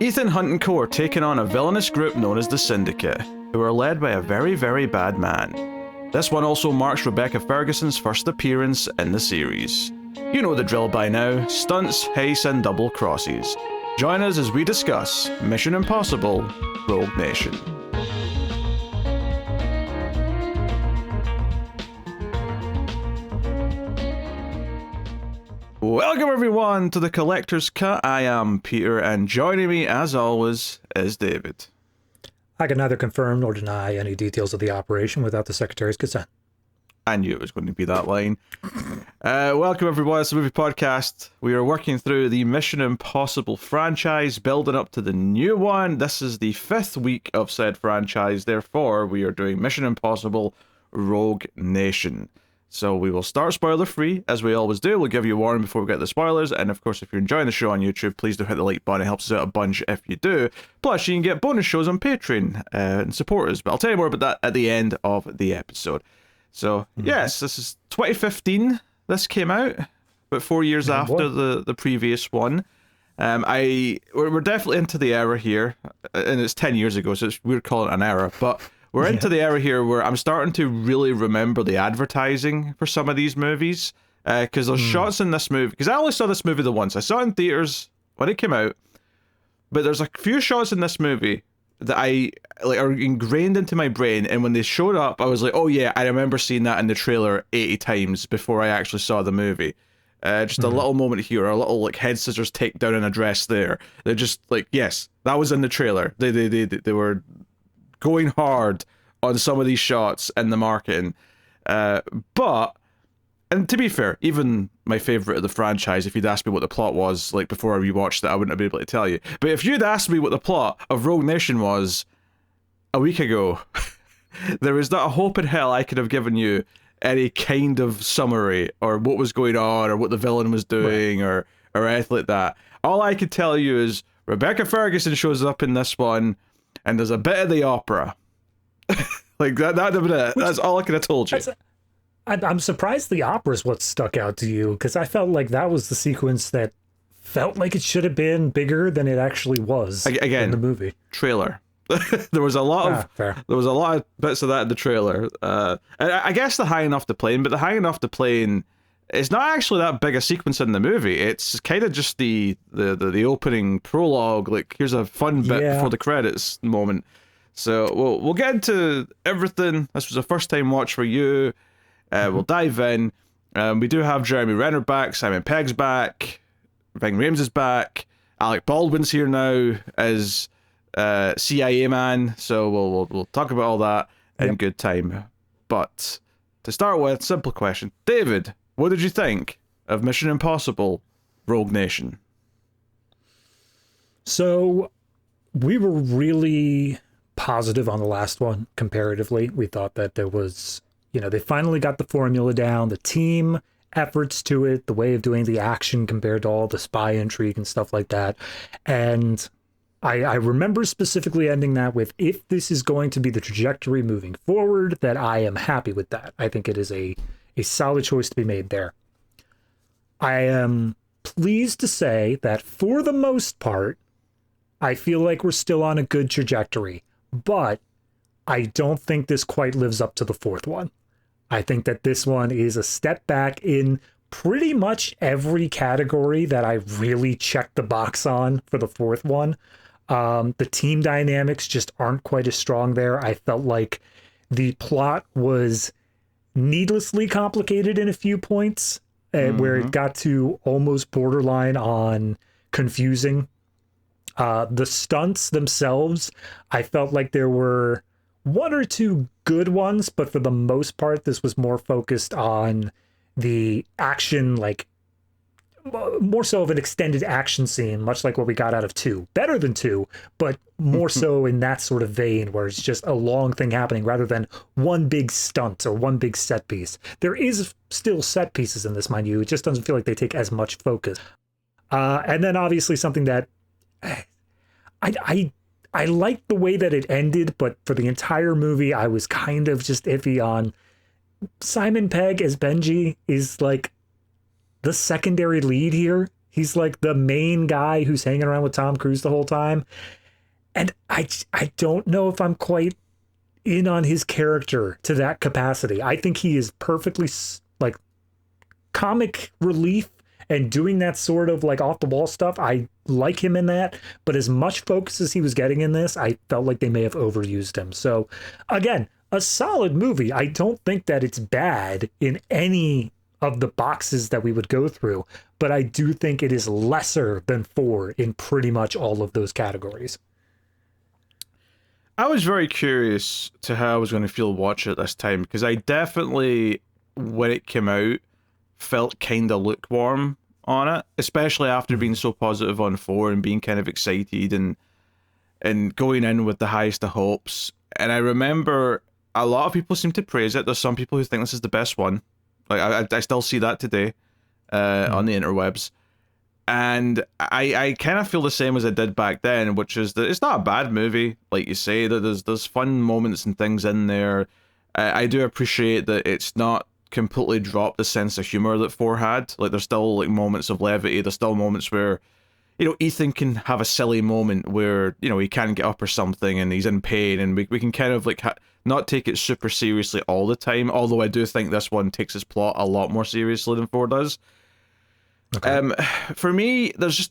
Ethan Hunt and co are taking on a villainous group known as the Syndicate, who are led by a very, very bad man. This one also marks Rebecca Ferguson's first appearance in the series. You know the drill by now: stunts, heists, and double crosses. Join us as we discuss Mission Impossible: Rogue Nation. Welcome everyone to the Collector's Cut. I am Peter, and joining me as always is David. I can neither confirm nor deny any details of the operation without the Secretary's consent. I knew it was going to be that line. Welcome everyone, it's a movie podcast. We are working through the Mission Impossible franchise, building up to the new one. This is the 5th week of said franchise, therefore we are doing Mission Impossible: Rogue Nation. So we will start spoiler free, as we always do. We'll give you a warning before we get the spoilers, and of course if you're enjoying the show on YouTube, please do hit the like button. It helps us out a bunch if you do. Plus you can get bonus shows on Patreon and support us, but I'll tell you more about that at the end of the episode. So yes, this is 2015 this came out, about 4 years after the previous one. We're definitely into the era here, and it's 10 years ago, so it's weird calling it an era, but we're into the era here where I'm starting to really remember the advertising for some of these movies, because there's shots in this movie, because I only saw this movie the once. I saw it in theaters when it came out, but there's a few shots in this movie that are ingrained into my brain, and when they showed up, I was like, oh yeah, I remember seeing that in the trailer 80 times before I actually saw the movie. Just a little moment here, a little like head scissors takedown in a dress there. They're just like, yes, that was in the trailer. They were going hard on some of these shots and the marketing. But, and to be fair, even my favourite of the franchise, if you'd asked me what the plot was, like before I rewatched it, I wouldn't have been able to tell you. But if you'd asked me what the plot of Rogue Nation was a week ago, there is not a hope in hell I could have given you any kind of summary or what was going on or what the villain was doing or anything like that. All I could tell you is Rebecca Ferguson shows up in this one, and there's a bit of the opera. Like that's all I could have told you. I'm surprised the opera is what stuck out to you, because I felt like that was the sequence that felt like it should have been bigger than it actually was. Again, in the movie trailer. There was a lot of bits of that in the trailer. And I guess the hanging off the plane, but the hanging off the plane is not actually that big a sequence in the movie. It's kind of just the opening prologue. Like, here's a fun bit before the credits moment. So we'll get into everything. This was a first time watch for you. We'll dive in. We do have Jeremy Renner back, Simon Pegg's back, Ving Rhames is back, Alec Baldwin's here now as CIA man. So we'll talk about all that in good time. But to start with, simple question, David, what did you think of Mission Impossible: Rogue Nation? So we were really positive on the last one comparatively. We thought that there was, they finally got the formula down, the team efforts to it, the way of doing the action compared to all the spy intrigue and stuff like that. And I remember specifically ending that with, if this is going to be the trajectory moving forward, that I am happy with that. I think it is a solid choice to be made there. I am pleased to say that for the most part, I feel like we're still on a good trajectory, but I don't think this quite lives up to the fourth one. I think that this one is a step back in pretty much every category that I really checked the box on for the fourth one. The team dynamics just aren't quite as strong there. I felt like the plot was needlessly complicated in a few points, where it got to almost borderline on confusing. The stunts themselves, I felt like there were one or two good ones, but for the most part, this was more focused on the action, like more so of an extended action scene, much like what we got out of 2. Better than 2, but more so in that sort of vein, where it's just a long thing happening rather than one big stunt or one big set piece. There is still set pieces in this, mind you. It just doesn't feel like they take as much focus. And then obviously something that I liked the way that it ended, but for the entire movie, I was kind of just iffy on. Simon Pegg as Benji is like the secondary lead here, He's like the main guy who's hanging around with Tom Cruise the whole time. And I don't know if I'm quite in on his character to that capacity. I think he is perfectly like comic relief and doing that sort of like off the wall stuff. I like him in that, but as much focus as he was getting in this, I felt like they may have overused him. So again, a solid movie. I don't think that it's bad in any of the boxes that we would go through, but I do think it is lesser than 4 in pretty much all of those categories. I was very curious to how I was going to feel watch it this time, because I definitely, when it came out, felt kind of lukewarm on it, especially after being so positive on 4 and being kind of excited and going in with the highest of hopes. And I remember a lot of people seem to praise it. There's some people who think this is the best one. Like I still see that today on the interwebs. And I kind of feel the same as I did back then, which is that it's not a bad movie, like you say. There's fun moments and things in there. I do appreciate that it's not completely dropped the sense of humor that 4 had. Like, there's still like moments of levity. There's still moments where, you know, Ethan can have a silly moment where, you know, he can't get up or something and he's in pain, and we can kind of like not take it super seriously all the time. Although I do think this one takes its plot a lot more seriously than 4 does. Okay. For me, there's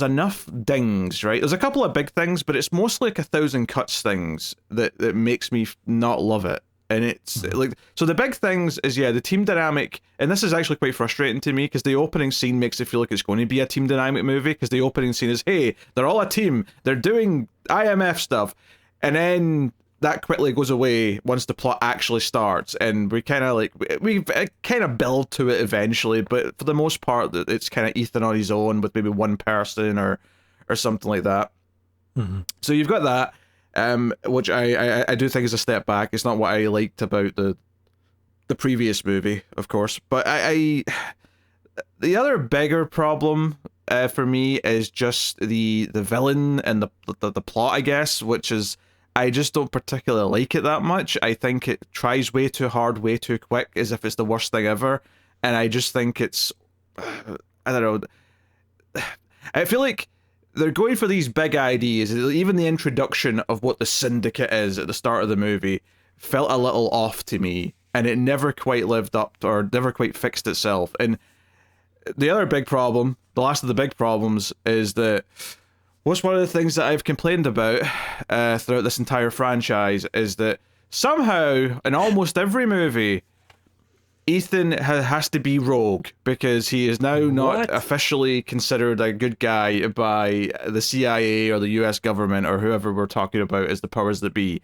enough dings, right? There's a couple of big things, but it's mostly like 1,000 cuts things that makes me not love it. And it's like, so the big things is, yeah, the team dynamic, and this is actually quite frustrating to me, because the opening scene makes it feel like it's going to be a team dynamic movie, because the opening scene is, hey, they're all a team, they're doing IMF stuff, and then that quickly goes away once the plot actually starts, and we kind of like, we kind of build to it eventually, but for the most part, it's kind of Ethan on his own with maybe one person or something like that. So you've got that, which I do think is a step back. It's not what I liked about the previous movie, of course, but the other bigger problem for me is just the villain and the plot, I guess, which is, I just don't particularly like it that much. I think it tries way too hard, way too quick, as if it's the worst thing ever. And I just think it's, I don't know. I feel like they're going for these big ideas. Even the introduction of what the Syndicate is at the start of the movie felt a little off to me. And it never quite lived up, or never quite fixed itself. And the other big problem, the last of the big problems, is that what's one of the things that I've complained about throughout this entire franchise is that somehow, in almost every movie, Ethan has to be rogue, because he is now not officially considered a good guy by the CIA or the US government or whoever we're talking about as the powers that be.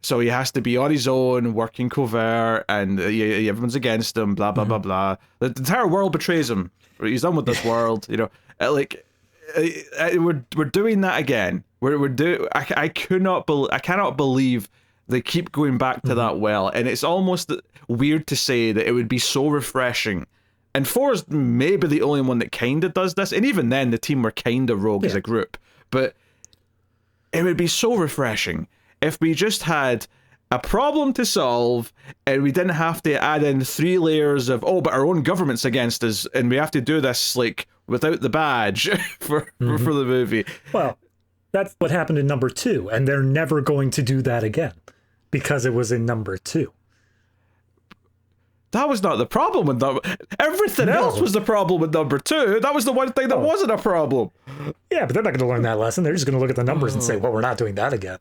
So he has to be on his own, working covert, and everyone's against him, blah, blah, blah, blah. The entire world betrays him. He's done with this world, you know. We're doing that again. I cannot believe they keep going back to that well, and it's almost weird to say that it would be so refreshing. And 4 is maybe the only one that kind of does this, and even then the team were kind of rogue as a group. But it would be so refreshing if we just had a problem to solve, and we didn't have to add in 3 layers of, oh, but our own government's against us, and we have to do this like without the badge for the movie. Well, that's what happened in number 2, and they're never going to do that again because it was in number 2. That was not the problem with number. Everything else was the problem with number 2. That was the one thing that wasn't a problem. Yeah, but they're not going to learn that lesson. They're just going to look at the numbers and say, well, we're not doing that again.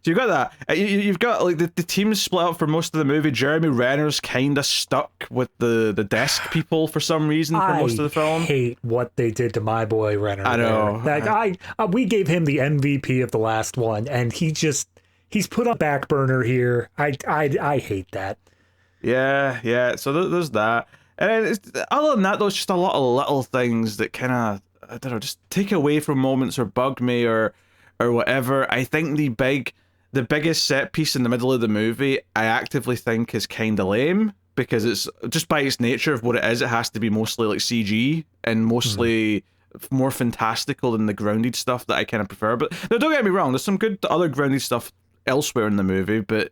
So you've got that. You've got like the team's split up for most of the movie. Jeremy Renner's kind of stuck with the desk people for some reason for most of the film. I hate what they did to my boy Renner. I know. Like we gave him the MVP of the last one, and he's put on back burner here. I hate that. Yeah. So there's that. And other than that, there's just a lot of little things that kind of, I don't know, just take away from moments or bug me or whatever. I think the biggest set piece in the middle of the movie, I actively think is kind of lame, because it's just by its nature of what it is, it has to be mostly like CG and mostly more fantastical than the grounded stuff that I kind of prefer. But no, don't get me wrong, there's some good other grounded stuff elsewhere in the movie, but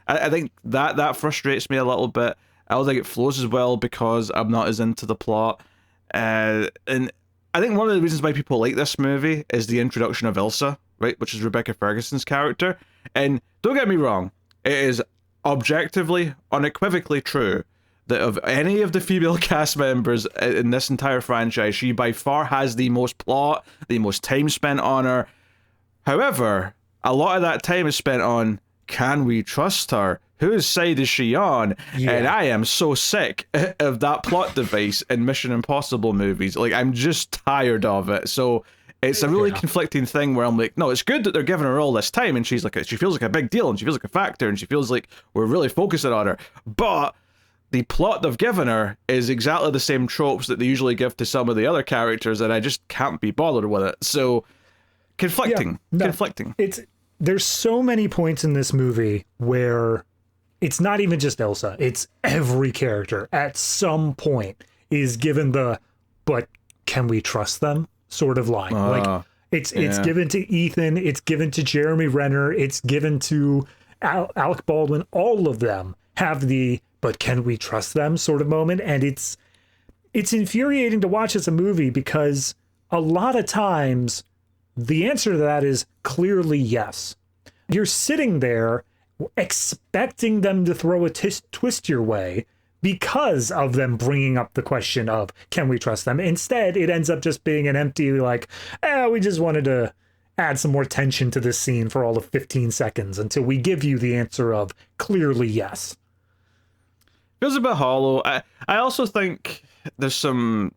I think that frustrates me a little bit. I don't think it flows as well because I'm not as into the plot. And I think one of the reasons why people like this movie is the introduction of Ilsa, right, which is Rebecca Ferguson's character. And don't get me wrong, it is objectively, unequivocally true that of any of the female cast members in this entire franchise, she by far has the most plot, the most time spent on her. However, a lot of that time is spent on, can we trust her? Whose side is she on? Yeah. And I am so sick of that plot device in Mission Impossible movies. Like, I'm just tired of it. So it's a really conflicting thing where I'm like, no, it's good that they're giving her all this time, and she's like, she feels like a big deal, and she feels like a factor, and she feels like we're really focusing on her. But the plot they've given her is exactly the same tropes that they usually give to some of the other characters, and I just can't be bothered with it. So conflicting. There's so many points in this movie where it's not even just Elsa, it's every character at some point is given the, but can we trust them sort of line. Like it's given to Ethan, it's given to Jeremy Renner, it's given to Alec Baldwin. All of them have the, but can we trust them sort of moment. And it's infuriating to watch as a movie because a lot of times the answer to that is clearly yes. You're sitting there expecting them to throw a twist your way because of them bringing up the question of, can we trust them? Instead, it ends up just being an empty, like, we just wanted to add some more tension to this scene for all of 15 seconds until we give you the answer of clearly yes. Feels a bit hollow. I also think there's some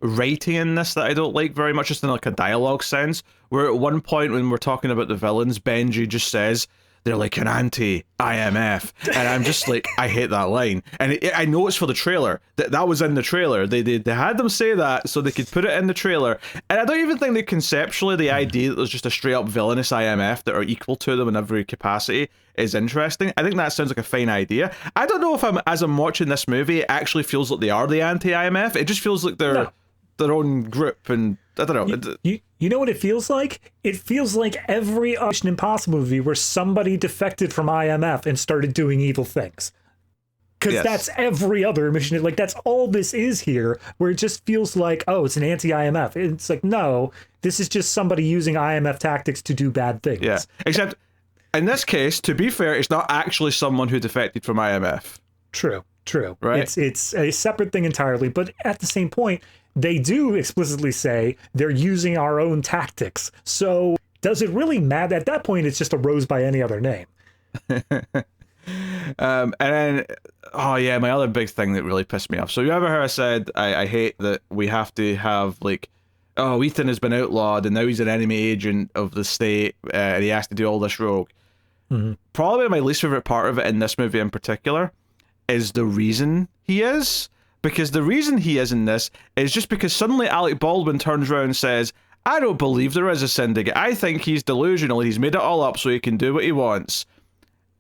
writing in this that I don't like very much, just in like a dialogue sense, where at one point when we're talking about the villains, Benji just says, they're like an anti-IMF, and I'm just like, I hate that line. And I know it's for the trailer. That was in the trailer. They had them say that so they could put it in the trailer. And I don't even think that conceptually the idea that there's just a straight up villainous IMF that are equal to them in every capacity is interesting. I think that sounds like a fine idea. I don't know if as I'm watching this movie, it actually feels like they are the anti-IMF. It just feels like they're their own group, and I don't know. You know what it feels like? It feels like every Mission Impossible movie where somebody defected from IMF and started doing evil things. Because that's every other mission. Like, that's all this is here, where it just feels like, oh, it's an anti-IMF. It's like, no, this is just somebody using IMF tactics to do bad things. Yeah, except in this case, to be fair, it's not actually someone who defected from IMF. True. Right? It's a separate thing entirely, but at the same point, they do explicitly say they're using our own tactics. So does it really matter? At that point, it's just a rose by any other name. And then, my other big thing that really pissed me off. So you ever heard I said, I hate that we have to have, like, oh, Ethan has been outlawed and now he's an enemy agent of the state and he has to do all this rogue. Mm-hmm. Probably my least favorite part of it in this movie in particular is the reason he is. Because the reason he is in this is just because suddenly Alec Baldwin turns around and says, I don't believe there is a syndicate. I think he's delusional. He's made it all up so he can do what he wants.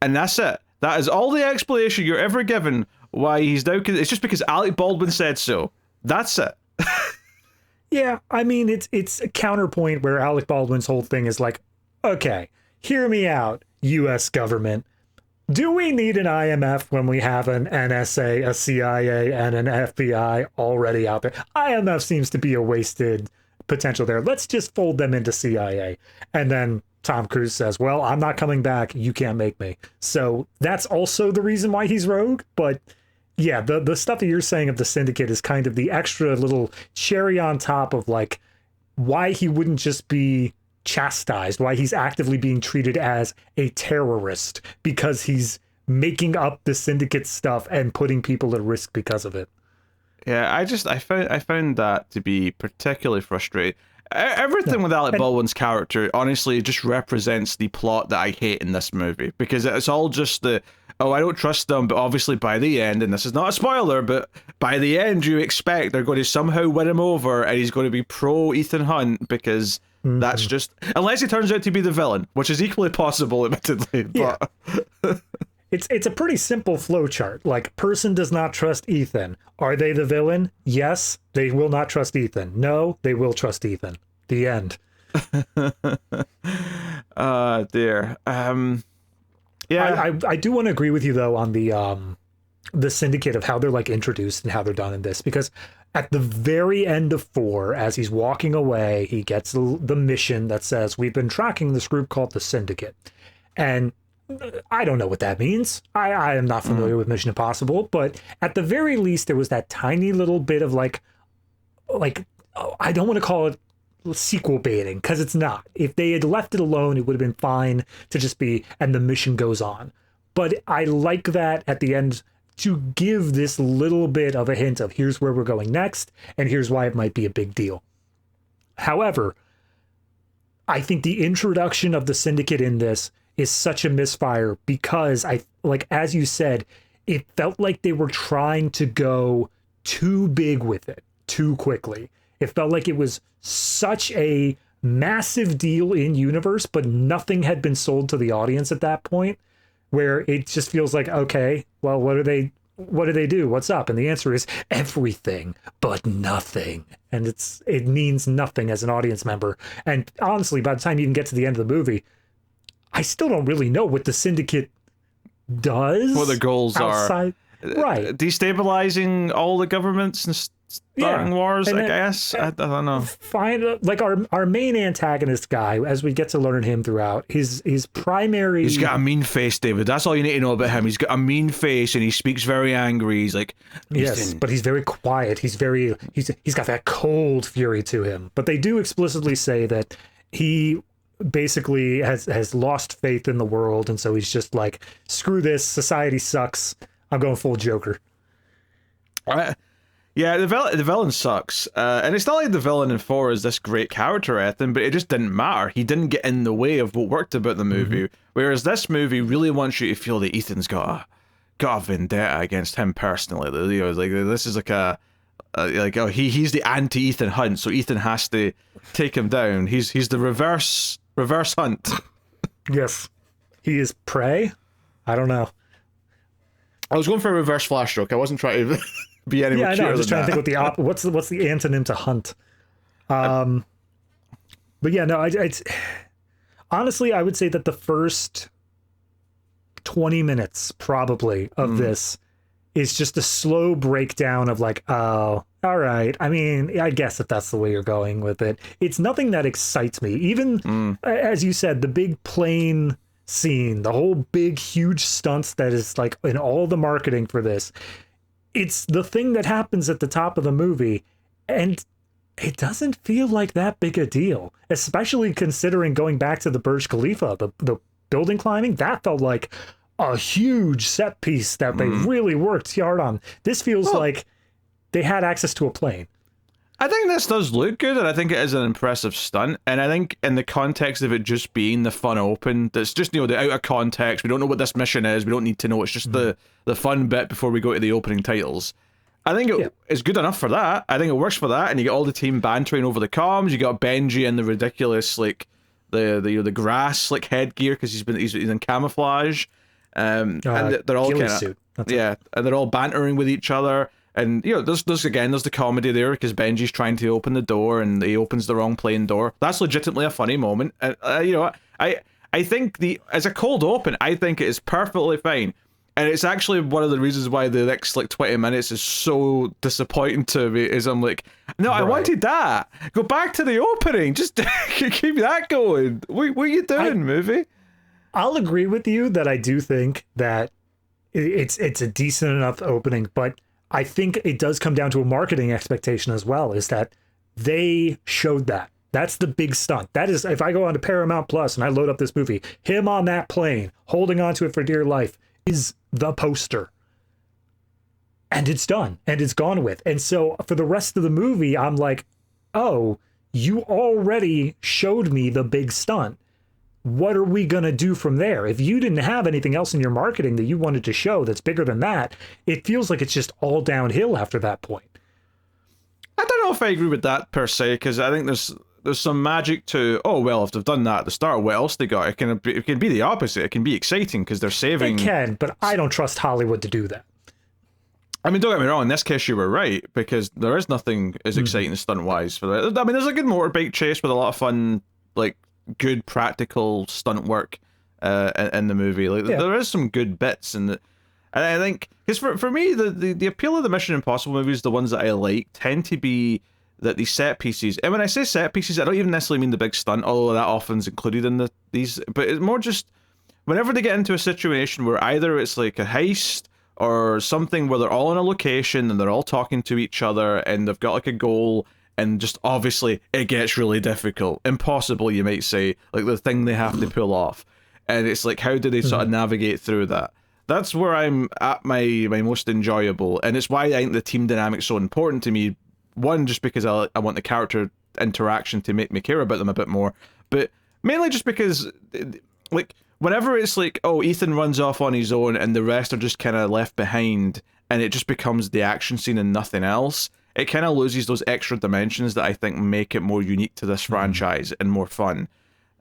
And that's it. That is all the explanation you're ever given why he's now... It's just because Alec Baldwin said so. That's it. Yeah, I mean, it's a counterpoint where Alec Baldwin's whole thing is like, okay, hear me out, U.S. government. Do we need an IMF when we have an NSA, a CIA, and an FBI already out there? IMF seems to be a wasted potential there. Let's just fold them into CIA. And then Tom Cruise says, well, I'm not coming back. You can't make me. So that's also the reason why he's rogue. But yeah, the stuff that you're saying of the syndicate is kind of the extra little cherry on top of like why he wouldn't just be chastised, why he's actively being treated as a terrorist because he's making up the syndicate stuff and putting people at risk because of it. Yeah, I found that to be particularly frustrating. Everything with Alec Baldwin's character honestly just represents the plot that I hate in this movie, because it's all just I don't trust them, but obviously by the end, and this is not a spoiler, but by the end you expect they're going to somehow win him over and he's going to be pro Ethan Hunt, because that's just, unless he turns out to be the villain, which is equally possible, admittedly. But yeah. It's a pretty simple flowchart. Like, person does not trust Ethan. Are they the villain? Yes, they will not trust Ethan. No, they will trust Ethan. The end. Dear. Yeah. I do want to agree with you though on the syndicate of how they're like introduced and how they're done in this, because At the very end of 4, as he's walking away, he gets the mission that says, we've been tracking this group called the Syndicate. And I don't know what that means. I am not familiar with Mission Impossible, but at the very least, there was that tiny little bit of like I don't want to call it sequel baiting, because it's not. If they had left it alone, it would have been fine to just be, and the mission goes on. But I like that at the end to give this little bit of a hint of here's where we're going next, and here's why it might be a big deal. However, I think the introduction of the Syndicate in this is such a misfire because as you said, it felt like they were trying to go too big with it too quickly. It felt like it was such a massive deal in universe, but nothing had been sold to the audience at that point, where it just feels like, okay, well, what do they do? What's up? And the answer is everything but nothing. And it means nothing as an audience member. And honestly, by the time you even get to the end of the movie, I still don't really know what the Syndicate does. What the goals are. Right. Destabilizing all the governments and starting wars, I guess. I don't know. Fine. Like our main antagonist guy, as we get to learn him throughout, his primary... He's got a mean face, David. That's all you need to know about him. He's got a mean face and he speaks very angry. He's like... Yes, but he's very quiet. He's got that cold fury to him. But they do explicitly say that he basically has lost faith in the world, and so he's just like, screw this, society sucks, I'm going full Joker. Yeah, the villain sucks, and it's not like the villain in 4 is this great character, Ethan, but it just didn't matter. He didn't get in the way of what worked about the movie, whereas this movie really wants you to feel that Ethan's got a vendetta against him personally. You know, like this is like he's the anti-Ethan Hunt, so Ethan has to take him down. He's the reverse Hunt. Yes, he is prey. I don't know. I was going for a reverse Flash stroke. I wasn't trying to be any more. Yeah, I know. I'm just trying to think what's the antonym to Hunt. But yeah, no. It's honestly, I would say that the first 20 minutes probably of this is just a slow breakdown of like, oh, all right. I mean, I guess if that's the way you're going with it, it's nothing that excites me. Even as you said, the big plane scene, the whole big, huge stunts that is like in all the marketing for this. It's the thing that happens at the top of the movie, and it doesn't feel like that big a deal, especially considering going back to the Burj Khalifa, the building climbing, that felt like a huge set piece that they really worked hard on. This feels like they had access to a plane. I think this does look good, and I think it is an impressive stunt, and I think in the context of it just being the fun open, that's just, you know, the out of context, we don't know what this mission is, we don't need to know, it's just the fun bit before we go to the opening titles. I think it's good enough for that. I think it works for that, and you get all the team bantering over the comms, you got Benji in the ridiculous, like, the grass, like, headgear, because he's in camouflage, and they're all kind of, and they're all bantering with each other. And, you know, there's the comedy there because Benji's trying to open the door and he opens the wrong plane door. That's legitimately a funny moment. And, you know, I think as a cold open, I think it is perfectly fine. And it's actually one of the reasons why the next, like, 20 minutes is so disappointing to me is I'm like, no, I wanted that. Go back to the opening. Just keep that going. What are you doing, movie? I'll agree with you that I do think that it's a decent enough opening, but I think it does come down to a marketing expectation as well, is that they showed that. That's the big stunt. That is, if I go onto Paramount Plus and I load up this movie, him on that plane, holding onto it for dear life, is the poster. And it's done. And it's gone with. And so for the rest of the movie, I'm like, oh, you already showed me the big stunt. What are we going to do from there? If you didn't have anything else in your marketing that you wanted to show that's bigger than that, it feels like it's just all downhill after that point. I don't know if I agree with that per se, because I think there's some magic to, oh, well, if they've done that at the start, what else they got? It can be the opposite. It can be exciting because they're saving... It can, but I don't trust Hollywood to do that. I mean, don't get me wrong, in this case you were right, because there is nothing as exciting stunt-wise for that. I mean, there's a good motorbike chase with a lot of fun, like, good practical stunt work in the movie. Like there is some good bits, and And I think, because for me, the appeal of the Mission Impossible movies, the ones that I like, tend to be that these set pieces, and when I say set pieces, I don't even necessarily mean the big stunt, although that often's included in these, but it's more just whenever they get into a situation where either it's like a heist or something where they're all in a location and they're all talking to each other and they've got like a goal, and just obviously it gets really difficult, impossible, you might say, like the thing they have to pull off, and it's like, how do they sort of navigate through that? That's where I'm at my most enjoyable, and it's why I think the team dynamic's so important to me. One, just because I want the character interaction to make me care about them a bit more, but mainly just because, like, whenever it's like, oh, Ethan runs off on his own and the rest are just kind of left behind, and it just becomes the action scene and nothing else, it kind of loses those extra dimensions that I think make it more unique to this franchise and more fun.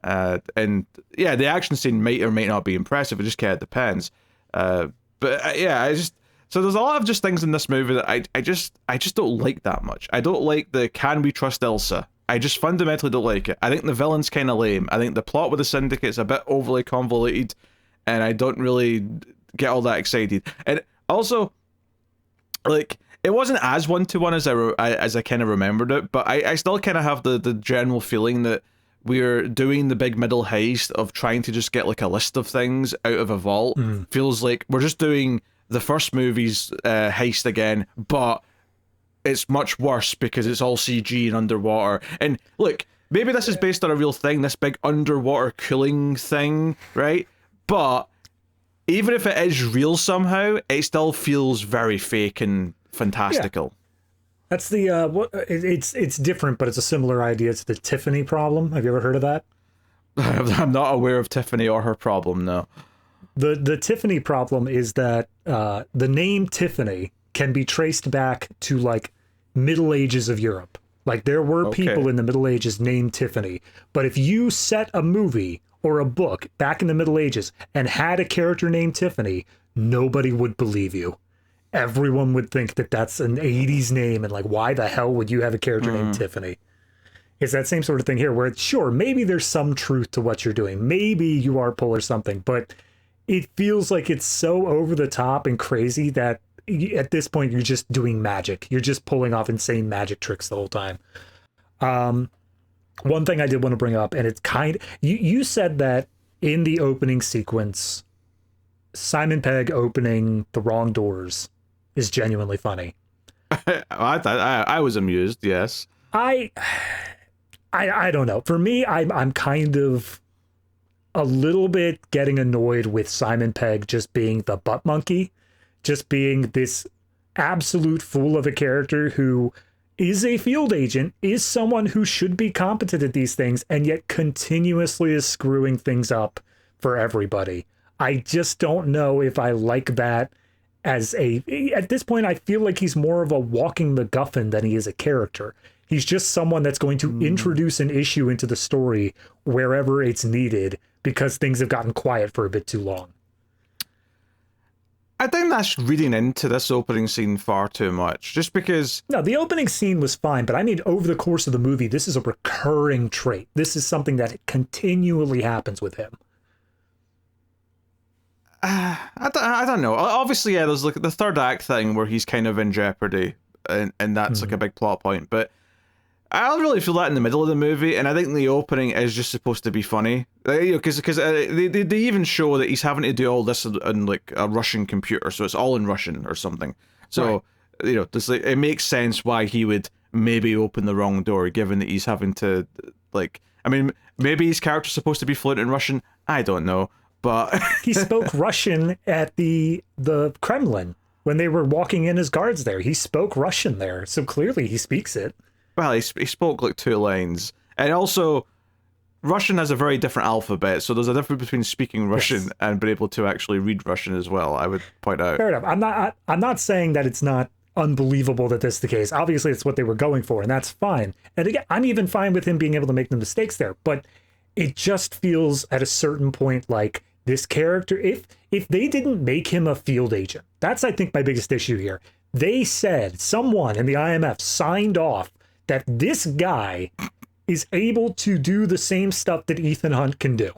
And yeah, the action scene might or might not be impressive, it just kind of depends. So there's a lot of just things in this movie that I just don't like that much. I don't like the can we trust Elsa. I just fundamentally don't like it. I think the villain's kind of lame. I think the plot with the Syndicate's a bit overly convoluted, and I don't really get all that excited. And also, like, it wasn't as one-to-one as I kind of remembered it, but I still kind of have the general feeling that we're doing the big middle heist of trying to just get like a list of things out of a vault. Feels like we're just doing the first movie's heist again, but it's much worse because it's all CG and underwater. And look, maybe this is based on a real thing, this big underwater cooling thing, right? But even if it is real somehow, it still feels very fake and fantastical. Yeah. That's the it's different, but it's a similar idea to the Tiffany problem. Have you ever heard of that? I'm not aware of Tiffany or her problem, no. The Tiffany problem is that the name Tiffany can be traced back to like Middle Ages of Europe. Like there were people in the Middle Ages named Tiffany, but if you set a movie or a book back in the Middle Ages and had a character named Tiffany, nobody would believe you. Everyone would think that that's an 80s name, and like, why the hell would you have a character named Tiffany? It's that same sort of thing here where it's, sure, maybe there's some truth to what you're doing. Maybe you are Pull or something, but it feels like it's so over the top and crazy that at this point you're just doing magic. You're just pulling off insane magic tricks the whole time. One thing I did want to bring up, and it's you said that in the opening sequence, Simon Pegg opening the wrong doors is genuinely funny. I was amused, yes. I don't know. For me, I'm kind of a little bit getting annoyed with Simon Pegg just being the butt monkey, just being this absolute fool of a character who is a field agent, is someone who should be competent at these things, and yet continuously is screwing things up for everybody. I just don't know if I like that at this point, I feel like he's more of a walking MacGuffin than he is a character. He's just someone that's going to introduce an issue into the story wherever it's needed because things have gotten quiet for a bit too long. I think that's reading into this opening scene far too much, just because... No, the opening scene was fine, but I mean, over the course of the movie, this is a recurring trait. This is something that continually happens with him. I don't know. Obviously, yeah, there's like the third act thing where he's kind of in jeopardy, and that's like a big plot point, but I don't really feel that in the middle of the movie, and I think the opening is just supposed to be funny, because they even show that he's having to do all this on like a Russian computer, so it's all in Russian or something. So right. It makes sense why he would maybe open the wrong door, given that he's having to maybe his character's supposed to be fluent in Russian. I don't know, but he spoke Russian at the Kremlin when they were walking in as guards there. He spoke Russian there, so clearly he speaks it. Well, he spoke like 2 lines. And also, Russian has a very different alphabet, so there's a difference between speaking Russian and being able to actually read Russian as well, I would point out. Fair enough. I'm not saying that it's not unbelievable that this is the case. Obviously, it's what they were going for, and that's fine. And again, I'm even fine with him being able to make the mistakes there, but it just feels at a certain point like this character, if they didn't make him a field agent, that's, I think, my biggest issue here. They said, someone in the IMF signed off that this guy is able to do the same stuff that Ethan Hunt can do,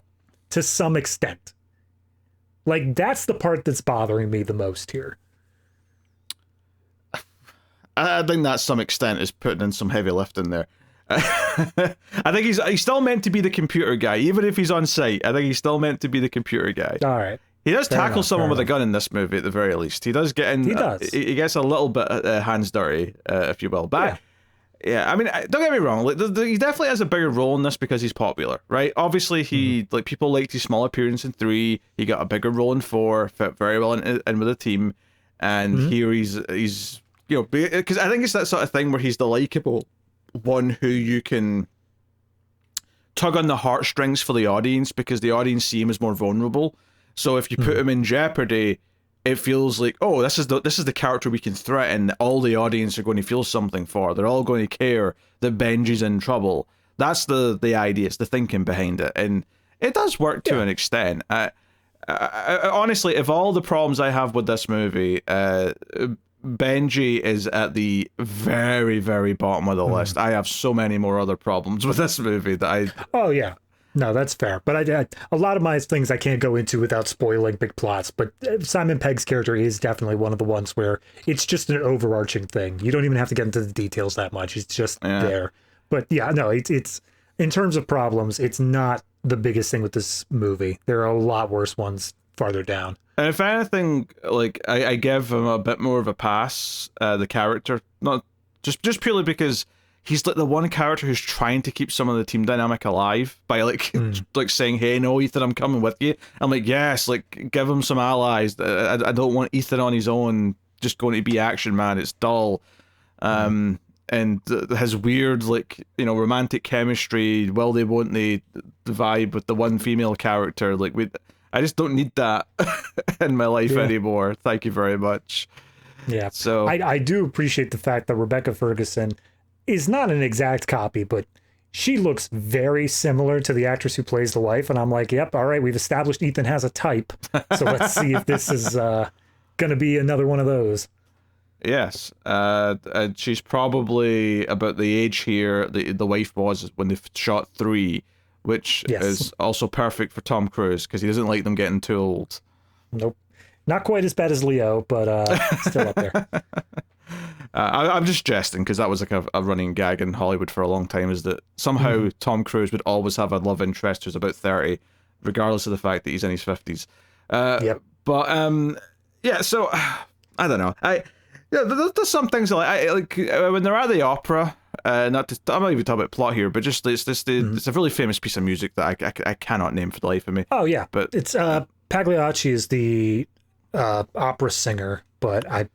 to some extent. Like, that's the part that's bothering me the most here. I think that, to some extent, is putting in some heavy lifting there. I think he's still meant to be the computer guy, even if he's on site. I think he's still meant to be the computer guy. All right. He does tackle someone with a gun in this movie, at the very least. He does get in. He does. He gets a little bit hands dirty, if you will. But yeah, I mean, don't get me wrong. Like, he definitely has a bigger role in this because he's popular, right? Obviously, like people liked his small appearance in 3. He got a bigger role in 4. Fit very well in with the team, and here he's because I think it's that sort of thing where he's the likable one who you can tug on the heartstrings for the audience because the audience see him as more vulnerable. So if you put him in jeopardy, it feels like, oh, this is the character we can threaten. That all the audience are going to feel something for. They're all going to care that Benji's in trouble. That's the idea. It's the thinking behind it, and it does work to an extent. I honestly, if all the problems I have with this movie, Benji is at the very, very bottom of the list. I have so many more other problems with this movie that I... Oh, yeah. No, that's fair. But a lot of my things I can't go into without spoiling big plots. But Simon Pegg's character is definitely one of the ones where it's just an overarching thing. You don't even have to get into the details that much. It's just there. But yeah, no, it's in terms of problems, it's not the biggest thing with this movie. There are a lot worse ones farther down. And if anything, like I give him a bit more of a pass, the character, not just purely because he's like the one character who's trying to keep some of the team dynamic alive by like saying, "Hey, no, Ethan, I'm coming with you." I'm like, yes, like give him some allies. I don't want Ethan on his own, just going to be action man. It's dull. And his weird romantic chemistry, will they, won't they, the vibe with the one female character, I just don't need that in my life anymore. Thank you very much. Yeah. So I do appreciate the fact that Rebecca Ferguson is not an exact copy, but she looks very similar to the actress who plays the wife. And I'm like, yep, all right, we've established Ethan has a type. So let's see if this is going to be another one of those. Yes. And she's probably about the age here the wife was when they shot 3. Which is also perfect for Tom Cruise because he doesn't like them getting too old. Nope. Not quite as bad as Leo, but still up there. I'm just jesting because that was like a running gag in Hollywood for a long time, is that somehow Tom Cruise would always have a love interest who's about 30, regardless of the fact that he's in his 50s. But yeah, so I don't know. There's some things I like when they're at the opera. I'm not even talking about plot here, but just it's a really famous piece of music that I cannot name for the life of me. Oh yeah, but it's Pagliacci is the opera singer. But I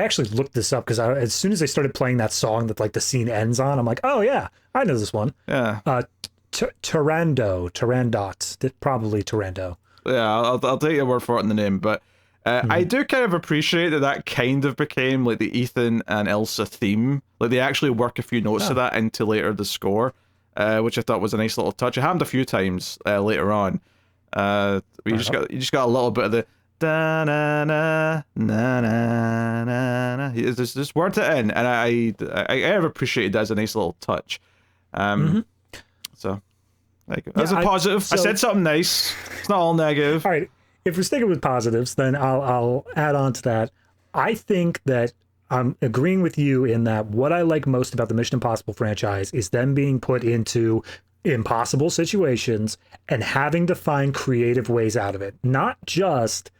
actually looked this up because as soon as they started playing that song that like the scene ends on, I'm like, oh yeah, I know this one. Yeah. Turandot, probably Turandot. Yeah, I'll take your word for it in the name, but. I do kind of appreciate that kind of became like the Ethan and Elsa theme. Like they actually work a few notes of that into later the score, which I thought was a nice little touch. It happened a few times later on. You just got a little bit of the da na na na na na na. There's just words it in, and I have appreciated that as a nice little touch. So as a positive, I said something nice. It's not all negative. All right. If we're sticking with positives, then I'll add on to that. I think that I'm agreeing with you in that what I like most about the Mission Impossible franchise is them being put into impossible situations and having to find creative ways out of it. Not just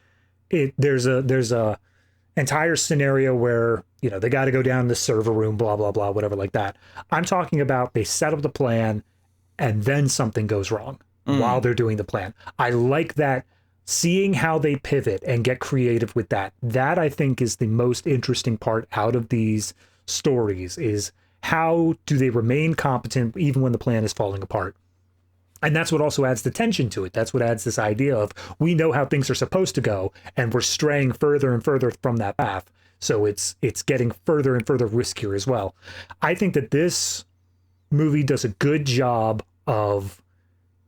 there's a entire scenario where, they got to go down the server room, blah, blah, blah, whatever like that. I'm talking about they set up the plan and then something goes wrong while they're doing the plan. I like that. Seeing how they pivot and get creative with that I think is the most interesting part out of these stories, is how do they remain competent even when the plan is falling apart. And that's what also adds the tension to it. That's what adds this idea of we know how things are supposed to go and we're straying further and further from that path. So it's getting further and further riskier as well. I think that this movie does a good job of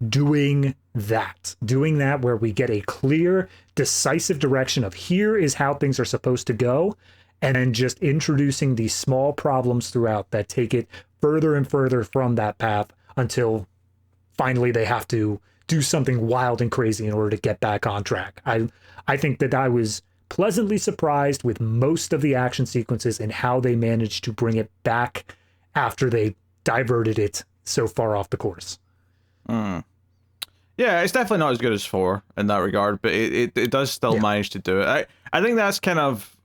doing that where we get a clear, decisive direction of here is how things are supposed to go, and then just introducing these small problems throughout that take it further and further from that path until finally they have to do something wild and crazy in order to get back on track. I think that I was pleasantly surprised with most of the action sequences and how they managed to bring it back after they diverted it so far off the course. Yeah, it's definitely not as good as 4 in that regard, but it does still manage to do it. I think that's kind of...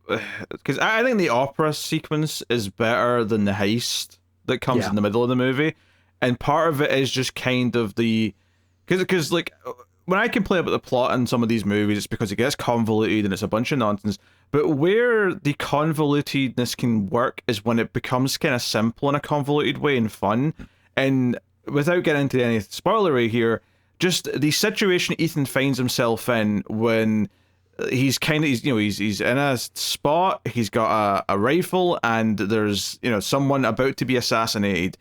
Because I think the opera sequence is better than the heist that comes in the middle of the movie. And part of it is just kind of the... Because like, when I complain about the plot in some of these movies, it's because it gets convoluted and it's a bunch of nonsense. But where the convolutedness can work is when it becomes kind of simple in a convoluted way and fun. And without getting into any spoilery here, just the situation Ethan finds himself in when he's in a spot, he's got a rifle, and there's someone about to be assassinated,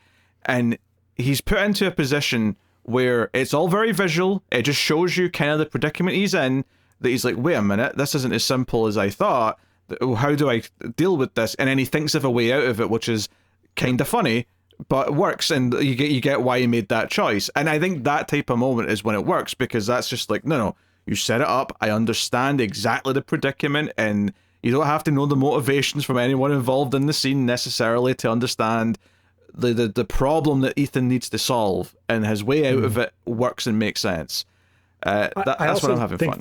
and he's put into a position where it's all very visual. It just shows you kind of the predicament he's in, that he's like, wait a minute, this isn't as simple as I thought. How do I deal with this? And then he thinks of a way out of it, which is kind of funny, but works, and you get why he made that choice. And I think that type of moment is when it works, because that's just like, no, you set it up, I understand exactly the predicament, and you don't have to know the motivations from anyone involved in the scene necessarily to understand the problem that Ethan needs to solve, and his way out of it works and makes sense. That's what I'm having fun.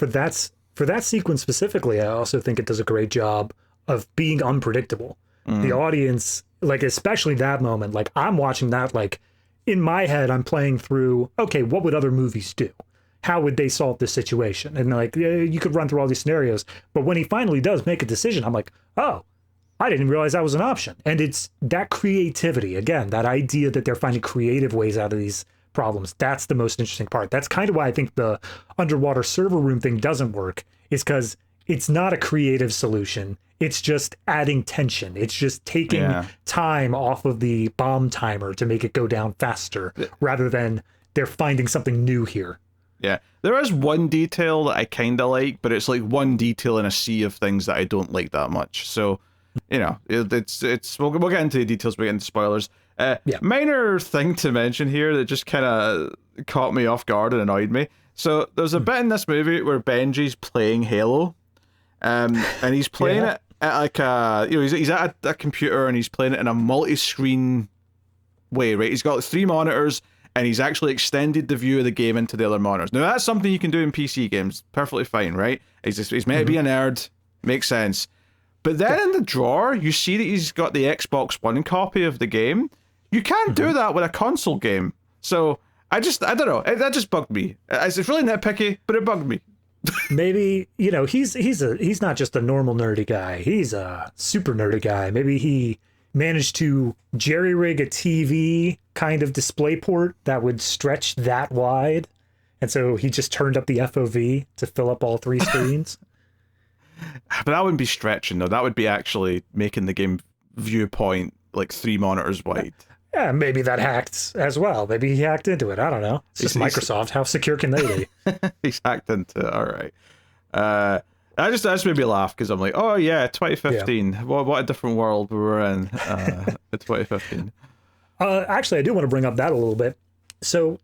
For that sequence specifically, I also think it does a great job of being unpredictable. The audience, like, especially that moment, like, I'm watching that, like, in my head, I'm playing through, okay, what would other movies do? How would they solve this situation? And like, you could run through all these scenarios, but when he finally does make a decision, I'm like, oh, I didn't realize that was an option. And it's that creativity, again, that idea that they're finding creative ways out of these problems. That's the most interesting part. That's kind of why I think the underwater server room thing doesn't work, is because it's not a creative solution. It's just adding tension. It's just taking time off of the bomb timer to make it go down faster, rather than they're finding something new here. Yeah, there is one detail that I kind of like, but it's like one detail in a sea of things that I don't like that much. So, it's we'll get into the details, we'll get into spoilers. Minor thing to mention here that just kind of caught me off guard and annoyed me. So there's a bit in this movie where Benji's playing Halo, and he's playing it at like he's at a computer and he's playing it in a multi-screen way, right? He's got 3 monitors, and he's actually extended the view of the game into the other monitors. Now, that's something you can do in PC games. Perfectly fine, right? He's meant to be a nerd. Makes sense. But then in the drawer, you see that he's got the Xbox One copy of the game. You can't do that with a console game. So, I don't know. That just bugged me. It's really nitpicky, but it bugged me. Maybe, he's not just a normal nerdy guy. He's a super nerdy guy. Maybe he managed to jerry-rig a TV kind of display port that would stretch that wide. And so he just turned up the FOV to fill up all 3 screens. But that wouldn't be stretching, though. That would be actually making the game viewpoint like 3 monitors wide. Yeah, maybe that hacked as well. Maybe he hacked into it. I don't know. It's just Microsoft. How secure can they be? He's hacked into it. All right. I just made me laugh because I'm like, oh yeah, 2015. Yeah. What a different world we were in. 2015. Actually, I do want to bring up that a little bit. So,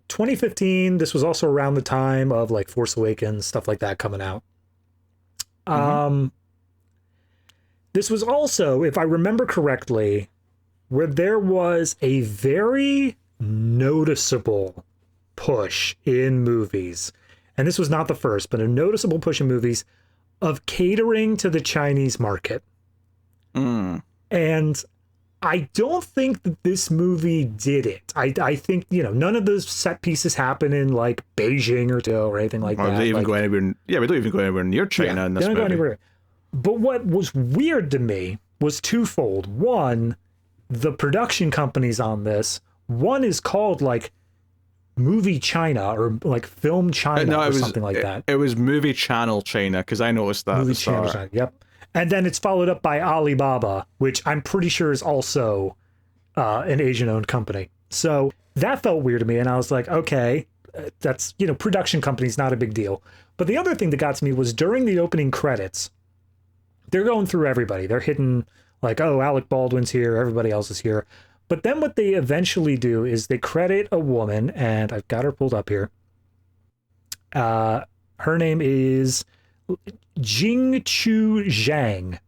2015. This was also around the time of like Force Awakens, stuff like that coming out. This was also, if I remember correctly, where there was a very noticeable push in movies, and this was not the first, but a noticeable push in movies of catering to the Chinese market. And I don't think that this movie did it. I think, none of those set pieces happen in like Beijing or anything like that. They even go anywhere, we don't even go anywhere near China in this movie. Go anywhere. But what was weird to me was twofold. One, the production companies on this, one is called like Movie China or like Film China something like that. It was Movie Channel China, because I noticed that. Movie Channel China, yep. And then it's followed up by Alibaba, which I'm pretty sure is also an Asian-owned company. So that felt weird to me, and I was like, okay, that's, production company's not a big deal. But the other thing that got to me was during the opening credits, they're going through everybody. They're hitting like, oh, Alec Baldwin's here, everybody else is here. But then what they eventually do is they credit a woman, and I've got her pulled up here. Her name is Jing Chu Zhang.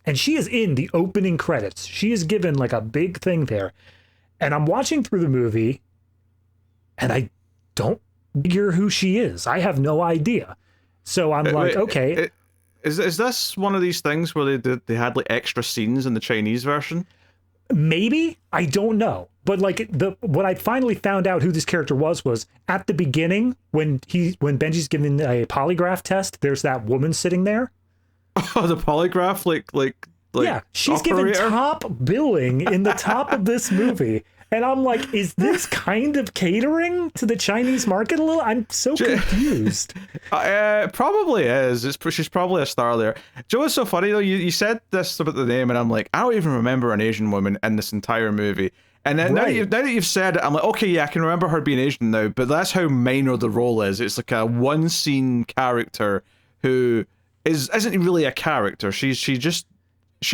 And she is in the opening credits. She is given like a big thing there. And I'm watching through the movie, and I don't figure who she is. I have no idea. So I'm like, okay. Is this one of these things where they had like extra scenes in the Chinese version? Maybe, I don't know. But like what I finally found out who this character was at the beginning when Benji's giving a polygraph test. There's that woman sitting there. Oh, the polygraph, like yeah, she's operator? given top billing in the top of this movie. And I'm like, is this kind of catering to the Chinese market a little? I'm so confused. Probably is. She's probably a star there. Joe, it's so funny though. You said this about the name, and I'm like, I don't even remember an Asian woman in this entire movie. And then now that you've said it, I'm like, okay, yeah, I can remember her being Asian now. But that's how minor the role is. It's like a one scene character who isn't really a character. She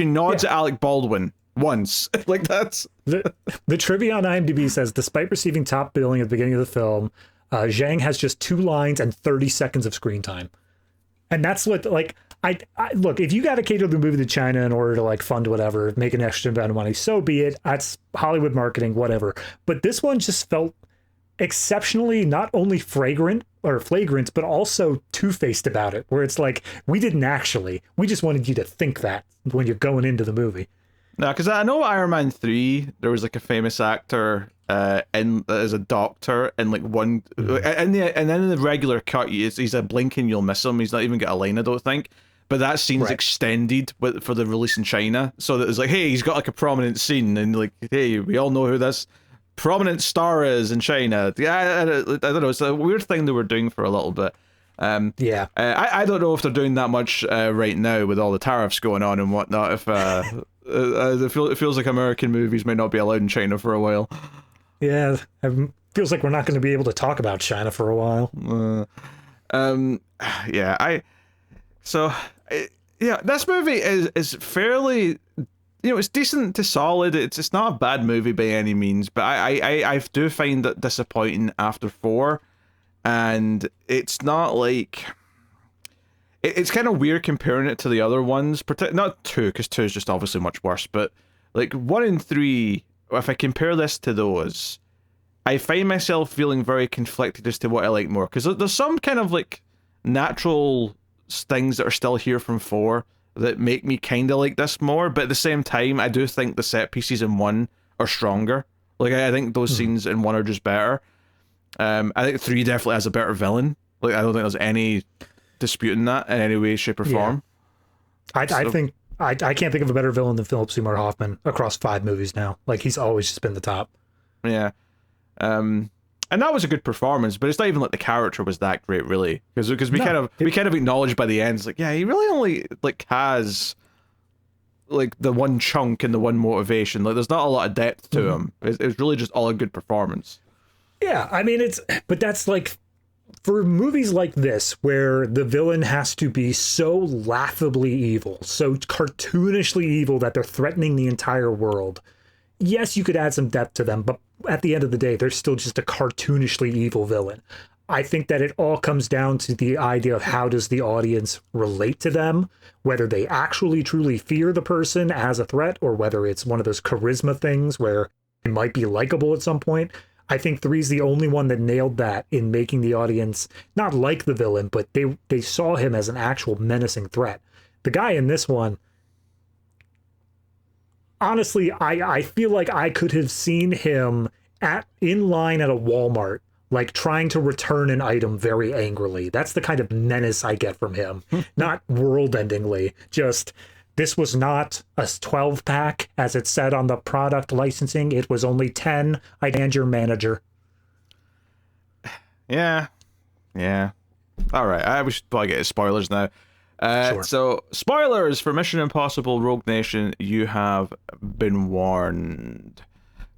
nods at Alec Baldwin once. Like that's the trivia on IMDb says, despite receiving top billing at the beginning of the film, Zhang has just 2 lines and 30 seconds of screen time. And that's what, like, I look, if you got to cater the movie to China in order to like fund whatever, make an extra amount of money, so be it. That's Hollywood marketing, whatever. But this one just felt exceptionally not only flagrant, but also two-faced about it, where it's like, we just wanted you to think that when you're going into the movie. No, because I know Iron Man 3, there was like a famous actor as a doctor in like one, and then in the regular cut, he's a blink and you'll miss him. He's not even got a line, I don't think. But that scene's extended for the release in China, so that it's like, hey, he's got like a prominent scene, and like, hey, we all know who this prominent star is in China. Yeah, I don't know. It's a weird thing they were doing for a little bit. I don't know if they're doing that much right now with all the tariffs going on and whatnot. If it feels like American movies might not be allowed in China for a while. Yeah, it feels like we're not going to be able to talk about China for a while. This movie is fairly, it's decent to solid. It's not a bad movie by any means, but I do find it disappointing after 4, and it's not like, it's kind of weird comparing it to the other ones, not 2, because 2 is just obviously much worse, but like 1 and 3, if I compare this to those, I find myself feeling very conflicted as to what I like more, because there's some kind of like natural things that are still here from 4 that make me kind of like this more, but at the same time, I do think the set pieces in 1 are stronger. Like, I think those scenes in 1 are just better. I think 3 definitely has a better villain. Like, I don't think there's any disputing that in any way, shape, or form. I think I can't think of a better villain than Philip Seymour Hoffman across 5 movies now. Like, he's always just been the top. Yeah. And that was a good performance, but it's not even like the character was that great, really, because we kind of acknowledged by the end, it's like, yeah, he really only like has like the one chunk and the one motivation. Like, there's not a lot of depth to him. It's really just all a good performance. Yeah, I mean, but that's like, for movies like this, where the villain has to be so laughably evil, so cartoonishly evil that they're threatening the entire world. Yes, you could add some depth to them, but at the end of the day, they're still just a cartoonishly evil villain. I think that it all comes down to the idea of how does the audience relate to them, whether they actually truly fear the person as a threat, or whether it's one of those charisma things where it might be likable at some point. I think 3's the only one that nailed that in making the audience not like the villain, but they saw him as an actual menacing threat. The guy in this one, honestly, I feel like I could have seen him in line at a Walmart, like trying to return an item very angrily. That's the kind of menace I get from him. Not world-endingly, just, this was not a 12-pack, as it said on the product licensing. It was only 10. I and your manager. Yeah. All right, we should probably get to spoilers now. Sure. So, spoilers for Mission Impossible Rogue Nation, you have been warned.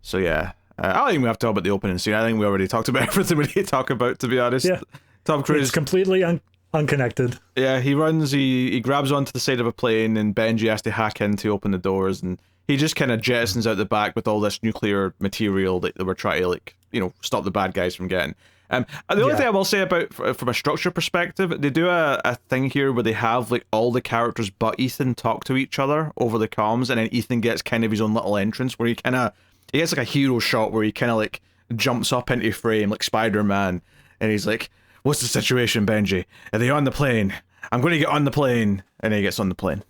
So yeah, I don't think we have to talk about the opening scene. I think we already talked about everything we need to talk about, to be honest. Yeah. Tom Cruise. It's completely unconnected. Yeah, he runs, he grabs onto the side of a plane, and Benji has to hack in to open the doors, and he just kind of jettisons out the back with all this nuclear material that they were trying to, like, stop the bad guys from getting. The only thing I will say about from a structure perspective, they do a thing here where they have like all the characters but Ethan talk to each other over the comms, and then Ethan gets kind of his own little entrance where he gets like a hero shot where he kind of like jumps up into frame like Spider-Man, and he's like, "What's the situation, Benji? Are they on the plane? I'm going to get on the plane," and he gets on the plane.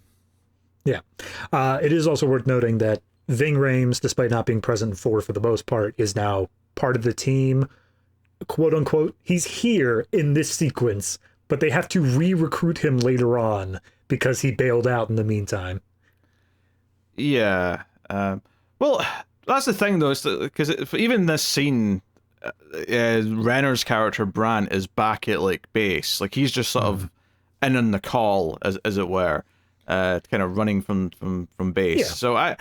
Yeah, it is also worth noting that Ving Rhames, despite not being present in 4 for the most part, is now part of the team. "Quote unquote," he's here in this sequence, but they have to re-recruit him later on because he bailed out in the meantime. Yeah. Well, that's the thing though, because even this scene, Renner's character Brant is back at like base, like he's just sort of in on the call, as it were, kind of running from base. Yeah. So I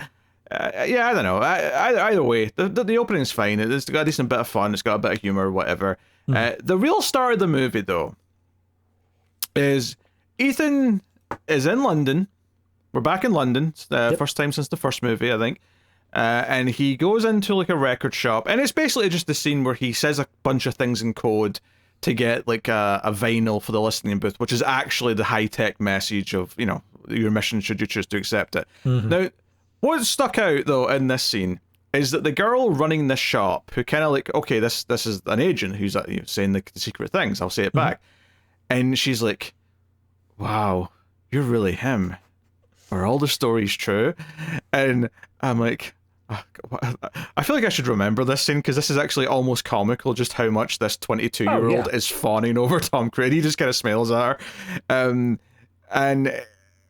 don't know. Either way, the opening's fine. It's got a decent bit of fun. It's got a bit of humor, whatever. The real star of the movie, though, is Ethan is in London. We're back in London. First time since the first movie, I think. And he goes into like a record shop, and it's basically just the scene where he says a bunch of things in code to get like a vinyl for the listening booth, which is actually the high-tech message of, you know, your mission should you choose to accept it. Now, what stuck out though in this scene is that the girl running this shop, who kind of like, okay, this is an agent who's saying the secret things, I'll say it back, and she's like, "Wow, you're really him. Are all the stories true?" And I'm like, I feel like I should remember this scene, because this is actually almost comical, just how much this 22-year-old is fawning over Tom Cruise. He just kind of smiles at her. And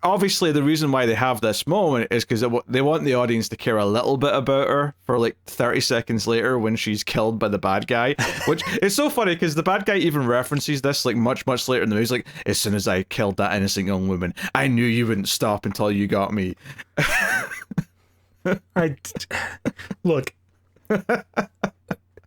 obviously the reason why they have this moment is because they want the audience to care a little bit about her for like 30 seconds later when she's killed by the bad guy, which is so funny because the bad guy even references this like much later in the movie. He's like, "As soon as I killed that innocent young woman, I knew you wouldn't stop until you got me." Look,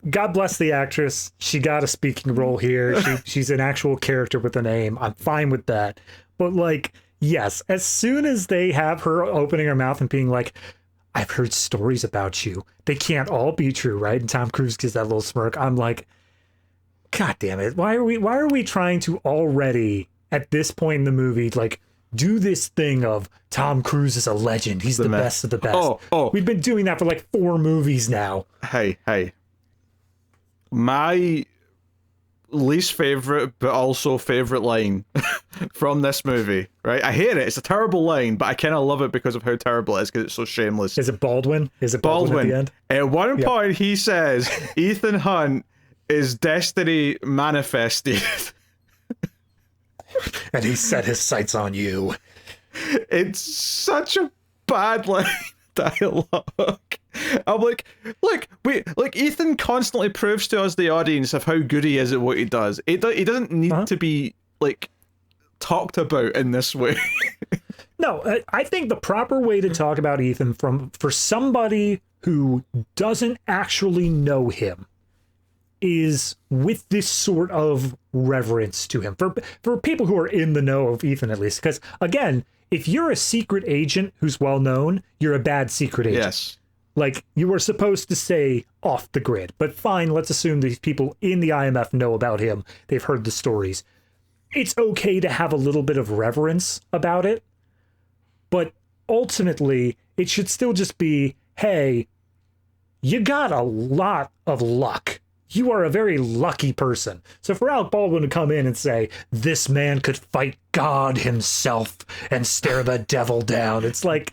God bless the actress. She got a speaking role here. She's an actual character with a name. I'm fine with that. But like, yes, as soon as they have her opening her mouth and being like, "I've heard stories about you. They can't all be true, right?" And Tom Cruise gives that little smirk. I'm like, God damn it. Why are we trying to already at this point in the movie, like, do this thing of Tom Cruise is a legend. He's the best of the best. Oh. We've been doing that for like 4 movies now. Hey. My least favorite, but also favorite line from this movie, right? I hate it. It's a terrible line, but I kind of love it because of how terrible it is, because it's so shameless. Is it Baldwin? Is it Baldwin at the end? At one point, he says, "Ethan Hunt is destiny manifested." And he set his sights on you. It's such a bad line dialogue. I'm like, look, Ethan constantly proves to us, the audience, of how good he is at what he does. He doesn't need to be like talked about in this way. No, I think the proper way to talk about Ethan for somebody who doesn't actually know him is with this sort of reverence to him. For people who are in the know of Ethan, at least. Because, again, if you're a secret agent who's well known, you're a bad secret agent. Yes. Like, you are supposed to stay off the grid. But fine, let's assume these people in the IMF know about him. They've heard the stories. It's okay to have a little bit of reverence about it. But ultimately, it should still just be, hey, you got a lot of luck. You are a very lucky person. So for Alec Baldwin to come in and say, "This man could fight God himself and stare the devil down," it's like,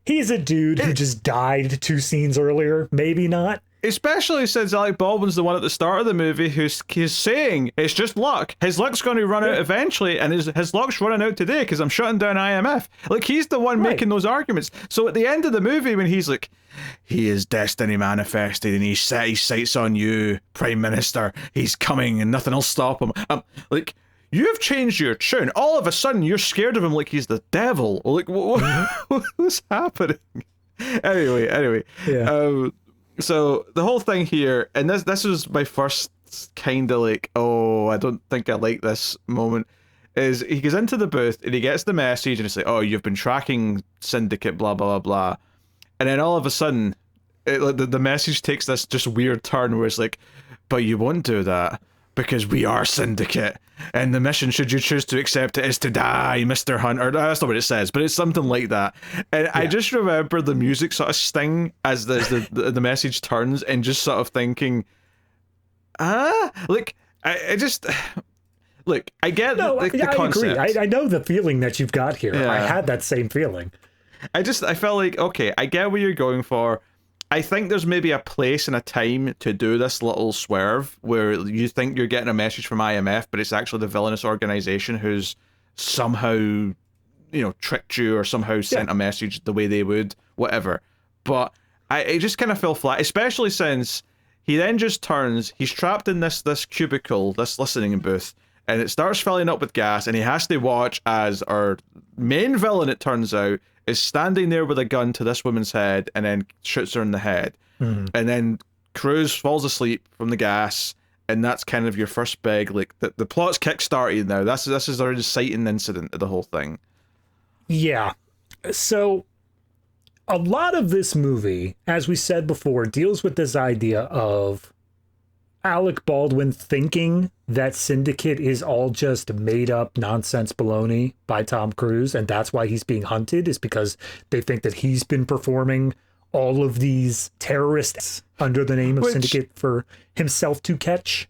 he's a dude who just died 2 scenes earlier. Maybe not. Especially since Alec Baldwin's the one at the start of the movie who's saying it's just luck. His luck's going to run out eventually, and his luck's running out today because I'm shutting down IMF. Like, he's the one making those arguments. So at the end of the movie, when he's like, "He is destiny manifested, and he set his sights on you, Prime Minister. He's coming, and nothing will stop him." Like, you've changed your tune. All of a sudden, you're scared of him like he's the devil. Like, what's happening? Anyway. Yeah. So the whole thing here, and this was my first kind of like, oh, I don't think I like this moment, is he goes into the booth and he gets the message and it's like, "Oh, you've been tracking Syndicate, blah, blah, blah, blah." And then all of a sudden, the message takes this just weird turn where it's like, but you won't do that because we are Syndicate, and the mission, should you choose to accept it, is to die, Mr. Hunter. That's not what it says, but it's something like that. And I just remember the music sort of sting as the message turns, and just sort of thinking, like, I just... Look, I get the concept. I agree. I know the feeling that you've got here. Yeah. I had that same feeling. I felt like, okay, I get what you're going for. I think there's maybe a place and a time to do this little swerve where you think you're getting a message from IMF, but it's actually the villainous organization who's somehow, tricked you or somehow sent a message the way they would, whatever. But it just kind of fell flat, especially since he then just turns, he's trapped in this cubicle, this listening booth, and it starts filling up with gas, and he has to watch as our main villain, it turns out, is standing there with a gun to this woman's head and then shoots her in the head. And then Cruz falls asleep from the gas, and that's kind of your first big, like, the plot's kick-started now. This is our inciting incident of the whole thing. Yeah. So, a lot of this movie, as we said before, deals with this idea of Alec Baldwin thinking that Syndicate is all just made up nonsense baloney by Tom Cruise, and that's why he's being hunted, is because they think that he's been performing all of these terrorists under the name of Syndicate for himself to catch.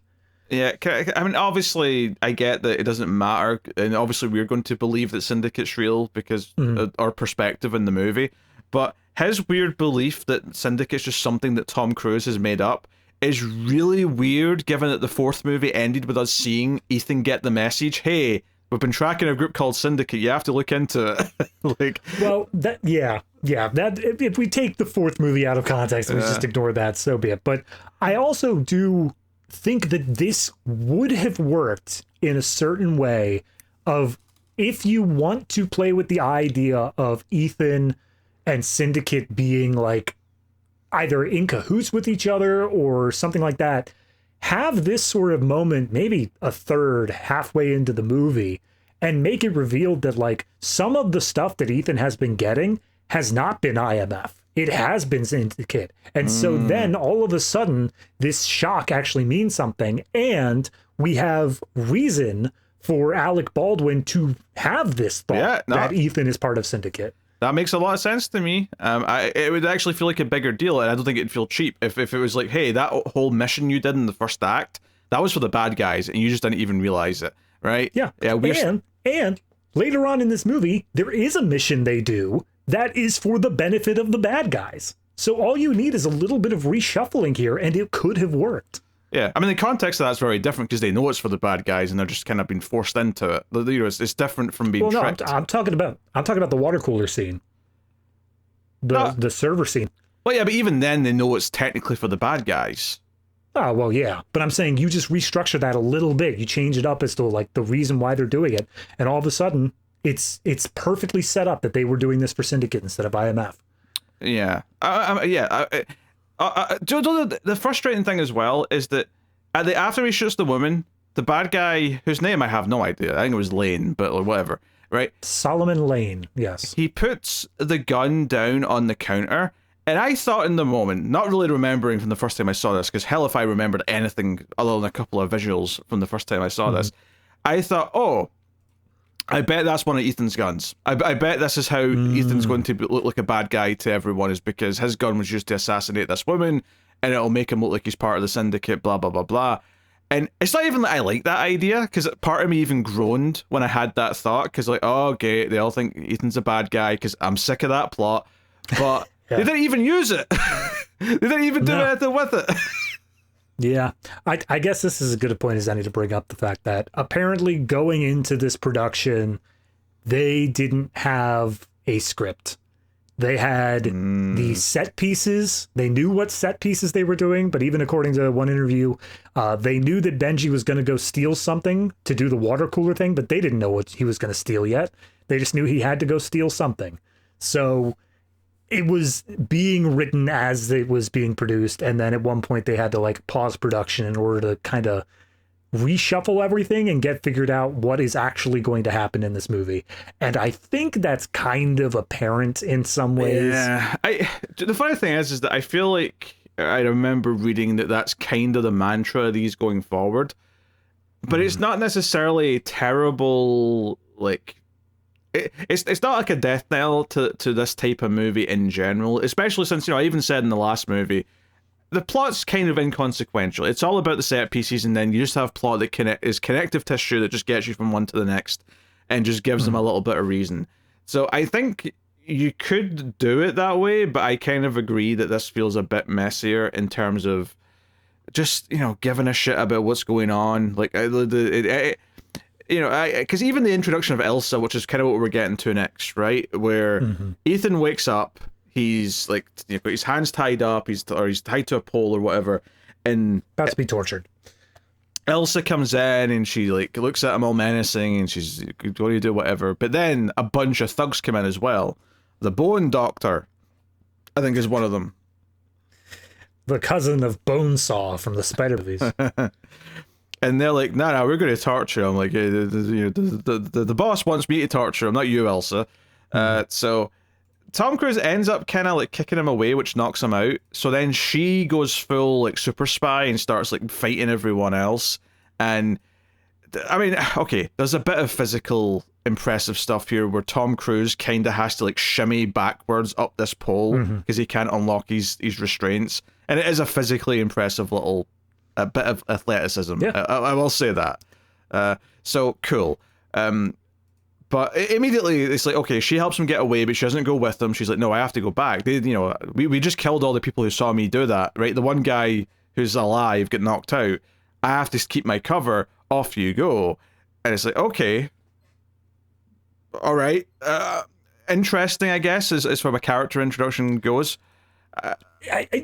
Yeah, I mean, obviously, I get that it doesn't matter, and obviously we're going to believe that Syndicate's real because of our perspective in the movie, but his weird belief that Syndicate's just something that Tom Cruise has made up is really weird, given that the fourth movie ended with us seeing Ethan get the message, hey, we've been tracking a group called Syndicate, you have to look into it. Like, well, that if we take the fourth movie out of context and we just ignore that, so be it. But I also do think that this would have worked in a certain way of, if you want to play with the idea of Ethan and Syndicate being like either in cahoots with each other or something like that, have this sort of moment, maybe a third, halfway into the movie, and make it revealed that, like, some of the stuff that Ethan has been getting has not been IMF. It has been Syndicate. And so then all of a sudden, this shock actually means something, and we have reason for Alec Baldwin to have this thought that Ethan is part of Syndicate. That makes a lot of sense to me. It would actually feel like a bigger deal, and I don't think it'd feel cheap if it was like, hey, that whole mission you did in the first act, that was for the bad guys, and you just didn't even realize it, right? Yeah. And later on in this movie, there is a mission they do that is for the benefit of the bad guys. So all you need is a little bit of reshuffling here, and it could have worked. Yeah, I mean, the context of that's very different because they know it's for the bad guys and they're just kind of being forced into it. It's different from being tricked. I'm talking about the water cooler scene, the server scene. Well, yeah, but even then they know it's technically for the bad guys. Oh, well, yeah, but I'm saying you just restructure that a little bit. You change it up as to, like, the reason why they're doing it, and all of a sudden it's perfectly set up that they were doing this for Syndicate instead of IMF. Yeah, the frustrating thing as well is that after he shoots the woman, the bad guy, whose name I have no idea, I think it was Lane, but or whatever, right? Solomon Lane, yes. He puts the gun down on the counter, and I thought in the moment, not really remembering from the first time I saw this, because hell if I remembered anything other than a couple of visuals from the first time I saw this, I thought, oh, I bet that's one of Ethan's guns. I bet this is how Ethan's going to look like a bad guy to everyone, is because his gun was used to assassinate this woman, and it'll make him look like he's part of the Syndicate, blah, blah, blah, blah. And it's not even that I like that idea, because part of me even groaned when I had that thought, because like, oh, okay, they all think Ethan's a bad guy, because I'm sick of that plot. But they didn't even use it. They didn't even do anything with it. Yeah, I guess this is as good a point as any to bring up the fact that apparently going into this production, they didn't have a script. They had the set pieces. They knew what set pieces they were doing, but even according to one interview, they knew that Benji was going to go steal something to do the water cooler thing, but they didn't know what he was going to steal yet. They just knew he had to go steal something. So it was being written as it was being produced, and then at one point they had to like pause production in order to kind of reshuffle everything and get figured out what is actually going to happen in this movie. And I think that's kind of apparent in some ways. Yeah. The funny thing is that I feel like I remember reading that that's kind of the mantra of these going forward. But it's not necessarily a terrible, like... It's not like a death knell to this type of movie in general, especially since, I even said in the last movie, the plot's kind of inconsequential. It's all about the set pieces, and then you just have plot that is connective tissue that just gets you from one to the next and just gives them a little bit of reason. So I think you could do it that way, but I kind of agree that this feels a bit messier in terms of just, giving a shit about what's going on. Like, because even the introduction of Elsa, which is kind of what we're getting to next, right? Where Ethan wakes up, he's like, got his hands tied up, he's tied to a pole or whatever, and about to be tortured. Elsa comes in and she like looks at him all menacing, and she's, what do you do, whatever. But then a bunch of thugs come in as well. The Bone Doctor, I think, is one of them. The cousin of Bonesaw from the Spider movies. And they're like, nah, we're going to torture him. Like, the boss wants me to torture him, not you, Elsa. So Tom Cruise ends up kind of like kicking him away, which knocks him out. So then she goes full like super spy and starts like fighting everyone else. And I mean, okay, there's a bit of physical impressive stuff here where Tom Cruise kind of has to like shimmy backwards up this pole because he can't unlock his restraints. And it is a physically impressive little a bit of athleticism. Yeah. I will say that. So cool. But immediately it's like, okay, she helps him get away, but she doesn't go with him. She's like, no, I have to go back. We just killed all the people who saw me do that, right? The one guy who's alive get knocked out. I have to keep my cover. Off you go. And it's like, okay, all right, interesting, I guess, as from a character introduction goes.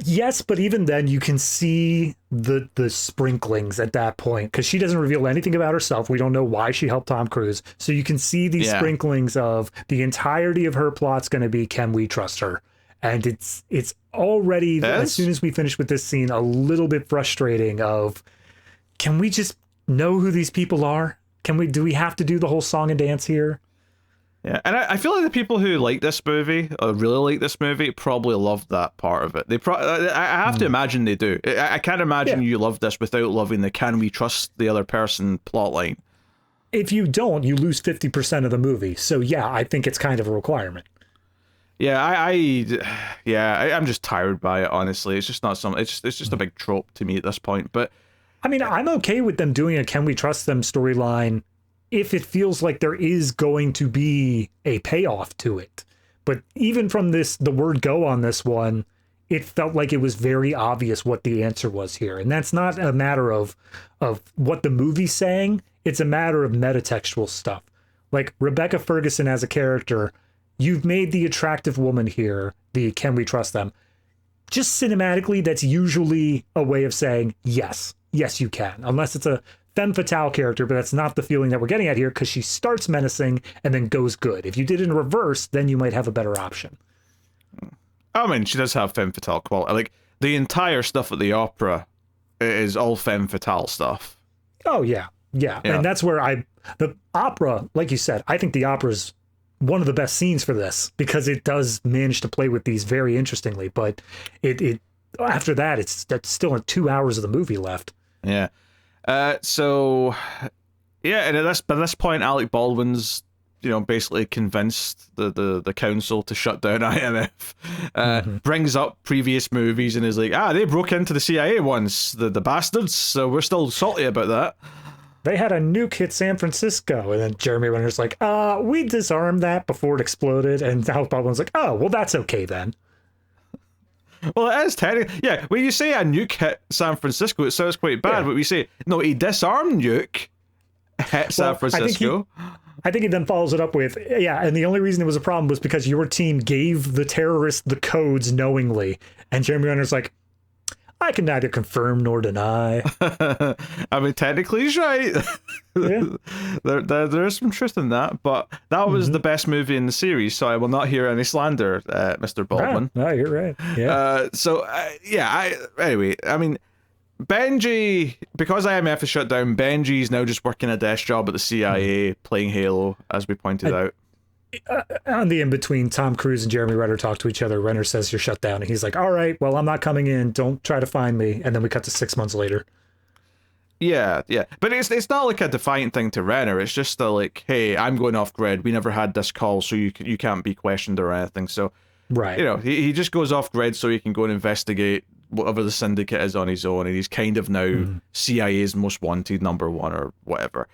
Yes, but even then you can see the sprinklings at that point, because she doesn't reveal anything about herself. We don't know why she helped Tom Cruise, so you can see these sprinklings of the entirety of her plot's going to be, can we trust her? And it's already, as soon as we finish with this scene, a little bit frustrating of, can we just know who these people are? Do we have to do the whole song and dance here? Yeah, and I feel like the people who like this movie, or really like this movie, probably loved that part of it. I have to imagine they do. I can't imagine you love this without loving the can we trust the other person plotline. If you don't, you lose 50% of the movie. So yeah, I think it's kind of a requirement. Yeah, I'm just tired by it, honestly. It's just not something. It's just a big trope to me at this point. But I mean, I'm okay with them doing a can we trust them storyline if it feels like there is going to be a payoff to it. But even from the word go on this one, it felt like it was very obvious what the answer was here. And that's not a matter of what the movie's saying. It's a matter of metatextual stuff. Like Rebecca Ferguson as a character, you've made the attractive woman here, the can we trust them. Just cinematically, that's usually a way of saying, yes, you can. Unless it's a femme fatale character, but that's not the feeling that we're getting at here, because she starts menacing and then goes good. If you did it in reverse, then you might have a better option. I mean, she does have femme fatale quality. Like, the entire stuff at the opera is all femme fatale stuff. Oh, yeah. And that's where the opera, like you said, I think the opera's one of the best scenes for this, because it does manage to play with these very interestingly, but it after that, that's still 2 hours of the movie left. Yeah. So, yeah, and by this point, Alec Baldwin's, basically convinced the council to shut down IMF. Brings up previous movies and is like, they broke into the CIA once, the bastards, so we're still salty about that. They had a nuke hit San Francisco, and then Jeremy Renner's like, we disarmed that before it exploded, and Alec Baldwin's like, oh, well, that's okay then. Well, it is technically, yeah. When you say a nuke hit San Francisco, it sounds quite bad. But we say, no, a disarmed nuke hit San Francisco. I think he then follows it up with, and the only reason it was a problem was because your team gave the terrorists the codes knowingly. And Jeremy Renner's like, I can neither confirm nor deny. I mean, technically he's right. Yeah. There is some truth in that, but that was the best movie in the series, so I will not hear any slander, Mr. Baldwin. No, you're right. Yeah. Anyway, I mean, Benji, because IMF is shut down, Benji's now just working a desk job at the CIA, playing Halo, as we pointed out. on the in between, Tom Cruise and Jeremy Renner talk to each other. Renner says you're shut down, and he's like, "All right, well, I'm not coming in. Don't try to find me." And then we cut to 6 months later. Yeah, yeah, but it's not like a defiant thing to Renner. It's just like, hey, I'm going off grid. We never had this call, so you can't be questioned or anything. So, right, he just goes off grid so he can go and investigate whatever the syndicate is on his own, and he's kind of now CIA's most wanted #1 or whatever.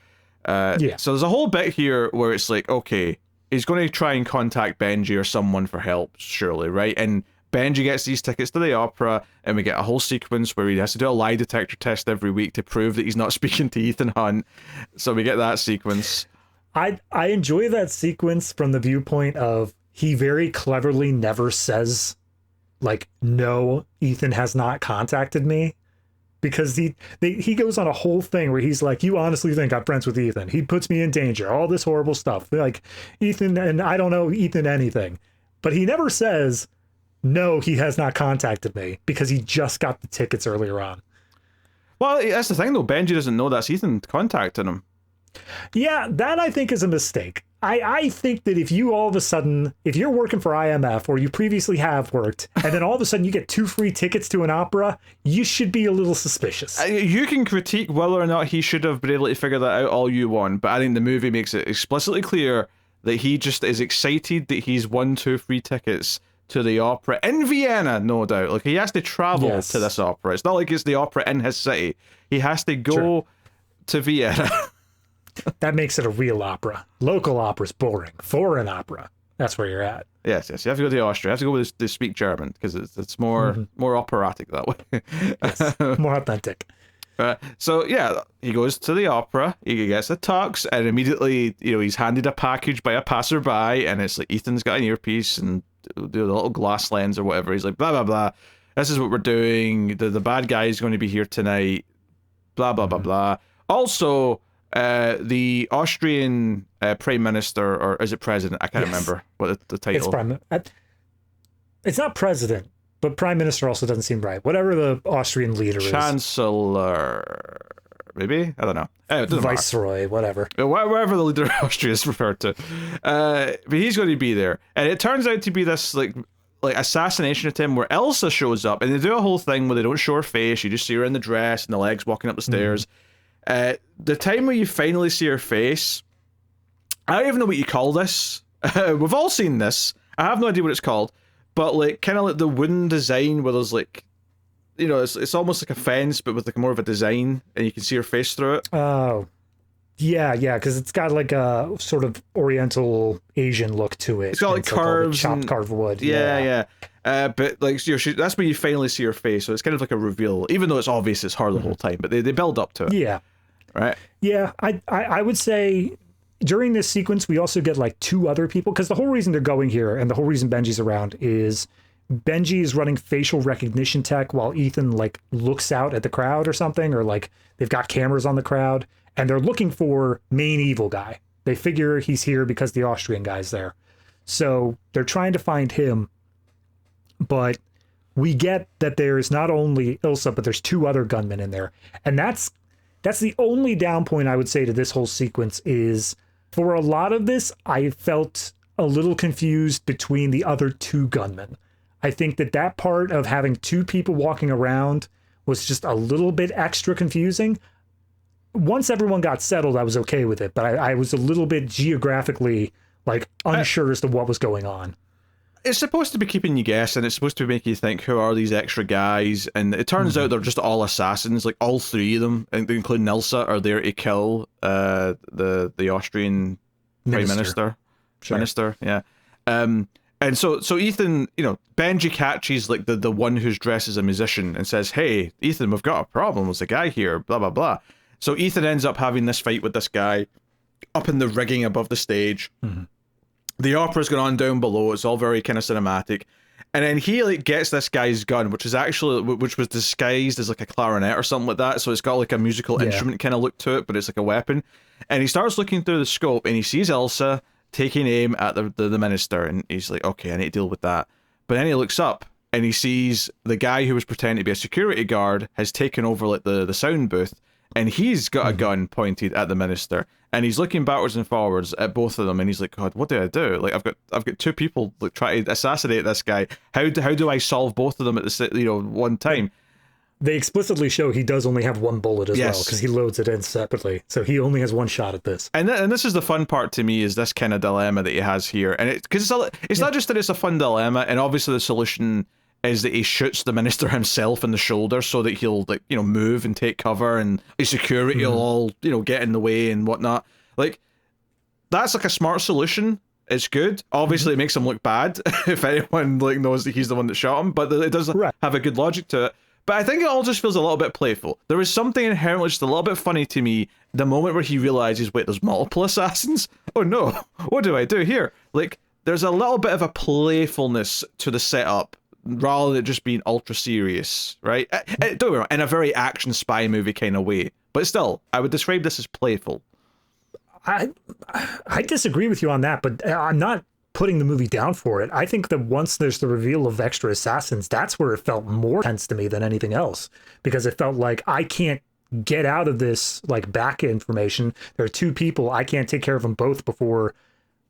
Yeah. So there's a whole bit here where it's like, okay, he's going to try and contact Benji or someone for help, surely, right? And Benji gets these tickets to the opera, and we get a whole sequence where he has to do a lie detector test every week to prove that he's not speaking to Ethan Hunt. So we get that sequence. I enjoy that sequence from the viewpoint of he very cleverly never says, like, no, Ethan has not contacted me. Because he goes on a whole thing where he's like, you honestly think I'm friends with Ethan? He puts me in danger, all this horrible stuff. Like, Ethan, and I don't know Ethan anything. But he never says, no, he has not contacted me, because he just got the tickets earlier on. Well, that's the thing, though. Benji doesn't know that's Ethan contacting him. Yeah, that I think is a mistake. I think that if you all of a sudden, if you're working for IMF or you previously have worked, and then all of a sudden you get 2 free tickets to an opera, you should be a little suspicious. You can critique whether or not he should have been able to figure that out all you want, but I think the movie makes it explicitly clear that he just is excited that he's won 2 free tickets to the opera in Vienna, no doubt. Like, he has to travel to this opera. It's not like it's the opera in his city. He has to go to Vienna. That makes it a real opera. Local opera's boring. Foreign opera, that's where you're at. Yes. You have to go to Austria. You have to go to speak German, because it's more operatic that way. Yes, more authentic. So yeah, he goes to the opera. He gets a tux, and immediately, he's handed a package by a passerby, and it's like, Ethan's got an earpiece and the little glass lens or whatever. He's like, blah blah blah. This is what we're doing. The bad guy is going to be here tonight. Blah blah blah blah. Also, the Austrian Prime Minister, or is it President? I can't remember what the title. It's not President, but Prime Minister also doesn't seem right. Whatever the Austrian leader is. Chancellor, maybe? I don't know. Viceroy, whatever. Whatever the leader of Austria is referred to. But he's going to be there. And it turns out to be this like assassination attempt where Elsa shows up, and they do a whole thing where they don't show her face. You just see her in the dress and the legs walking up the stairs. The time where you finally see her face, I don't even know what you call this. We've all seen this. I have no idea what it's called, but like kind of like the wooden design where there's like, it's almost like a fence, but with like more of a design, and you can see her face through it. Oh, yeah, because it's got like a sort of Oriental Asian look to it. It's got like curves, chopped carved wood. Yeah. But like, that's where you finally see her face, so it's kind of like a reveal, even though it's obvious it's her the whole time. But they build up to it. Yeah. Right. Yeah, I would say during this sequence we also get like 2 other people, because the whole reason they're going here and the whole reason Benji's around is Benji is running facial recognition tech while Ethan like looks out at the crowd or something, or like they've got cameras on the crowd and they're looking for main evil guy. They figure he's here because the Austrian guy's there. So they're trying to find him, but we get that there's not only Ilsa, but there's 2 other gunmen in there. And that's the only down point I would say to this whole sequence is, for a lot of this, I felt a little confused between the other 2 gunmen. I think that part of having 2 people walking around was just a little bit extra confusing. Once everyone got settled, I was okay with it, but I was a little bit geographically like unsure as to what was going on. It's supposed to be keeping you guessing. It's supposed to make you think, who are these extra guys? And it turns out they're just all assassins. Like, all 3 of them, including Elsa, are there to kill the Austrian Prime Minister. Sure. Minister, yeah. And so Ethan, Benji catches like the one who's dressed as a musician and says, "Hey, Ethan, we've got a problem. There's a guy here, blah, blah, blah." So Ethan ends up having this fight with this guy up in the rigging above the stage. The opera's going on down below. It's all very kind of cinematic. And then he like gets this guy's gun, which was disguised as like a clarinet or something like that. So it's got like a musical instrument kind of look to it, but it's like a weapon. And he starts looking through the scope and he sees Elsa taking aim at the minister. And he's like, okay, I need to deal with that. But then he looks up and he sees the guy who was pretending to be a security guard has taken over like the sound booth. and he's got a gun pointed at the minister, and he's looking backwards and forwards at both of them, and he's like, God, what do I do? Like, I've got two people like trying to assassinate this guy. How do I solve both of them at the one time? They explicitly show he does only have one bullet as well, Yes. because he loads it in separately. So he only has one shot at this. And this is the fun part to me, is this kind of dilemma that he has here. And because it's not just that it's a fun dilemma, and obviously the solution is that he shoots the minister himself in the shoulder so that he'll move and take cover, and his security will all get in the way and whatnot. Like, that's like a smart solution. It's good. Obviously it makes him look bad if anyone knows that he's the one that shot him, but it does have a good logic to it. But I think it all just feels a little bit playful. There is something inherently just a little bit funny to me the moment where he realizes, wait, there's multiple assassins? Oh no, what do I do here? Like, there's a little bit of a playfulness to the setup rather than just being ultra serious, right? Don't get me wrong, in a very action spy movie kind of way. But still, I would describe this as playful. I disagree with you on that, but I'm not putting the movie down for it. I think that once there's the reveal of extra assassins, that's where it felt more tense to me than anything else, because it felt like I can't get out of this like back information. There are two people, I can't take care of them both before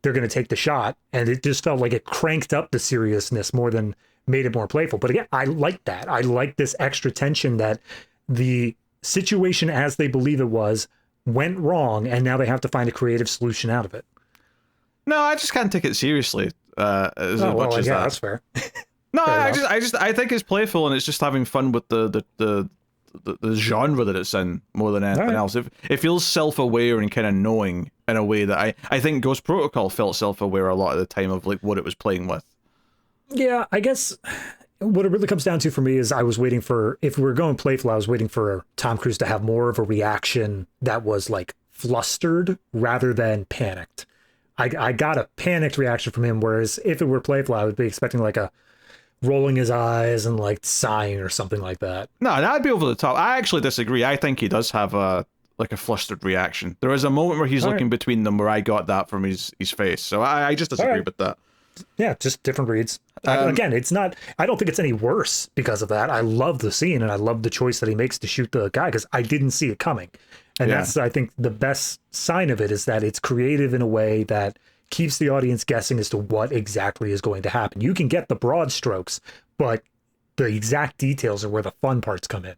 they're going to take the shot, and it just felt like it cranked up the seriousness more than made it more playful. But again, I like that. I like this extra tension that the situation as they believe it was went wrong, and now they have to find a creative solution out of it. No, I just can't take it seriously as much as that. That's fair. No, Fair I think it's playful, and it's just having fun with the genre that it's in more than anything else. It feels self-aware and kind of knowing in a way that I think Ghost Protocol felt self-aware a lot of the time of like what it was playing with. Yeah, I guess what it really comes down to for me is I was waiting for, if we were going playful, I was waiting for Tom Cruise to have more of a reaction that was like flustered rather than panicked. I got a panicked reaction from him, whereas if it were playful, I would be expecting like a rolling his eyes and like sighing or something like that. No, that'd be over the top. I actually disagree. I think he does have a flustered reaction. There is a moment where he's looking between them where I got that from his face. So I just disagree with that. Yeah, just different reads. Again, it's not, I don't think it's any worse because of that. I love the scene, and I love the choice that he makes to shoot the guy, because I didn't see it coming. And that's, I think, the best sign of it is that it's creative in a way that keeps the audience guessing as to what exactly is going to happen. You can get the broad strokes, but the exact details are where the fun parts come in.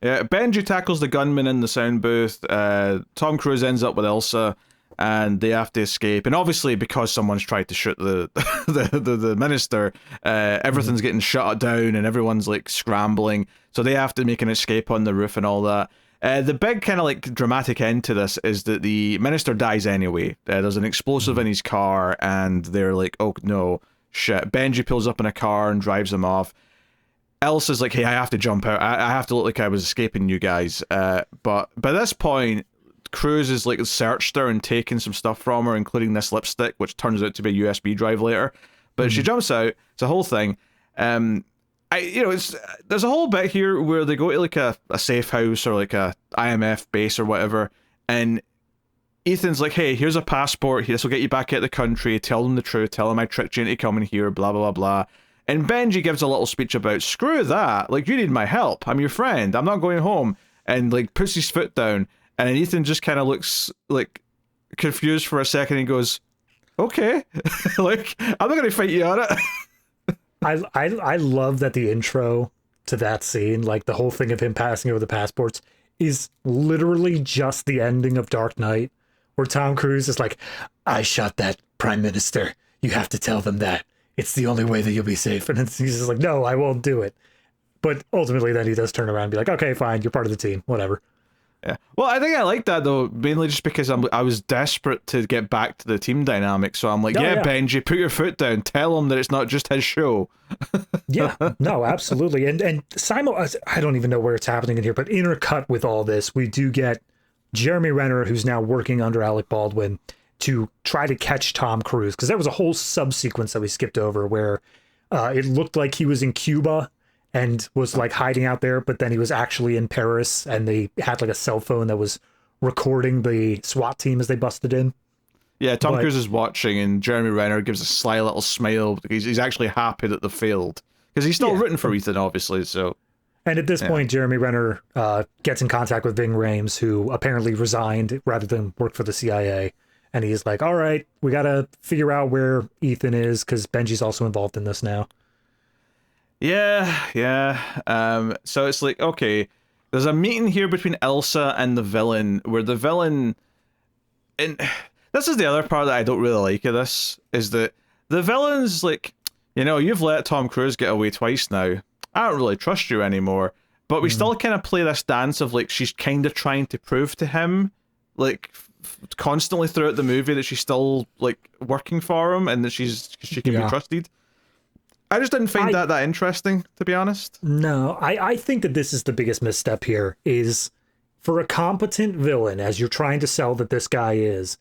Yeah, Benji tackles the gunman in the sound booth. Tom Cruise ends up with Elsa, and they have to escape. And obviously, because someone's tried to shoot the minister, everything's getting shut down, and everyone's like scrambling. So they have to make an escape on the roof and all that. The big kind of like dramatic end to this is that the minister dies anyway. There's an explosive in his car, and they're like, oh no, shit. Benji pulls up in a car and drives him off. Elsa's like, hey, I have to jump out. I have to look like I was escaping you guys. But by this point, Cruise has like searched her and taken some stuff from her, including this lipstick, which turns out to be a USB drive later. But she jumps out. It's a whole thing. There's a whole bit here where they go to like a safe house or like a IMF base or whatever, and Ethan's like, hey, here's a passport, this will get you back out of the country, tell them the truth, tell them I tricked you into coming here, blah blah blah blah. And Benji gives a little speech about, screw that, like, you need my help, I'm your friend, I'm not going home, and like puts his foot down, and then Ethan just kind of looks like confused for a second and goes, okay, like, I'm not gonna fight you on it. I love that the intro to that scene, like the whole thing of him passing over the passports, is literally just the ending of Dark Knight, where Tom Cruise is like, I shot that prime minister. You have to tell them that. It's the only way that you'll be safe. And he's just like, no, I won't do it. But ultimately then he does turn around and be like, okay, fine, you're part of the team, whatever. Yeah. Well, I think I like that though, mainly just because I was desperate to get back to the team dynamic. So I'm like, Benji, put your foot down. Tell him that it's not just his show. Yeah, no, absolutely. And Simon, I don't even know where it's happening in here, but intercut with all this, we do get Jeremy Renner, who's now working under Alec Baldwin, to try to catch Tom Cruise, because there was a whole subsequence that we skipped over where it looked like he was in Cuba and was like hiding out there, but then he was actually in Paris, and they had like a cell phone that was recording the SWAT team as they busted in. Yeah, Tom Cruise is watching, and Jeremy Renner gives a sly little smile because he's actually happy that they failed, because he's still rooting for Ethan, obviously. So And at this point, Jeremy Renner gets in contact with Ving Rhames, who apparently resigned rather than work for the CIA. And he's like, all right, we got to figure out where Ethan is because Benji's also involved in this now. Yeah. So it's like, okay, there's a meeting here between Elsa and the villain where the villain... And this is the other part that I don't really like of this, is that the villain's like, you've let Tom Cruise get away twice now. I don't really trust you anymore. But we still kind of play this dance of like she's kind of trying to prove to him, like constantly throughout the movie, that she's still like working for him and that she can be trusted. I just didn't find that interesting, to be honest. No, I think that this is the biggest misstep here, is for a competent villain, as you're trying to sell that this guy is,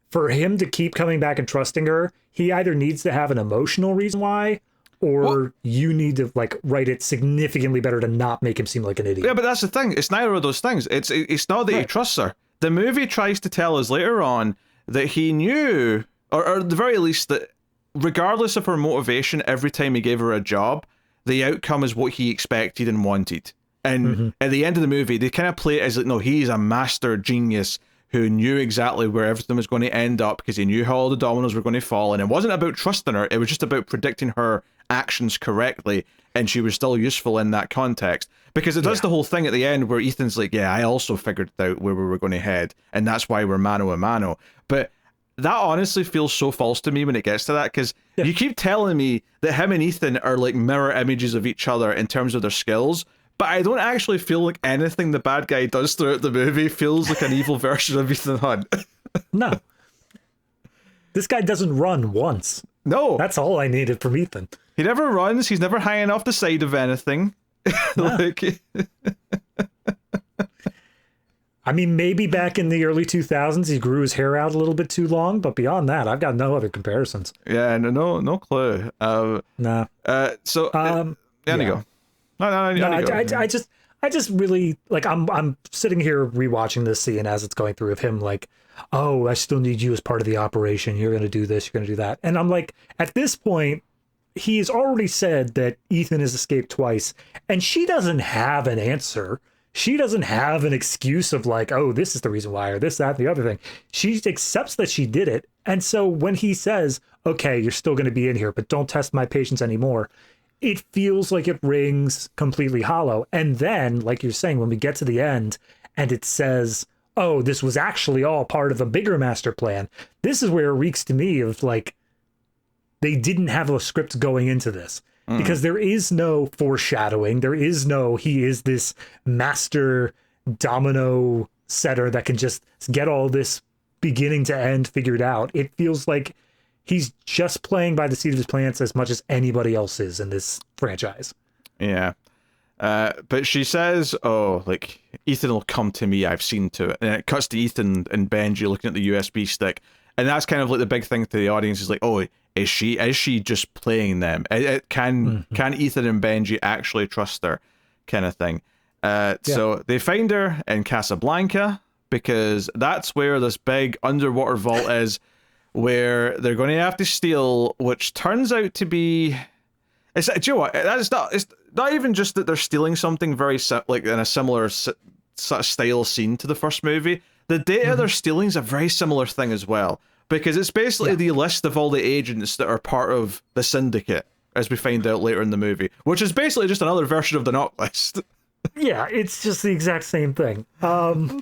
for him to keep coming back and trusting her, he either needs to have an emotional reason why, or you need to like write it significantly better to not make him seem like an idiot. Yeah, but that's the thing. It's neither of those things. It's not that he trusts her. The movie tries to tell us later on that he knew, or at the very least, that regardless of her motivation, every time he gave her a job, the outcome is what he expected and wanted. And at the end of the movie, they kind of play it as like, no, he's a master genius who knew exactly where everything was going to end up because he knew how all the dominoes were going to fall. And it wasn't about trusting her. It was just about predicting her actions correctly. And she was still useful in that context. Because it does the whole thing at the end where Ethan's like, yeah, I also figured out where we were going to head. And that's why we're mano a mano. But that honestly feels so false to me when it gets to that. Because you keep telling me that him and Ethan are like mirror images of each other in terms of their skills. But I don't actually feel like anything the bad guy does throughout the movie feels like an evil version of Ethan Hunt. No. This guy doesn't run once. No. That's all I needed from Ethan. He never runs. He's never hanging off the side of anything. No. I mean, maybe back in the early 2000s, he grew his hair out a little bit too long, but beyond that, I've got no other comparisons. Yeah, no clue. Nah. You go. I just really like I'm sitting here rewatching this scene as it's going through of him like, oh, I still need you as part of the operation. You're gonna do this, you're gonna do that. And I'm like, at this point, he's already said that Ethan has escaped twice, and she doesn't have an answer. She doesn't have an excuse of like, oh, this is the reason why, or this, that, and the other thing. She accepts that she did it. And so when he says, okay, you're still gonna be in here, but don't test my patience anymore, it feels like it rings completely hollow. And then, like you're saying, when we get to the end and it says, oh, this was actually all part of a bigger master plan, this is where it reeks to me of like, they didn't have a script going into this. Because there is no foreshadowing. There is no, he is this master domino setter that can just get all this beginning to end figured out. It feels like he's just playing by the seat of his pants as much as anybody else is in this franchise. Yeah. But she says, oh, like, Ethan will come to me, I've seen to it. And it cuts to Ethan and Benji looking at the USB stick. And that's kind of like the big thing to the audience is like, oh, is she just playing them? Can Ethan and Benji actually trust her, kind of thing? So they find her in Casablanca because that's where this big underwater vault is, where they're going to have to steal, which turns out to be... do you know what? It's not even just that they're stealing something very like in a similar sort of style scene to the first movie. The data they're stealing is a very similar thing as well, because it's basically the list of all the agents that are part of the syndicate, as we find out later in the movie, which is basically just another version of the knock list. Yeah, it's just the exact same thing. So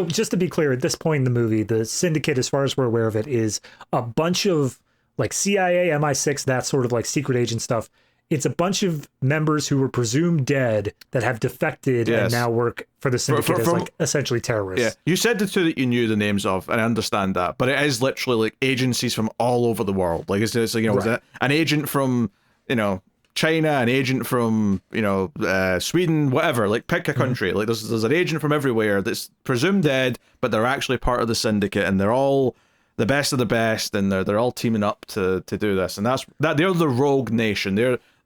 just to be clear, at this point in the movie, the syndicate, as far as we're aware of it, is a bunch of like CIA, MI6, that sort of like secret agent stuff. It's a bunch of members who were presumed dead that have defected and now work for the syndicate as like essentially terrorists. Yeah, you said the two that you knew the names of, and I understand that, but it is literally like agencies from all over the world. Like it's like, you know, right. An agent from, you know, China, an agent from, you know, Sweden, whatever. Like pick a country. Like there's an agent from everywhere that's presumed dead, but they're actually part of the syndicate, and they're all the best of the best, and they're all teaming up to do this. And that they're the rogue nation.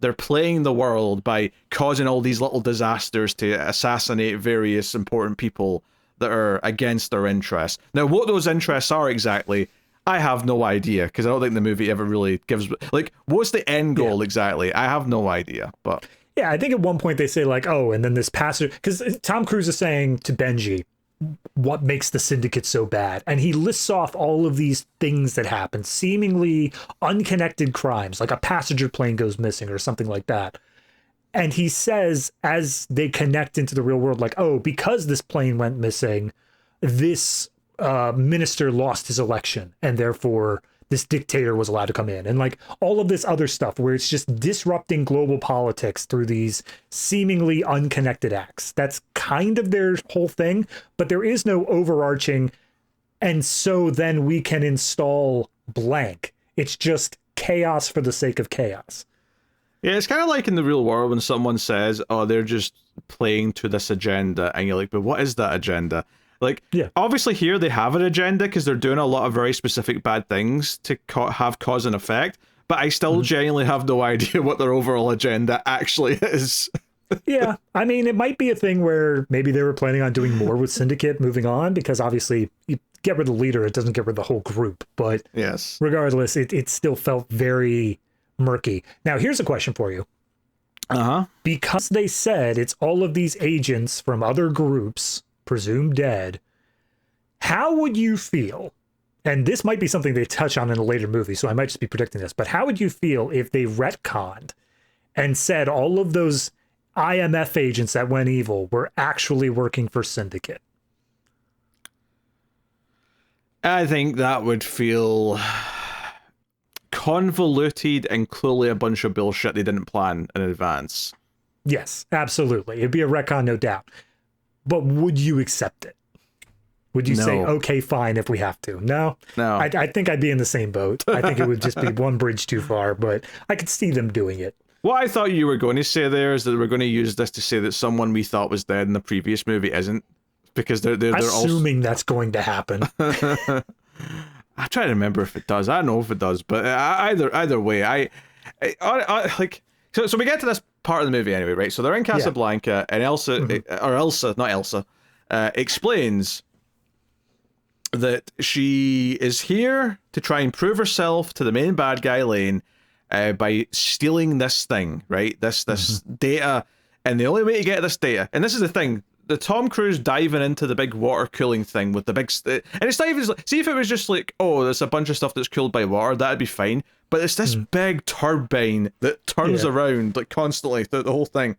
They're playing the world by causing all these little disasters to assassinate various important people that are against their interests. Now, what those interests are exactly, I have no idea, because I don't think the movie ever really gives... Like, what's the end goal exactly? I have no idea, but... Yeah, I think at one point they say like, oh, and then this passenger, because Tom Cruise is saying to Benji, what makes the syndicate so bad? And he lists off all of these things that happen, seemingly unconnected crimes, like a passenger plane goes missing or something like that. And he says, as they connect into the real world, like, oh, because this plane went missing, this minister lost his election, and therefore this dictator was allowed to come in, and like all of this other stuff where it's just disrupting global politics through these seemingly unconnected acts. That's kind of their whole thing, but there is no overarching, and so then we can install blank. It's just chaos for the sake of chaos. Yeah, it's kind of like in the real world when someone says, oh, they're just playing to this agenda, and you're like, but what is that agenda? Like, yeah. Obviously here they have an agenda because they're doing a lot of very specific bad things to have cause and effect, but I still genuinely have no idea what their overall agenda actually is. Yeah, I mean, it might be a thing where maybe they were planning on doing more with Syndicate moving on, because obviously you get rid of the leader, it doesn't get rid of the whole group, but yes, regardless, it still felt very murky. Now, here's a question for you. Because they said it's all of these agents from other groups, presumed dead, how would you feel, and this might be something they touch on in a later movie, so I might just be predicting this, but how would you feel if they retconned and said all of those IMF agents that went evil were actually working for Syndicate? I think that would feel convoluted and clearly a bunch of bullshit they didn't plan in advance. Yes, absolutely. It'd be a retcon, no doubt. But would you accept it? Would you say, okay, fine, if we have to? No? No. I think I'd be in the same boat. I think it would just be one bridge too far, but I could see them doing it. What I thought you were going to say there is that we're going to use this to say that someone we thought was dead in the previous movie isn't. Because they're assuming that's going to happen. I try to remember if it does. I don't know if it does, but either way, I like. So we get to this part of the movie anyway, right? So they're in Casablanca, and Elsa explains that she is here to try and prove herself to the main bad guy Lane by stealing this thing, right? This data, and the only way to get this data, and this is the thing. The Tom Cruise diving into the big water cooling thing with the big... and it's not even... See, if it was just like, oh, there's a bunch of stuff that's cooled by water, that'd be fine. But it's this big turbine that turns around like constantly throughout the whole thing.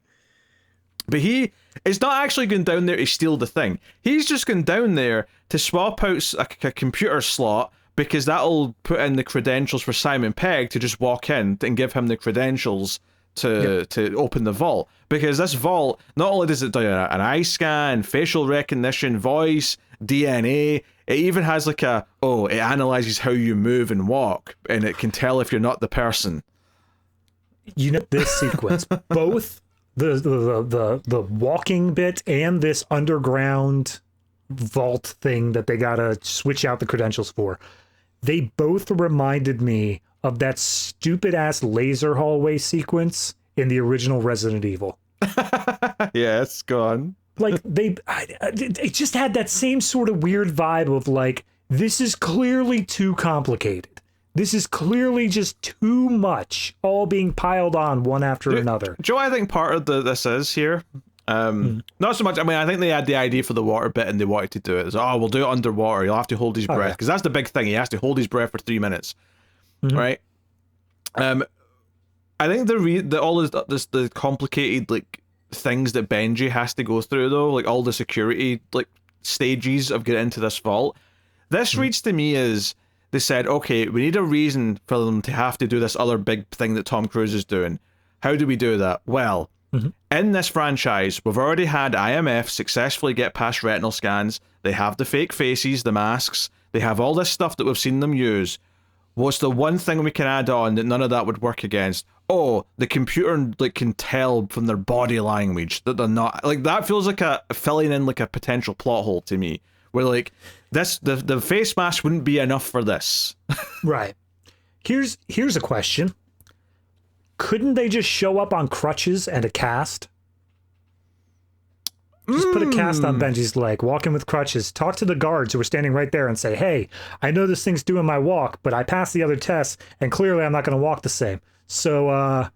But he is not actually going down there to steal the thing. He's just going down there to swap out a computer slot, because that'll put in the credentials for Simon Pegg to just walk in and give him the credentials to open the vault. Because this vault, not only does it do an eye scan, facial recognition, voice, DNA, it even has like it analyzes how you move and walk, and it can tell if you're not the person. You know, this sequence, both the walking bit and this underground vault thing that they gotta switch out the credentials for, they both reminded me of that stupid ass laser hallway sequence in the original Resident Evil. Yeah, it's gone. Like they just had that same sort of weird vibe of like, this is clearly too complicated. This is clearly just too much, all being piled on one after another. Joe, I think part of this is here. Not so much. I mean, I think they had the idea for the water bit and they wanted to do it. It's, we'll do it underwater. You'll have to hold his breath, because that's the big thing. He has to hold his breath for 3 minutes. Right. I think the complicated like things that Benji has to go through, though, like all the security like stages of getting into this vault, this reads to me as they said, okay, we need a reason for them to have to do this other big thing that Tom Cruise is doing. How do we do that? Well, in this franchise, we've already had IMF successfully get past retinal scans. They have the fake faces, the masks. They have all this stuff that we've seen them use. What's the one thing we can add on that none of that would work against? Oh, the computer like can tell from their body language that they're not like that. Feels like a filling in like a potential plot hole to me, where like this the face mask wouldn't be enough for this. Right. Here's a question. Couldn't they just show up on crutches and a cast? Just put a cast on Benji's leg, walk in with crutches, talk to the guards who were standing right there and say, hey, I know this thing's doing my walk, but I passed the other tests, and clearly I'm not going to walk the same. So,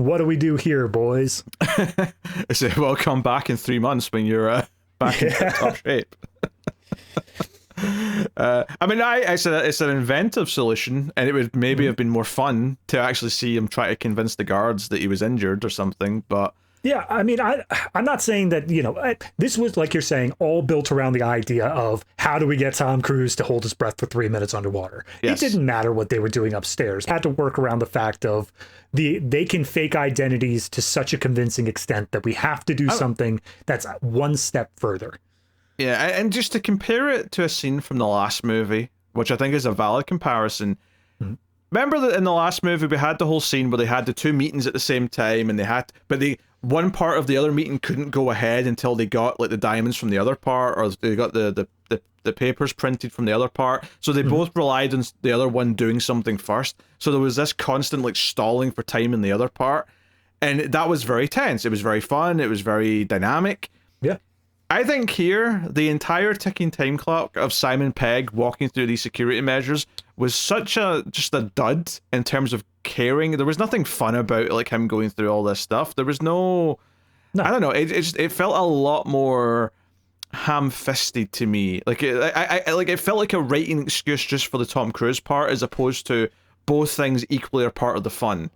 what do we do here, boys? I say, well, come back in 3 months when you're back in top shape. I mean, it's an inventive solution, and it would maybe have been more fun to actually see him try to convince the guards that he was injured or something, but... Yeah, I mean, I'm not saying that, this was, like you're saying, all built around the idea of how do we get Tom Cruise to hold his breath for 3 minutes underwater. Yes. It didn't matter what they were doing upstairs. It had to work around the fact of they can fake identities to such a convincing extent that we have to do something that's one step further. Yeah, and just to compare it to a scene from the last movie, which I think is a valid comparison. Mm-hmm. Remember that in the last movie we had the whole scene where they had the two meetings at the same time, and one part of the other meeting couldn't go ahead until they got like the diamonds from the other part, or they got the papers printed from the other part. So they both relied on the other one doing something first. So there was this constant like stalling for time in the other part, and that was very tense. It was very fun. It was very dynamic. Yeah. I think here, the entire ticking time clock of Simon Pegg walking through these security measures was just a dud in terms of caring. There was nothing fun about like him going through all this stuff. There was no. I don't know. It felt a lot more ham-fisted to me. Like it felt like a writing excuse just for the Tom Cruise part, as opposed to both things equally are part of the fun.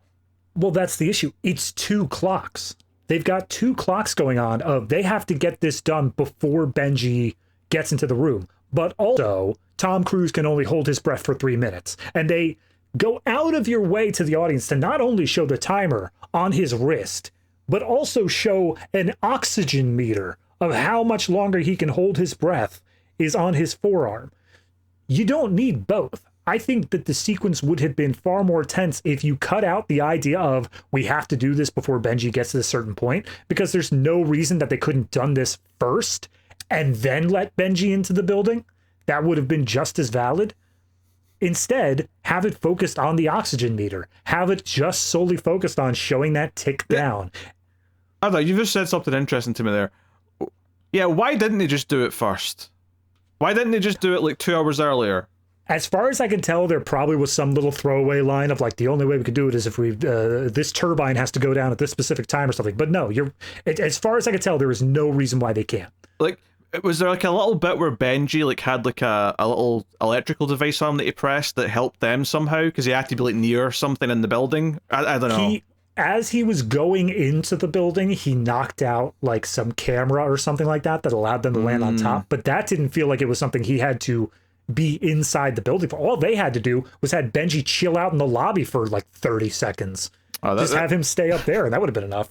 Well, that's the issue. It's 2 clocks. They've got 2 clocks going on of they have to get this done before Benji gets into the room. But also, Tom Cruise can only hold his breath for 3 minutes. And they go out of your way to the audience to not only show the timer on his wrist, but also show an oxygen meter of how much longer he can hold his breath is on his forearm. You don't need both. I think that the sequence would have been far more tense if you cut out the idea of we have to do this before Benji gets to a certain point, because there's no reason that they couldn't done this first and then let Benji into the building. That would have been just as valid. Instead, have it focused on the oxygen meter. Have it just solely focused on showing that tick down. I thought you just said something interesting to me there. Yeah, why didn't they just do it first? Why didn't they just do it like 2 hours earlier? As far as I can tell, there probably was some little throwaway line of like, the only way we could do it is if this turbine has to go down at this specific time or something. But no, as far as I can tell, there is no reason why they can't. Like, was there like a little bit where Benji like had like a little electrical device on him that he pressed that helped them somehow? Because he had to be like near something in the building? I don't know. As he was going into the building, he knocked out like some camera or something like that allowed them to land on top. But that didn't feel like it was something he had to be inside the building for. All they had to do was had Benji chill out in the lobby for like 30 seconds. Have him stay up there, and that would have been enough.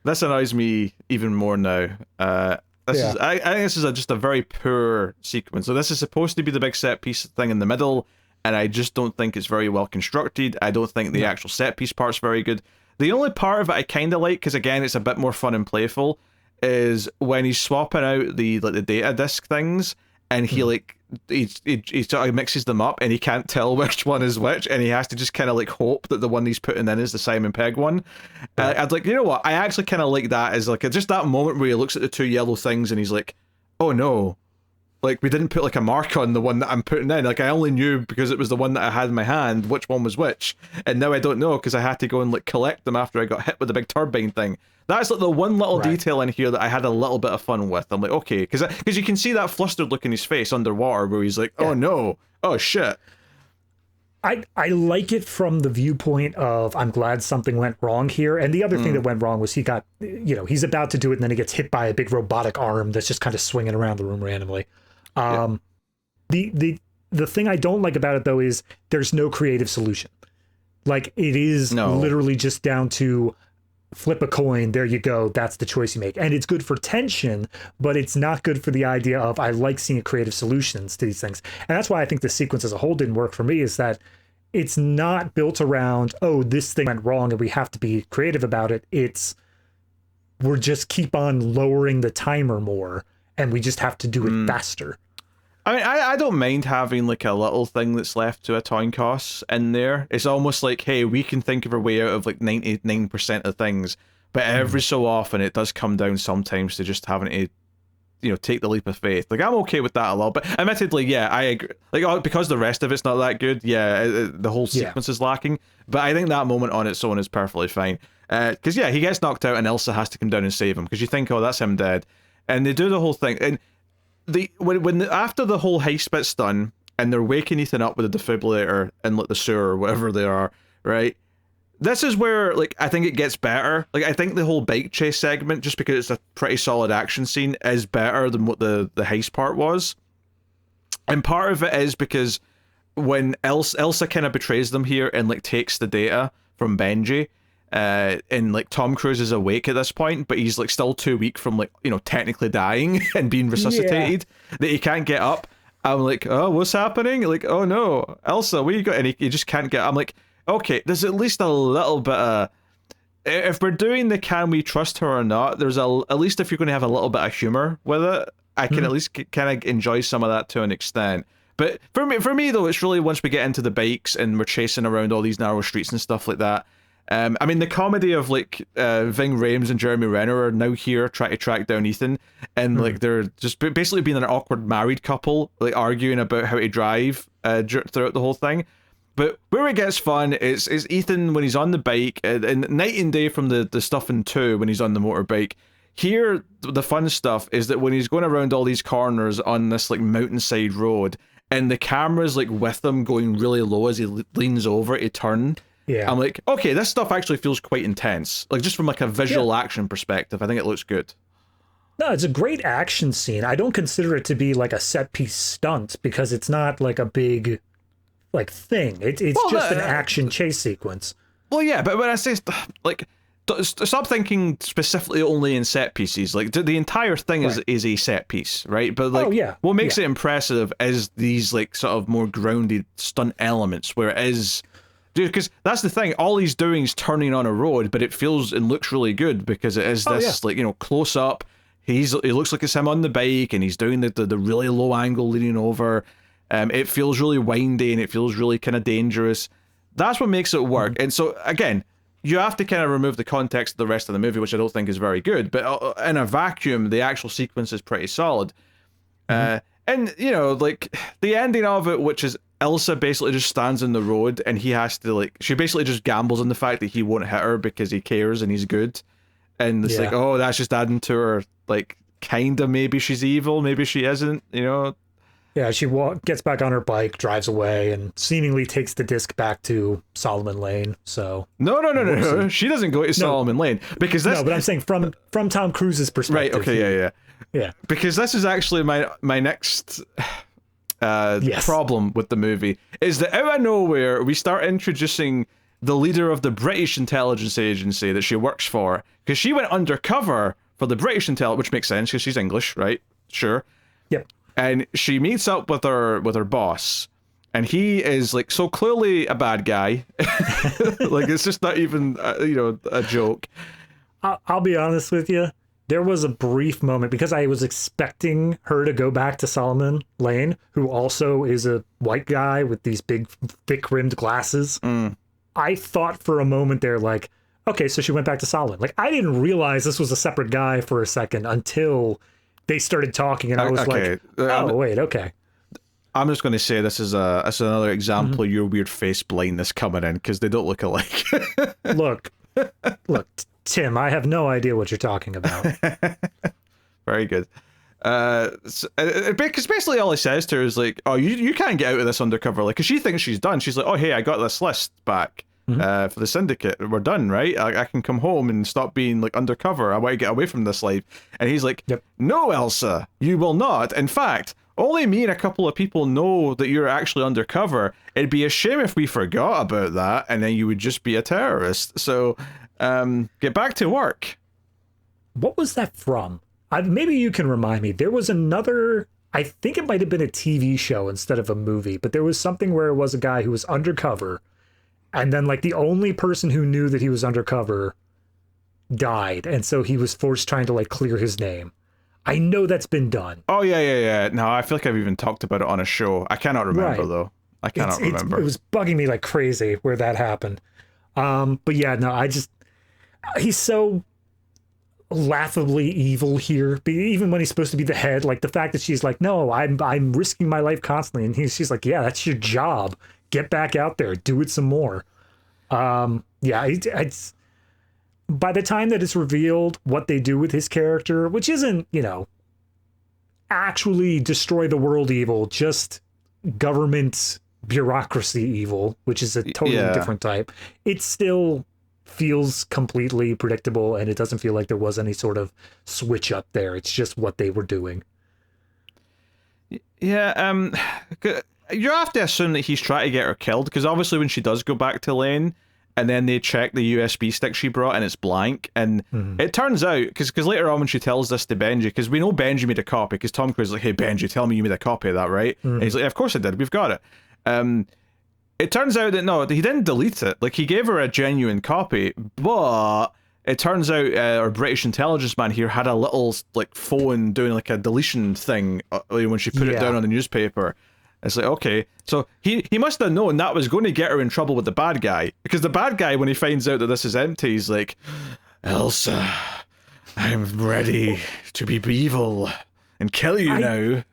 This annoys me even more now. I think this is just a very poor sequence. So this is supposed to be the big set piece thing in the middle, and I just don't think it's very well constructed. I don't think the actual set piece part's very good. The only part of it I kind of like, because again it's a bit more fun and playful, is when he's swapping out the data disk things, and he he sort of mixes them up, and he can't tell which one is which, and he has to just kind of like hope that the one he's putting in is the Simon Pegg one. I'd like, you know what? I actually kind of like that as like just that moment where he looks at the 2 yellow things and he's like, oh no, like we didn't put like a mark on the one that I'm putting in. Like I only knew because it was the one that I had in my hand which one was which, and now I don't know because I had to go and like collect them after I got hit with the big turbine thing. That's like the one little detail in here that I had a little bit of fun with. I'm like, okay, because you can see that flustered look in his face underwater where he's like, oh no, oh shit. I like it from the viewpoint of I'm glad something went wrong here. And the other thing that went wrong was he got, he's about to do it and then he gets hit by a big robotic arm that's just kind of swinging around the room randomly. The thing I don't like about it though is there's no creative solution. Like it is literally just down to flip a coin, there you go, that's the choice you make. And it's good for tension, but it's not good for the idea of I like seeing creative solutions to these things. And that's why I think the sequence as a whole didn't work for me, is that it's not built around, oh, this thing went wrong and we have to be creative about it. We're just keep on lowering the timer more and we just have to do it faster. I mean, I don't mind having like a little thing that's left to a coin toss in there. It's almost like, hey, we can think of a way out of like 99% of things, but every so often it does come down sometimes to just having to, take the leap of faith. Like I'm okay with that a lot, but admittedly, yeah, I agree. Like because the rest of it's not that good. Yeah, the whole sequence is lacking. But I think that moment on its own is perfectly fine. Because yeah, he gets knocked out and Elsa has to come down and save him, because you think, oh, that's him dead. And they do the whole thing. And after the whole heist bit's done, and they're waking Ethan up with a defibrillator in like the sewer or whatever they are, right? This is where, like, I think it gets better. Like, I think the whole bike chase segment, just because it's a pretty solid action scene, is better than what the heist part was. And part of it is because when Elsa kind of betrays them here and, like, takes the data from Benji, and, like, Tom Cruise is awake at this point, but he's, like, still too weak from, like, you know, technically dying and being resuscitated, that he can't get up. I'm like, oh, what's happening? Like, oh no, Elsa, what you got? And he just can't get. I'm like, okay, there's at least a little bit of, if we're doing the can we trust her or not, there's at least if you're going to have a little bit of humor with it, I can at least kind of enjoy some of that to an extent. But for me though, it's really once we get into the bikes and we're chasing around all these narrow streets and stuff like that. I mean, the comedy of, like, Ving Rhames and Jeremy Renner are now here trying to track down Ethan, and like they're just basically being an awkward married couple, like arguing about how to drive throughout the whole thing. But where it gets fun is Ethan when he's on the bike, and night and day from the stuff in 2 when he's on the motorbike. Here, the fun stuff is that when he's going around all these corners on this, like, mountainside road, and the camera's, like, with him going really low as he leans over to turn. Yeah. I'm like, okay, this stuff actually feels quite intense. Like, just from, like, a visual action perspective, I think it looks good. No, it's a great action scene. I don't consider it to be like a set piece stunt because it's not like a big, like, thing. It's just an action chase sequence. Well, yeah, but when I say, like, stop thinking specifically only in set pieces. Like, the entire thing is a set piece, right? But, like, what makes it impressive is these, like, sort of more grounded stunt elements, where it is... Dude, because that's the thing, all he's doing is turning on a road, but it feels and looks really good because it is this, like, you know, close up. He looks like it's him on the bike, and he's doing the really low angle leaning over. It feels really windy, and it feels really kind of dangerous. That's what makes it work. And so, again, you have to kind of remove the context of the rest of the movie, which I don't think is very good. But in a vacuum, the actual sequence is pretty solid. And, you know, like, the ending of it, which is Elsa basically just stands in the road, and he has to, like, she basically just gambles on the fact that he won't hit her because he cares and he's good. And it's like, oh, that's just adding to her, like, kind of, maybe she's evil, maybe she isn't, you know? Yeah, she gets back on her bike, drives away, and seemingly takes the disc back to Solomon Lane. So no. She doesn't go to Solomon Lane because that's... No, but I'm saying from Tom Cruise's perspective. Right. Okay. Yeah. Because this is actually my next problem with the movie is that out of nowhere we start introducing the leader of the British intelligence agency that she works for, because she went undercover for the British intel, which makes sense because she's English, right? Sure. Yep. And she meets up with her boss, and he is, like, so clearly a bad guy. Like, it's just not even a joke. I'll be honest with you. There was a brief moment, because I was expecting her to go back to Solomon Lane, who also is a white guy with these big, thick-rimmed glasses. I thought for a moment there, like, okay, so she went back to Solomon. Like, I didn't realize this was a separate guy for a second until they started talking, and I was like, oh, wait, okay. I'm just going to say this is another example of your weird face blindness coming in, because they don't look alike. Look, Tim, I have no idea what you're talking about. Very good. Because basically all he says to her is like, oh, you can't get out of this undercover. Like, because she thinks she's done. She's like, oh, hey, I got this list back for the syndicate. We're done, right? I can come home and stop being, like, undercover. I want to get away from this life. And he's like, no, Elsa, you will not. In fact, only me and a couple of people know that you're actually undercover. It'd be a shame if we forgot about that, and then you would just be a terrorist. So, get back to work. What was that from? Maybe you can remind me. There was another, I think it might have been a TV show instead of a movie, but there was something where it was a guy who was undercover, and then, like, the only person who knew that he was undercover died, and so he was forced trying to, like, clear his name. I know that's been done. Oh, yeah. No, I feel like I've even talked about it on a show. I cannot remember, though. I cannot remember. It was bugging me like crazy where that happened. But yeah, no, he's so laughably evil here. Even when he's supposed to be the head, like, the fact that she's like, no, I'm risking my life constantly. And she's like, yeah, that's your job. Get back out there. Do it some more. Yeah, it's by the time that it's revealed what they do with his character, which isn't, actually destroy the world evil, just government bureaucracy evil, which is a totally different type, it still feels completely predictable, and it doesn't feel like there was any sort of switch up there. It's just what they were doing. Yeah, you have to assume that he's trying to get her killed, because obviously when she does go back to Lane, and then they check the USB stick she brought, and it's blank, and it turns out, because later on when she tells this to Benji, because we know Benji made a copy, because Tom Cruise is like, hey Benji, tell me you made a copy of that, right? And he's like, of course I did, we've got it. It turns out that no, he didn't delete it. Like, he gave her a genuine copy, but it turns out our British intelligence man here had a little like phone doing like a deletion thing when she put it down on the newspaper. It's like, okay, so he must have known that was going to get her in trouble with the bad guy, because the bad guy, when he finds out that this is empty, he's like, Elsa, I'm ready to be evil and kill you now.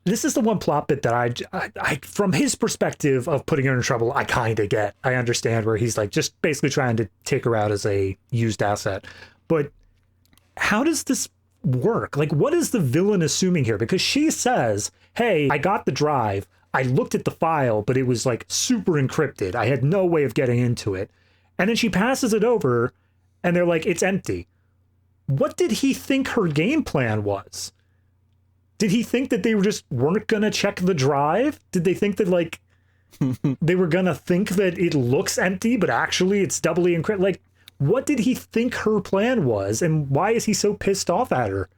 This is the one plot bit that I from his perspective of putting her in trouble, I kind of get. I understand where he's like just basically trying to take her out as a used asset. But how does this work? Like, what is the villain assuming here? Because she says, hey, I got the drive. I looked at the file, but it was like super encrypted. I had no way of getting into it. And then she passes it over and they're like, it's empty. What did he think her game plan was? Did he think that they weren't going to check the drive? Did they think that, like, they were going to think that it looks empty, but actually it's doubly encrypted? Like, what did he think her plan was, and why is he so pissed off at her?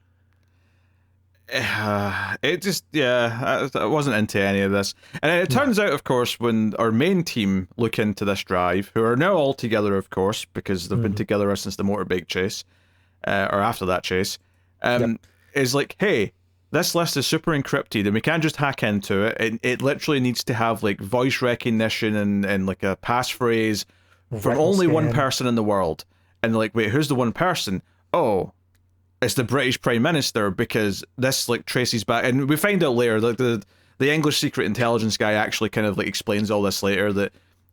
It just, I wasn't into any of this. And it turns out, of course, when our main team look into this drive, who are now all together, of course, because they've been together since the motorbike chase, or after that chase, is like, hey, this list is super encrypted and we can't just hack into it. It literally needs to have like voice recognition and like a passphrase from only one person in the world. And they're like, wait, who's the one person? Oh, it's the British Prime Minister, because this like traces back, and we find out later that the English secret intelligence guy actually kind of like explains all this later, that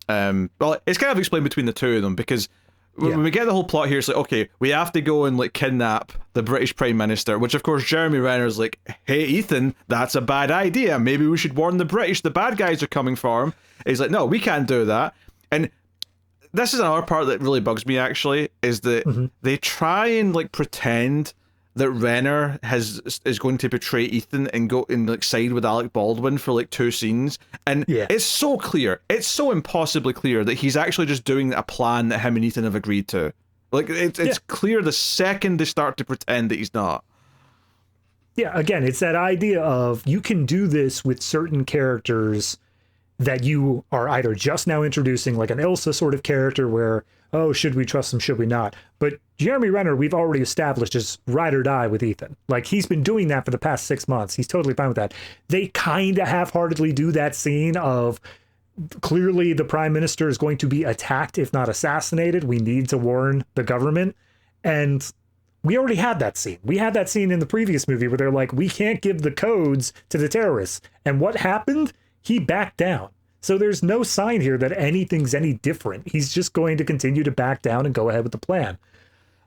well, it's kind of explained between the two of them, because when we get the whole plot here, it's like, okay, we have to go and like kidnap the British Prime Minister, which of course Jeremy Renner's like, hey Ethan, that's a bad idea. Maybe we should warn the British, the bad guys are coming for him. And he's like, no, we can't do that. And this is another part that really bugs me, actually, is that they try and like pretend that Renner is going to betray Ethan and go and like side with Alec Baldwin for like 2 scenes, and it's so clear, it's so impossibly clear that he's actually just doing a plan that him and Ethan have agreed to. Like, it's clear the second they start to pretend that he's not. Yeah, again, it's that idea of you can do this with certain characters that you are either just now introducing, like an Elsa sort of character where, oh, should we trust him, should we not? But Jeremy Renner, we've already established, is ride or die with Ethan. Like, he's been doing that for the past 6 months. He's totally fine with that. They kind of half-heartedly do that scene of, clearly the Prime Minister is going to be attacked, if not assassinated. We need to warn the government. And we already had that scene. We had that scene in the previous movie where they're like, we can't give the codes to the terrorists. And what happened? He backed down. So there's no sign here that anything's any different. He's just going to continue to back down and go ahead with the plan.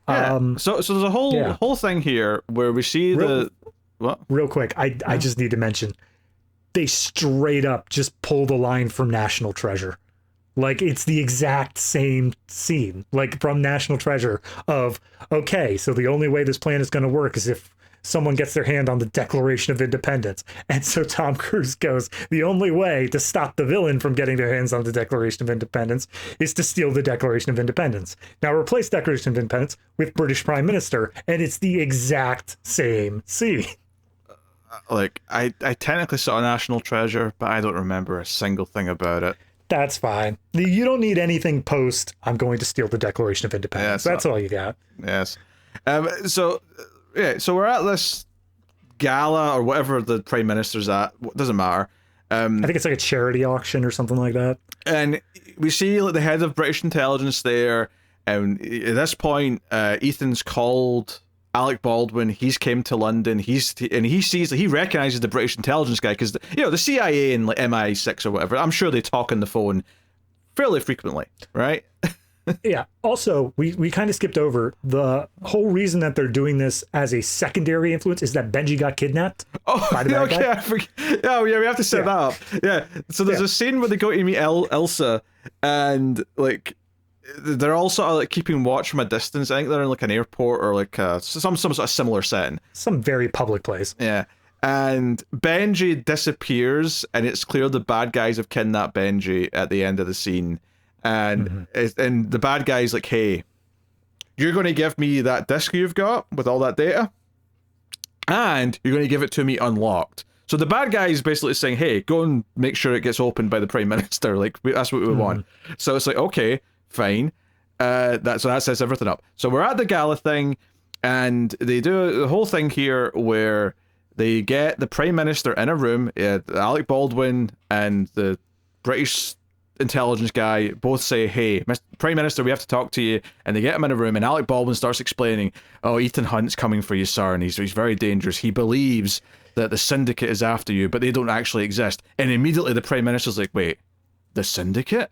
Yeah. So there's a whole thing here where we see real quick. I just need to mention, they straight up just pull the line from National Treasure. Like, it's the exact same scene, like from National Treasure of, okay, so the only way this plan is going to work is if someone gets their hand on the Declaration of Independence. And so Tom Cruise goes, the only way to stop the villain from getting their hands on the Declaration of Independence is to steal the Declaration of Independence. Now replace Declaration of Independence with British Prime Minister, and it's the exact same scene. Like, I technically saw a National Treasure, but I don't remember a single thing about it. That's fine. You don't need anything post, I'm going to steal the Declaration of Independence. That's all you got. Yes. So we're at this gala or whatever the Prime Minister's at. Doesn't matter. I think it's like a charity auction or something like that. And we see like the head of British intelligence there. And at this point, Ethan's called Alec Baldwin. He's came to London. He sees that he recognizes the British intelligence guy, because the CIA and like MI6 or whatever, I'm sure they talk on the phone fairly frequently, right? Yeah. Also, we kind of skipped over the whole reason that they're doing this as a secondary influence is that Benji got kidnapped. Oh, by the bad okay. guy. I forget. Oh, yeah, we have to set that up. Yeah. So there's a scene where they go to meet Elsa, and like they're all sort of like keeping watch from a distance. I think they're in like an airport or like some sort of similar setting. Some very public place. Yeah. And Benji disappears, and it's clear the bad guys have kidnapped Benji at the end of the scene. And and the bad guy's like, hey, you're going to give me that disc you've got with all that data, and you're going to give it to me unlocked. So the bad guy is basically saying, hey, go and make sure it gets opened by the Prime Minister. Like, that's what we want. So it's like, okay, fine. So that sets everything up. So we're at the gala thing, and they do the whole thing here where they get the Prime Minister in a room. Alec Baldwin and the British intelligence guy both say, hey, Mr. Prime Minister, we have to talk to you. And they get him in a room, and Alec Baldwin starts explaining, oh, Ethan Hunt's coming for you, sir, and he's very dangerous. He believes that the syndicate is after you, but they don't actually exist. And immediately the Prime Minister's like, wait, the syndicate?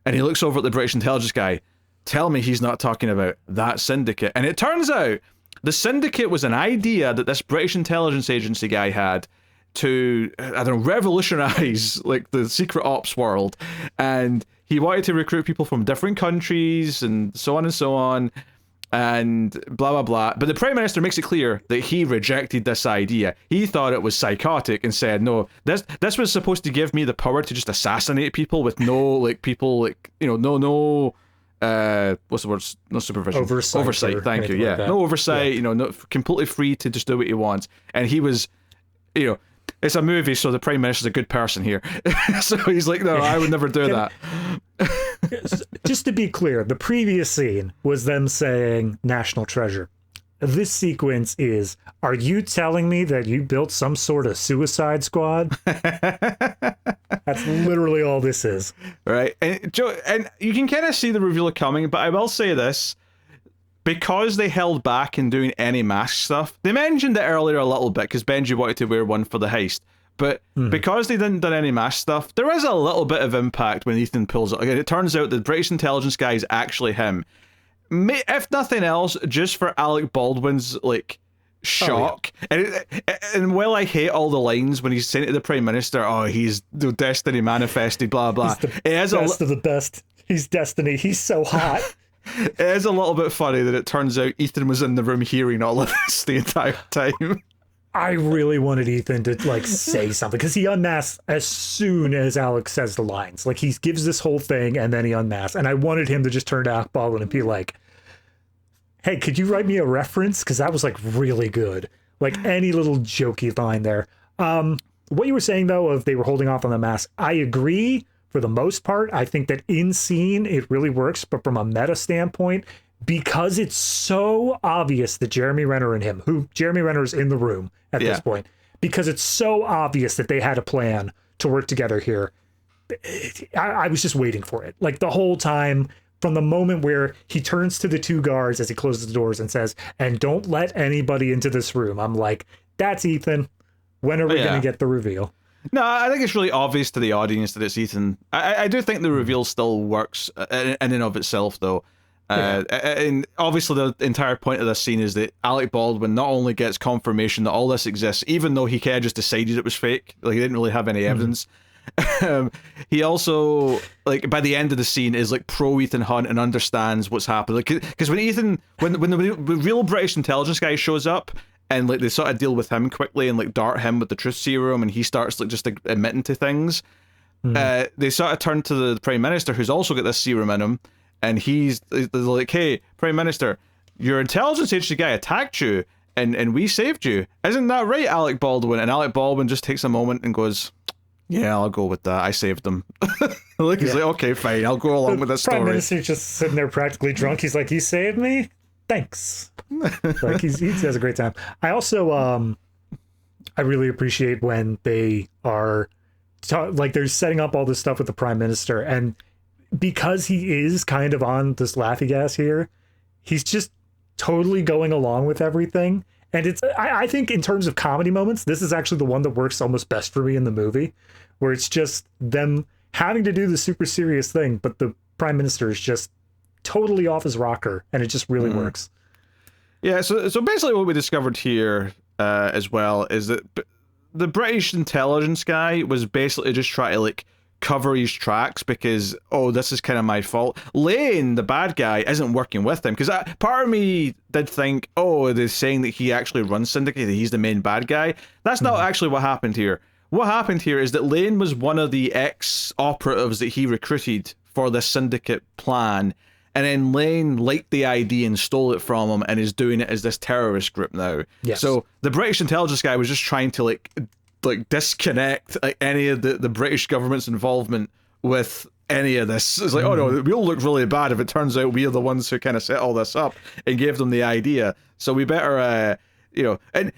And he looks over at the British intelligence guy. Tell me he's not talking about that syndicate. And it turns out the syndicate was an idea that this British intelligence agency guy had to, I don't know, revolutionize like the secret ops world. And he wanted to recruit people from different countries and so on and blah blah blah. But the Prime Minister makes it clear that he rejected this idea. He thought it was psychotic and said, no, this was supposed to give me the power to just assassinate people with no like people like, you know, no what's the word? No supervision. Oversight. Thank you. Yeah, no oversight. Yeah. You know, no, completely free to just do what he wants. And he was, you know, it's a movie, so the Prime Minister's a good person here. So he's like, no, I would never do that. Just to be clear, the previous scene was them saying national treasure. This sequence is, are you telling me that you built some sort of suicide squad? That's literally all this is. Right. And Joe, and you can kind of see the reveal coming, but I will say this. Because they held back in doing any mask stuff, they mentioned it earlier a little bit because Benji wanted to wear one for the heist. But because they didn't do any mask stuff, there is a little bit of impact when Ethan pulls it. Again, it turns out the British intelligence guy is actually him. If nothing else, just for Alec Baldwin's like shock. Oh, yeah. And while I hate all the lines when he's saying to the Prime Minister, oh, he's the destiny manifested, blah blah. He's the best of the best. He's destiny. He's so hot. It is a little bit funny that it turns out Ethan was in the room hearing all of this the entire time. I really wanted Ethan to like say something because he unmasks as soon as Alex says the lines. Like he gives this whole thing and then he unmasks. And I wanted him to just turn to Alec Baldwin and be like, hey, could you write me a reference? Because that was like really good. Like any little jokey line there. What you were saying though, of they were holding off on the mask, I agree. For the most part, I think that in scene, it really works. But from a meta standpoint, because it's so obvious that Jeremy Renner and him, who Jeremy Renner is in the room at this point, because it's so obvious that they had a plan to work together here, I was just waiting for it. Like the whole time, from the moment where he turns to the two guards as he closes the doors and says, and don't let anybody into this room. I'm like, that's Ethan. When are we going to get the reveal? No, I think it's really obvious to the audience that it's Ethan. I do think the reveal still works in and of itself, though. And obviously the entire point of this scene is that Alec Baldwin not only gets confirmation that all this exists, even though he kind of just decided it was fake, like he didn't really have any evidence. He also, like, by the end of the scene is like pro Ethan Hunt and understands what's happened. Like, because when the real British intelligence guy shows up, and like they sort of deal with him quickly and like dart him with the truth serum, and he starts like just admitting to things. They sort of turn to the Prime Minister, who's also got this serum in him, and he's like, "Hey, Prime Minister, your intelligence agency guy attacked you, and we saved you. Isn't that right, Alec Baldwin?" And Alec Baldwin just takes a moment and goes, "Yeah, I'll go with that. I saved them." He's like, "Okay, fine, I'll go along with this story." Prime Minister's just sitting there practically drunk. He's like, "You saved me? Thanks." Like he has a great time. I also I really appreciate when they are like they're setting up all this stuff with the Prime Minister, and because he is kind of on this laughy gas here, he's just totally going along with everything. And it's I think in terms of comedy moments, this is actually the one that works almost best for me in the movie, where it's just them having to do the super serious thing, but the Prime Minister is just totally off his rocker, and it just really works. Yeah, so basically what we discovered here as well is that the British intelligence guy was basically just trying to like cover his tracks because, oh, this is kind of my fault. Lane, the bad guy, isn't working with him because part of me did think, oh, they're saying that he actually runs Syndicate, that he's the main bad guy. That's not actually what happened here. What happened here is that Lane was one of the ex-operatives that he recruited for the Syndicate plan, and then Lane liked the idea and stole it from him and is doing it as this terrorist group now. Yes. So the British intelligence guy was just trying to like disconnect like any of the British government's involvement with any of this. It's like, oh no, we'll look really bad if it turns out we are the ones who kind of set all this up and gave them the idea. So we better, and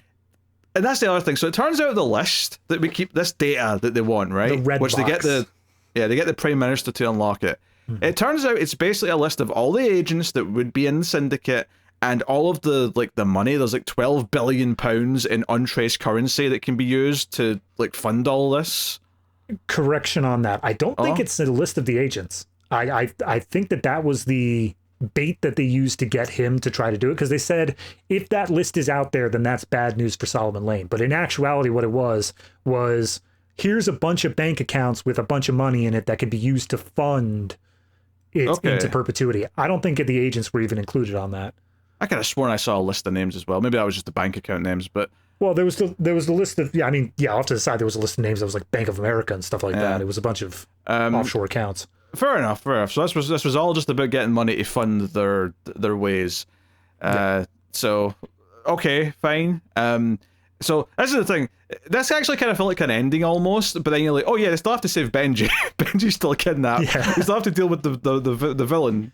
that's the other thing. So it turns out the list that we keep, this data that they want, right? The red box. They get the Prime Minister to unlock it. It turns out it's basically a list of all the agents that would be in the Syndicate and all of the money. There's like £12 billion in untraced currency that can be used to like fund all this. Correction on that. I don't think it's a list of the agents. I think that was the bait that they used to get him to try to do it, because they said if that list is out there, then that's bad news for Solomon Lane. But in actuality, what it was here's a bunch of bank accounts with a bunch of money in it that could be used to fund it into perpetuity. I don't think the agents were even included on that. I could have sworn I saw a list of names as well. Maybe that was just the bank account names, but well, there was the list of off to the side there was a list of names that was like Bank of America and stuff like that. It was a bunch of offshore accounts. Fair enough. So this was all just about getting money to fund their ways. So okay, fine. So this is the thing. This actually kind of felt like an ending almost, but then you're like, oh yeah, they still have to save Benji. Benji's still kidnapped. Yeah. They still have to deal with the villain.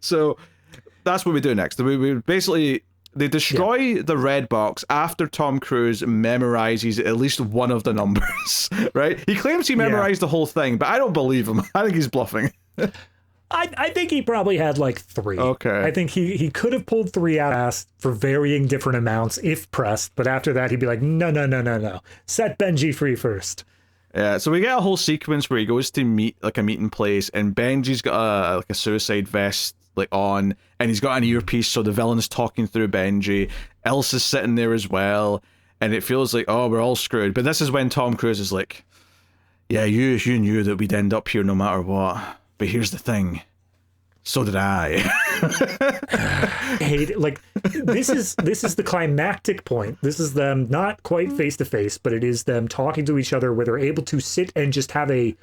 So that's what we do next. We basically, they destroy the red box after Tom Cruise memorizes at least one of the numbers, right? He claims he memorized the whole thing, but I don't believe him. I think he's bluffing. I think he probably had like 3. Okay. I think he could have pulled 3 out for varying different amounts if pressed, but after that he'd be like, no. Set Benji free first. Yeah, so we get a whole sequence where he goes to meet like a meeting place, and Benji's got a suicide vest like on, and he's got an earpiece, so the villain's talking through Benji. Elsa's sitting there as well, and it feels like, oh, we're all screwed. But this is when Tom Cruise is like, yeah, you knew that we'd end up here no matter what. But here's the thing. So did I. Hate it. Like this is the climactic point. This is them not quite face to face, but it is them talking to each other where they're able to sit and just have a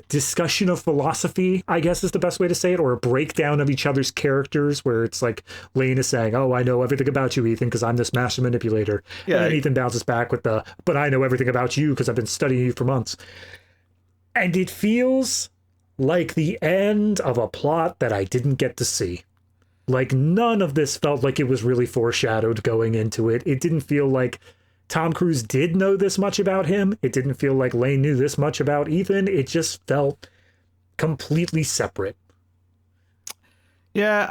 discussion of philosophy, I guess is the best way to say it, or a breakdown of each other's characters, where it's like Lane is saying, oh, I know everything about you, Ethan, because I'm this master manipulator. Yeah. And then Ethan bounces back with but I know everything about you because I've been studying you for months. And it feels like the end of a plot that I didn't get to see. Like none of this felt like it was really foreshadowed going into it. It didn't feel like Tom Cruise did know this much about him. It didn't feel like Lane knew this much about Ethan. It just felt completely separate. Yeah,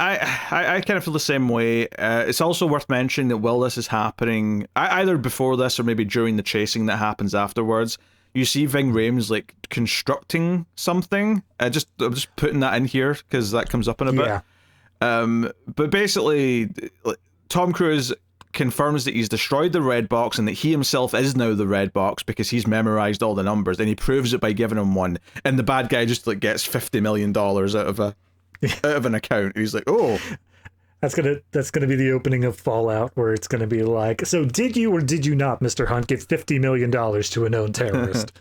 I kind of feel the same way. It's also worth mentioning that while this is happening, either before this or maybe during the chasing that happens afterwards, you see Ving Rhames like constructing something. I'm just putting that in here because that comes up in a bit. But basically, Tom Cruise confirms that he's destroyed the red box and that he himself is now the red box because he's memorized all the numbers, and he proves it by giving him one, and the bad guy just like gets $50 million out of an account. He's like, oh, that's gonna be the opening of Fallout, where it's gonna be like, so did you or did you not, Mr. Hunt, give $50 million to a known terrorist?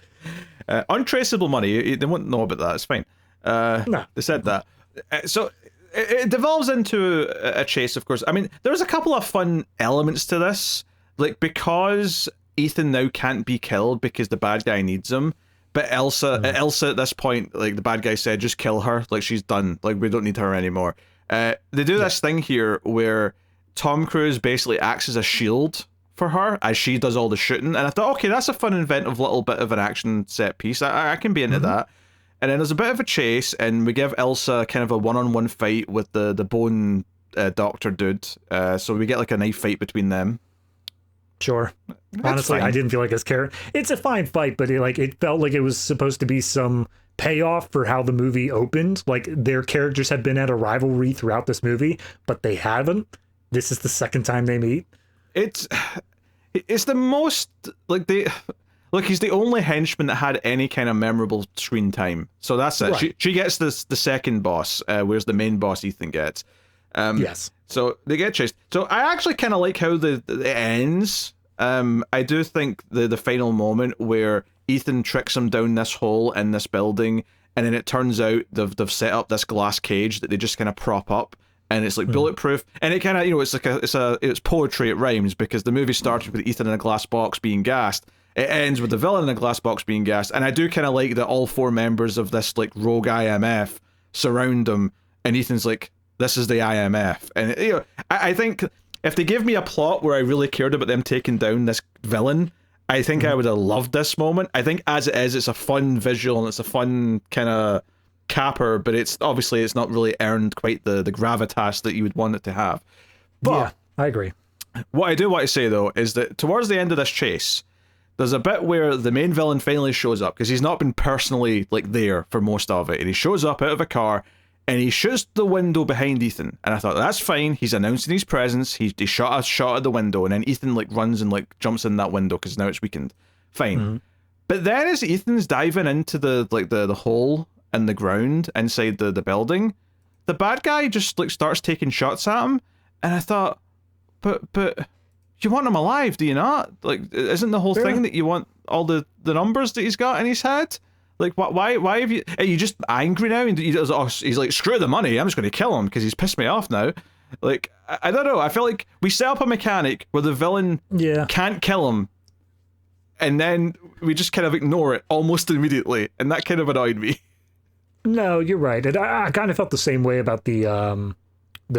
Untraceable money. They won't know about that. It's fine. No, they said that. So it devolves into a chase, of course. I mean, there's a couple of fun elements to this, like because Ethan now can't be killed because the bad guy needs him. But Elsa at this point, like the bad guy said, just kill her. Like she's done. Like we don't need her anymore. They do this thing here where Tom Cruise basically acts as a shield for her as she does all the shooting. And I thought, okay, that's a fun, inventive little bit of an action set piece. I can be into that. And then there's a bit of a chase, and we give Elsa kind of a one-on-one fight with the bone doctor dude. So we get like a knife fight between them. Sure. Honestly, fine. I didn't feel like his character. It's a fine fight, but it felt like it was supposed to be some payoff for how the movie opened. Like, their characters have been at a rivalry throughout this movie, but they haven't. This is the second time they meet. It's the most like they. Look, he's the only henchman that had any kind of memorable screen time. So that's it. Right. She gets the second boss, whereas the main boss Ethan gets. Yes. So they get chased. So I actually kind of like how it ends. I do think the final moment where Ethan tricks him down this hole in this building, and then it turns out they've set up this glass cage that they just kind of prop up, and it's like bulletproof, and it kind of, you know, it's like it's poetry at Rhames, because the movie started with Ethan in a glass box being gassed. It ends with the villain in a glass box being gassed, and I do kind of like that all four members of this like rogue IMF surround him, and Ethan's like, "This is the IMF," and you know, I think if they gave me a plot where I really cared about them taking down this villain, I think I would have loved this moment. I think as it is, it's a fun visual and it's a fun kind of capper, but it's obviously it's not really earned quite the gravitas that you would want it to have. But yeah, I agree. What I do want to say though is that towards the end of this chase, there's a bit where the main villain finally shows up, because he's not been personally like there for most of it, and he shows up out of a car and he shoots the window behind Ethan, and I thought that's fine. He's announcing his presence. He shot a shot at the window, and then Ethan like runs and like jumps in that window because now it's weakened. Fine. But then as Ethan's diving into the hole in the ground inside the building, the bad guy just like starts taking shots at him, and I thought, but you want him alive, do you not? Like, isn't the whole thing that you want all the numbers that he's got in his head? Like, why have you... Are you just angry now? And he's like, screw the money, I'm just going to kill him because he's pissed me off now. Like, I don't know. I feel like we set up a mechanic where the villain can't kill him, and then we just kind of ignore it almost immediately, and that kind of annoyed me. No, you're right. And I kind of felt the same way about the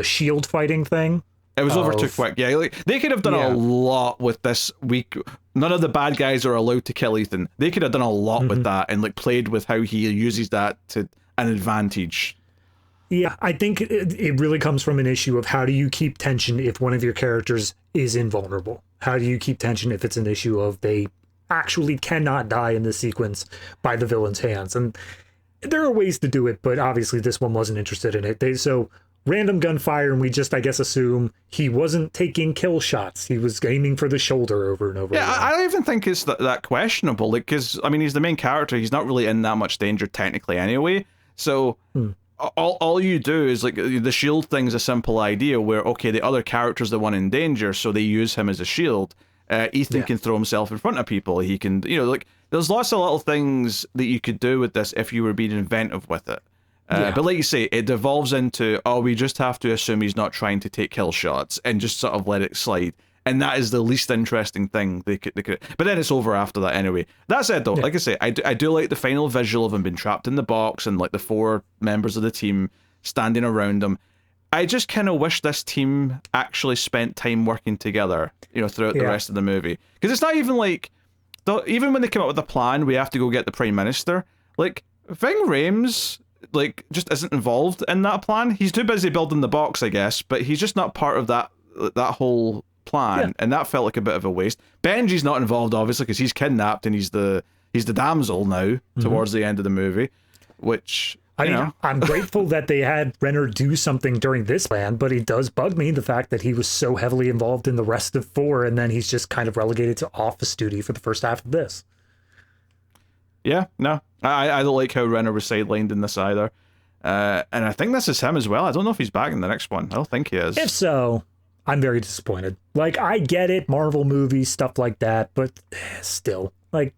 shield fighting thing. It was over too quick. Yeah, like they could have done a lot with this week. None of the bad guys are allowed to kill Ethan. They could have done a lot with that and like played with how he uses that to an advantage. Yeah, I think it really comes from an issue of how do you keep tension if one of your characters is invulnerable? How do you keep tension if it's an issue of they actually cannot die in this sequence by the villain's hands? And there are ways to do it, but obviously this one wasn't interested in it. So random gunfire, and we just, I guess, assume he wasn't taking kill shots. He was aiming for the shoulder over and over again. I don't even think it's that questionable, like, because, I mean, he's the main character. He's not really in that much danger technically anyway. So all you do is, like, the shield thing's a simple idea where, okay, the other character's the one in danger, so they use him as a shield. Ethan can throw himself in front of people. He can, you know, like, there's lots of little things that you could do with this if you were being inventive with it. But like you say, it devolves into, we just have to assume he's not trying to take kill shots and just sort of let it slide. And that is the least interesting thing they could. But then it's over after that anyway. That said, though, like I say, I do like the final visual of him being trapped in the box and like the four members of the team standing around him. I just kind of wish this team actually spent time working together, you know, throughout the rest of the movie. Because it's not even like, even when they come up with a plan, we have to go get the Prime Minister. Like, Ving Rhames, like, just isn't involved in that plan. He's too busy building the box, I guess, but he's just not part of that whole plan, and that felt like a bit of a waste. Benji's not involved, obviously, because he's kidnapped and he's the damsel now towards the end of the movie, which, you know. I'm grateful that they had Renner do something during this plan, but it does bug me, the fact that he was so heavily involved in the rest of 4, and then he's just kind of relegated to office duty for the first half of this. Yeah, no. I don't like how Renner was sidelined in this either. And I think this is him as well. I don't know if he's back in the next one. I don't think he is. If so, I'm very disappointed. Like, I get it, Marvel movies, stuff like that, but still, like,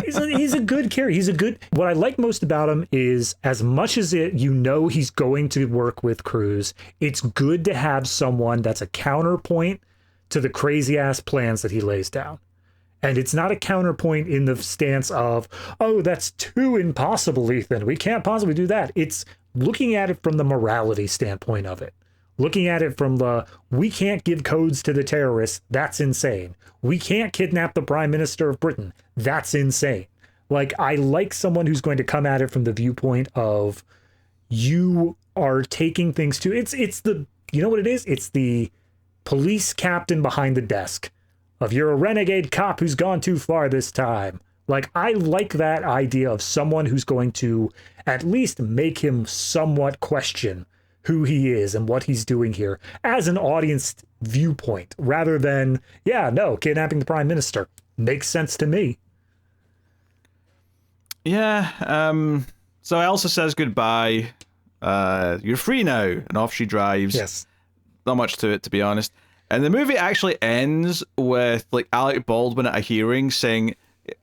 he's a good character. What I like most about him is, as much as he's going to work with crews, it's good to have someone that's a counterpoint to the crazy ass plans that he lays down. And it's not a counterpoint in the stance of, oh, that's too impossible, Ethan. We can't possibly do that. It's looking at it from the morality standpoint of it. Looking at it from we can't give codes to the terrorists. That's insane. We can't kidnap the Prime Minister of Britain. That's insane. Like, I like someone who's going to come at it from the viewpoint of, you are taking things to, it's the, you know what it is? It's the police captain behind the desk. Of, you're a renegade cop who's gone too far this time. Like, I like that idea of someone who's going to at least make him somewhat question who he is and what he's doing here as an audience viewpoint, rather than, yeah, no, kidnapping the prime minister makes sense to me. Yeah. So Elsa says goodbye. You're free now, and off she drives. Yes. Not much to it, to be honest. And the movie actually ends with like Alec Baldwin at a hearing saying,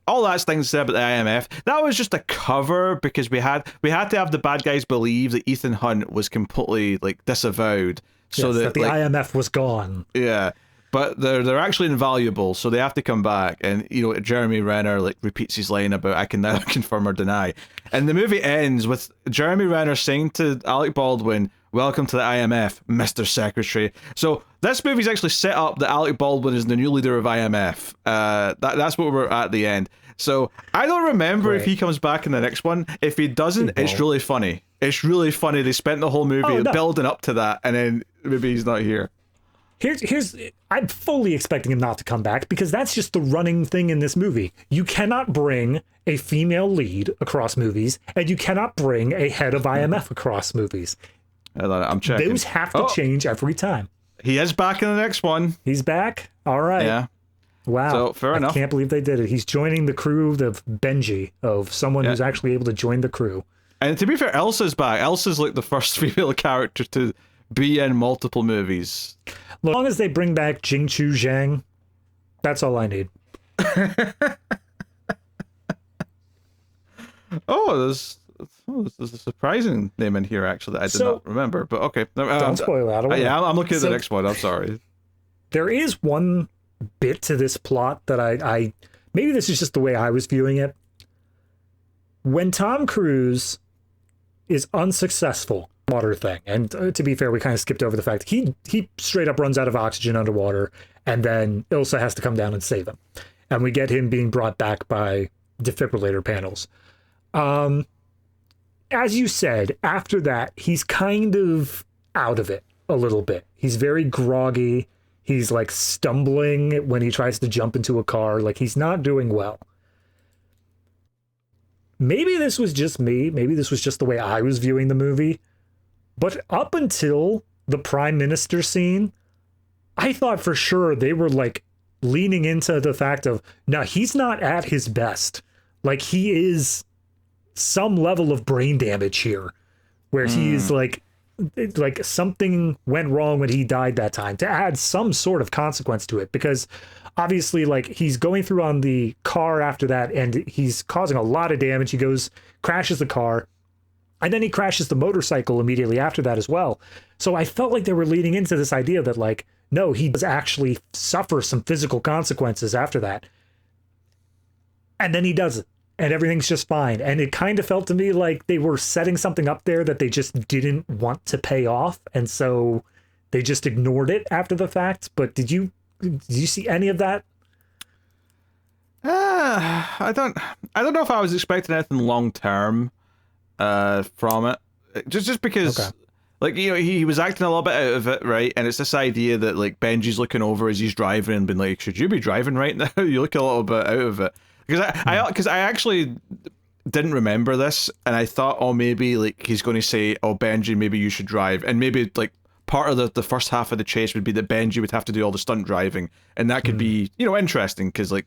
all that things said about the IMF, that was just a cover because we had to have the bad guys believe that Ethan Hunt was completely like disavowed, so yes, that the like, IMF was gone. Yeah, but they're actually invaluable, so they have to come back. And Jeremy Renner like repeats his line about I can neither confirm or deny. And the movie ends with Jeremy Renner saying to Alec Baldwin, "Welcome to the IMF, Mr. Secretary." So this movie's actually set up that Alec Baldwin is the new leader of IMF. That's what we're at the end. So I don't remember if he comes back in the next one. If he doesn't, it's really funny. It's really funny. They spent the whole movie building up to that, and then maybe he's not here. Here's I'm fully expecting him not to come back, because that's just the running thing in this movie. You cannot bring a female lead across movies, and you cannot bring a head of IMF across movies. I'm checking. Those have to change every time. He is back in the next one. He's back? All right. Yeah. Wow. So, fair enough. I can't believe they did it. He's joining the crew of Benji, of someone who's actually able to join the crew. And to be fair, Elsa's back. Elsa's like the first female character to be in multiple movies. As long as they bring back Jing Chu Zhang, that's all I need. There's a surprising name in here, actually, that I did not remember. But okay. Don't spoil that. Yeah, I'm looking at the next one. I'm sorry. There is one bit to this plot that I maybe this is just the way I was viewing it. When Tom Cruise is unsuccessful water thing, and to be fair, we kind of skipped over the fact he straight up runs out of oxygen underwater, and then Ilsa has to come down and save him, and we get him being brought back by defibrillator panels. As you said, after that, he's kind of out of it a little bit. He's very groggy. He's like stumbling when he tries to jump into a car. Like, he's not doing well. Maybe this was just me. Maybe this was just the way I was viewing the movie. But up until the prime minister scene, I thought for sure they were like leaning into the fact of, no, he's not at his best. Like, he is some level of brain damage here, where he is like something went wrong when he died that time, to add some sort of consequence to it, because obviously like he's going through on the car after that and he's causing a lot of damage. He crashes the car, and then he crashes the motorcycle immediately after that as well. So I felt like they were leading into this idea that like, no, he does actually suffer some physical consequences after that. And then he doesn't. And everything's just fine. And it kind of felt to me like they were setting something up there that they just didn't want to pay off. And so they just ignored it after the fact. But did you see any of that? I don't know if I was expecting anything long term from it. Just because like, he was acting a little bit out of it, right? And it's this idea that like Benji's looking over as he's driving and being like, should you be driving right now? You look a little bit out of it. Because I actually didn't remember this, and I thought, oh, maybe like he's going to say, oh, Benji, maybe you should drive, and maybe like part of the first half of the chase would be that Benji would have to do all the stunt driving, and that could be interesting, because like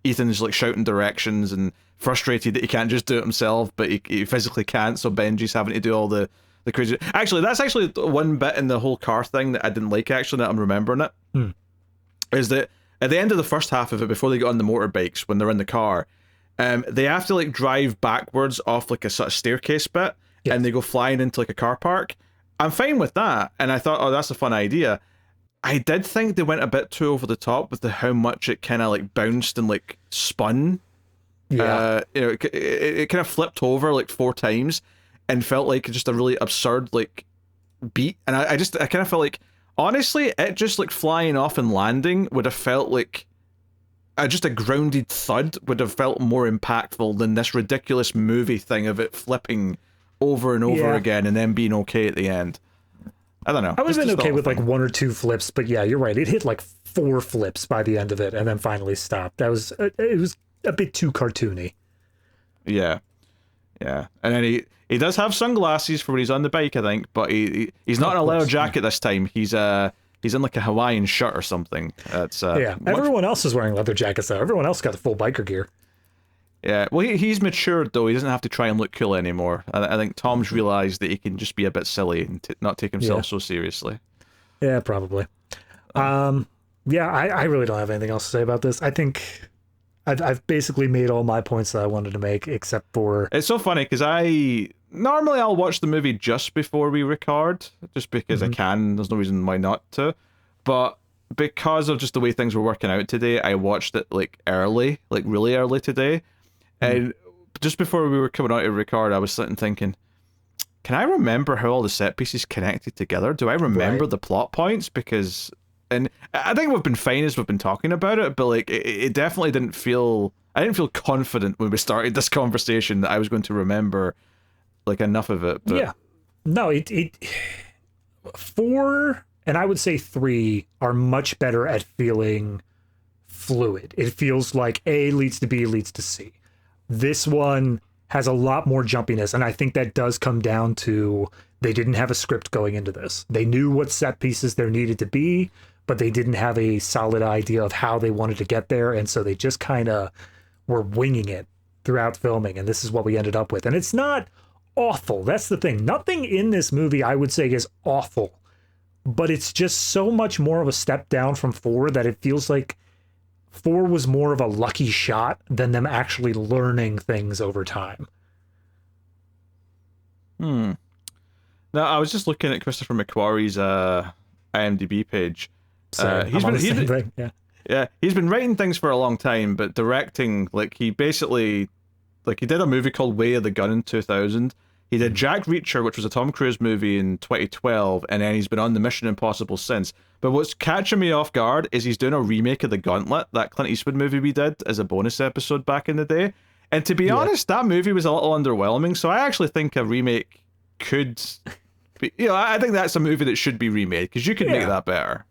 Ethan's like shouting directions and frustrated that he can't just do it himself, but he physically can't, so Benji's having to do all the crazy. Actually, that's actually one bit in the whole car thing that I didn't like. Actually, that I'm remembering it is that. At the end of the first half of it, before they get on the motorbikes, when they're in the car, they have to like drive backwards off like a sort of staircase bit, and they go flying into like a car park. I'm fine with that, and I thought, oh, that's a fun idea. I did think they went a bit too over the top with how much it kind of like bounced and like spun. Yeah, it kind of flipped over like 4 times, and felt like just a really absurd like beat. And I kind of felt like, honestly, it just like flying off and landing would have felt like just a grounded thud would have felt more impactful than this ridiculous movie thing of it flipping over and over again and then being okay at the end. I don't know. I would have been okay with like 1 or 2 flips, but yeah, you're right. It hit like 4 flips by the end of it and then finally stopped. It was a bit too cartoony. Yeah. And then he does have sunglasses for when he's on the bike, I think, but he's not in a leather jacket this time. He's in like a Hawaiian shirt or something. It's everyone else is wearing leather jackets though. Everyone else got the full biker gear. Yeah, well, he's matured though. He doesn't have to try and look cool anymore. I think Tom's realized that he can just be a bit silly and not take himself so seriously. Yeah, probably. I really don't have anything else to say about this. I think I've basically made all my points that I wanted to make, except for... It's so funny, because normally I'll watch the movie just before we record, just because I can. There's no reason why not to. But because of just the way things were working out today, I watched it, like, early, like, really early today. And just before we were coming out to record, I was sitting thinking, can I remember how all the set pieces connected together? Do I remember the plot points? Because... And I think we've been fine as we've been talking about it, but like it definitely didn't feel... I didn't feel confident when we started this conversation that I was going to remember like enough of it. But... Yeah. No, it 4 and I would say 3 are much better at feeling fluid. It feels like A leads to B leads to C. This one has a lot more jumpiness, and I think that does come down to they didn't have a script going into this. They knew what set pieces there needed to be, but they didn't have a solid idea of how they wanted to get there, and so they just kind of were winging it throughout filming, and this is what we ended up with. And it's not awful. That's the thing. Nothing in this movie I would say is awful, but it's just so much more of a step down from 4 that it feels like 4 was more of a lucky shot than them actually learning things over time. Now, I was just looking at Christopher McQuarrie's IMDb page. He's been writing things for a long time, but directing, like, he basically, like, he did a movie called Way of the Gun in 2000. He did Jack Reacher, which was a Tom Cruise movie in 2012, and then he's been on the Mission Impossible since. But what's catching me off guard is he's doing a remake of The Gauntlet, that Clint Eastwood movie we did as a bonus episode back in the day. And to be honest, that movie was a little underwhelming, so I actually think a remake could be, I think that's a movie that should be remade, because you could make that better.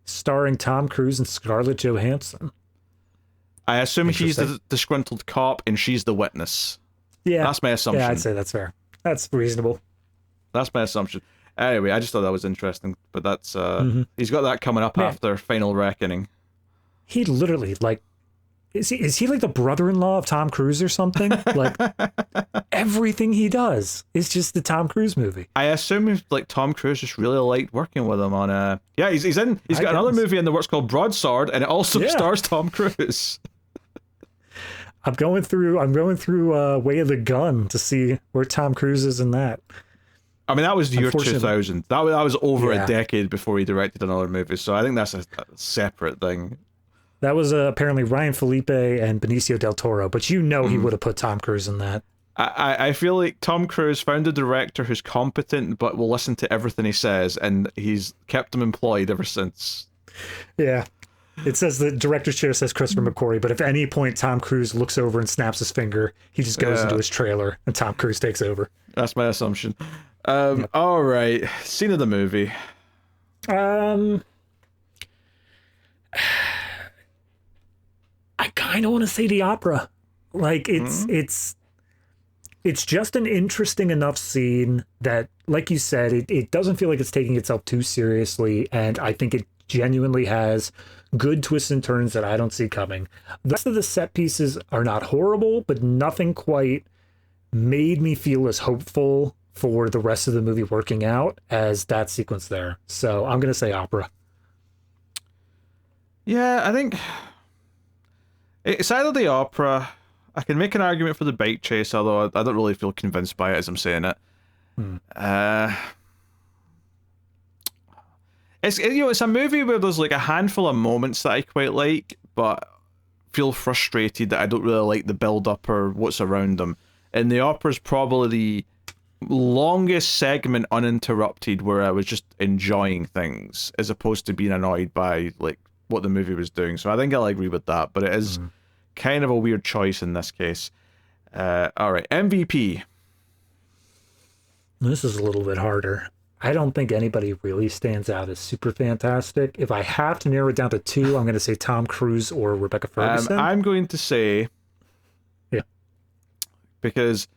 Starring Tom Cruise and Scarlett Johansson. I assume he's the disgruntled cop and she's the witness. Yeah. That's my assumption. Yeah, I'd say that's fair. That's reasonable. That's my assumption. Anyway, I just thought that was interesting, but that's he's got that coming up after Final Reckoning. He literally, like, is he like the brother-in-law of Tom Cruise or something? Like, everything he does is just the Tom Cruise movie. I assume like Tom Cruise just really liked working with him on he's got another movie in the works called Broadsword, and it also stars Tom Cruise. I'm going through Way of the Gun to see where Tom Cruise is in that. I mean, that was the year 2000. That was over a decade before he directed another movie, so I think that's a separate thing. That was apparently Ryan Felipe and Benicio del Toro, but he would have put Tom Cruise in that. I feel like Tom Cruise found a director who's competent but will listen to everything he says, and he's kept him employed ever since. Yeah. It says the director's chair says Christopher McQuarrie, but if at any point Tom Cruise looks over and snaps his finger, he just goes into his trailer and Tom Cruise takes over. That's my assumption. All right. Scene of the movie. I kind of want to say the opera. Like, it's just an interesting enough scene that, like you said, it doesn't feel like it's taking itself too seriously, and I think it genuinely has good twists and turns that I don't see coming. The rest of the set pieces are not horrible, but nothing quite made me feel as hopeful for the rest of the movie working out as that sequence there. So I'm going to say opera. Yeah, I think it's either the opera. I can make an argument for the bike chase, although I don't really feel convinced by it as I'm saying it. It's a movie where there's like a handful of moments that I quite like, but feel frustrated that I don't really like the build-up or what's around them. And the opera's probably the longest segment uninterrupted where I was just enjoying things as opposed to being annoyed by like what the movie was doing. So I think I'll agree with that, but it is kind of a weird choice in this case. All right, MVP. This is a little bit harder. I don't think anybody really stands out as super fantastic. If I have to narrow it down to two, I'm going to say Tom Cruise or Rebecca Ferguson. I'm going to say, yeah, because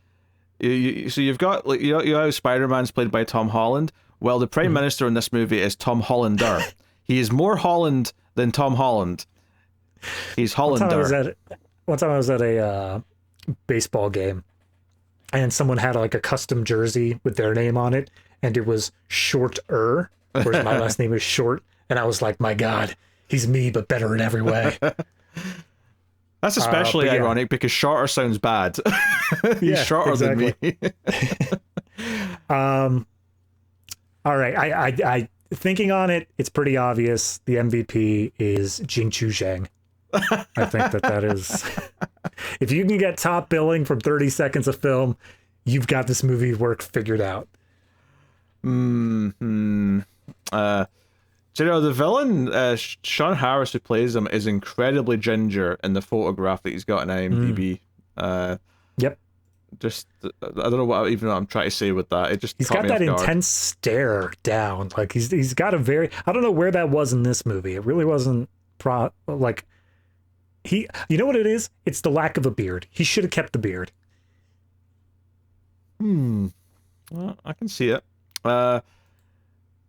so you've got, like, you have Spider-Man's played by Tom Holland. Well, the Prime Minister in this movie is Tom Hollander. He is more Holland than Tom Holland. He's Hollander. One time I was at a baseball game, and someone had like a custom jersey with their name on it, and it was Short-er, whereas my last name is Short, and I was like, my God, he's me, but better in every way. That's especially ironic because shorter sounds bad. He's shorter than me. All right, I thinking on it, it's pretty obvious. The MVP is Jing Chu Zhang. I think that is, if you can get top billing from 30 seconds of film, you've got this movie work figured out. Do you know, the villain, Sean Harris, who plays him, is incredibly ginger in the photograph that he's got on IMDb. Yep. Just, I don't know what I'm trying to say with that. It just he's got that intense stare down. Like he's got a very, I don't know where that was in this movie. It really wasn't like you know what it is? It's the lack of a beard. He should have kept the beard. Well, I can see it. I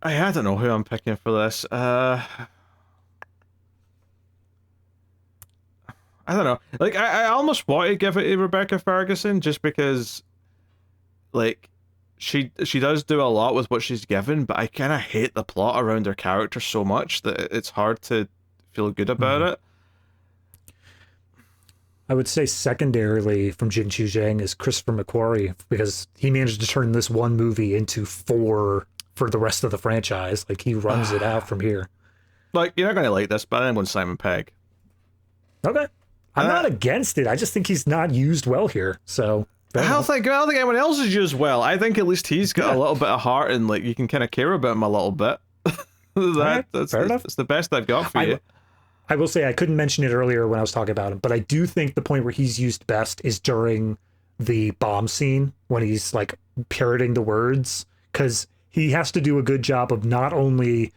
don't know who I'm picking for this. I don't know. Like, I almost want to give it to Rebecca Ferguson just because, like, she does do a lot with what she's given, but I kind of hate the plot around her character so much that it's hard to feel good about it. I would say secondarily from Jing Chu Zhang is Christopher McQuarrie, because he managed to turn this one movie into 4 for the rest of the franchise. Like, he runs it out from here. Like, you're not going to like this, but I'm going Simon Pegg. Okay. I'm not against it. I just think he's not used well here. So I don't think anyone else is used well. I think at least he's got a little bit of heart, and like you can kind of care about him a little bit. That's the best I've got for you. I will say I couldn't mention it earlier when I was talking about him, but I do think the point where he's used best is during the bomb scene when he's like parroting the words, because he has to do a good job of not only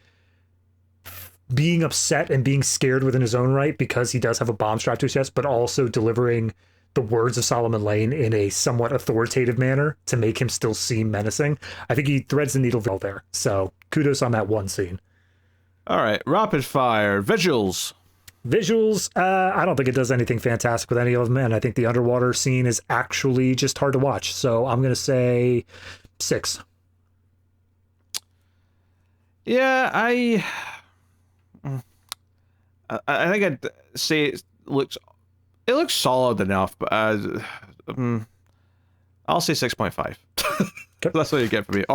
being upset and being scared within his own right because he does have a bomb strapped to his chest, but also delivering the words of Solomon Lane in a somewhat authoritative manner to make him still seem menacing. I think he threads the needle well there. So kudos on that one scene. All right, rapid fire visuals. I don't think it does anything fantastic with any of them, and I think the underwater scene is actually just hard to watch. So I'm gonna say 6. Yeah, I think I'd say it looks solid enough, but I'll say 6.5. That's what you get from me.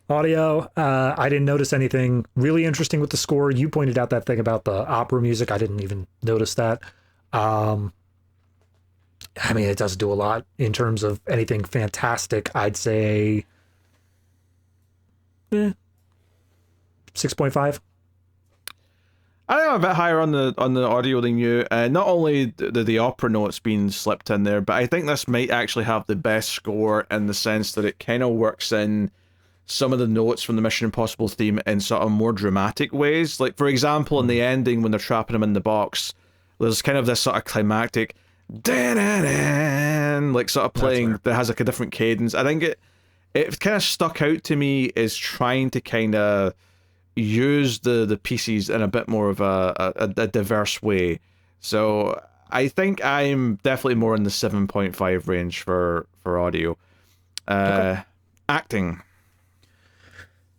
Audio, I didn't notice anything really interesting with the score. You pointed out that thing about the opera music. I didn't even notice that. I mean, it doesn't do a lot in terms of anything fantastic. I'd say 6.5. I think I'm a bit higher on the audio than you. Not only the opera notes being slipped in there, but I think this might actually have the best score in the sense that it kind of works in some of the notes from the Mission Impossible theme in sort of more dramatic ways. Like, for example, in the ending when they're trapping him in the box, there's kind of this sort of climactic "dan-dan-dan," like sort of playing that has like a different cadence. I think it kind of stuck out to me as trying to kind of use the pieces in a bit more of a diverse way. So I think I'm definitely more in the 7.5 range for audio. Acting.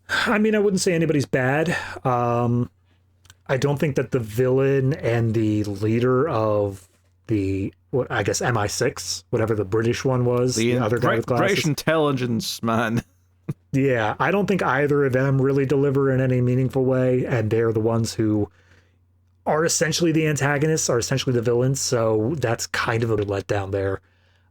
I mean, I wouldn't say anybody's bad. I don't think that the villain and the leader of the, I guess MI6, whatever the British one was, the other guy with glasses. British intelligence man. Yeah, I don't think either of them really deliver in any meaningful way, and they're the ones who are essentially the antagonists, are essentially the villains, so that's kind of a letdown there.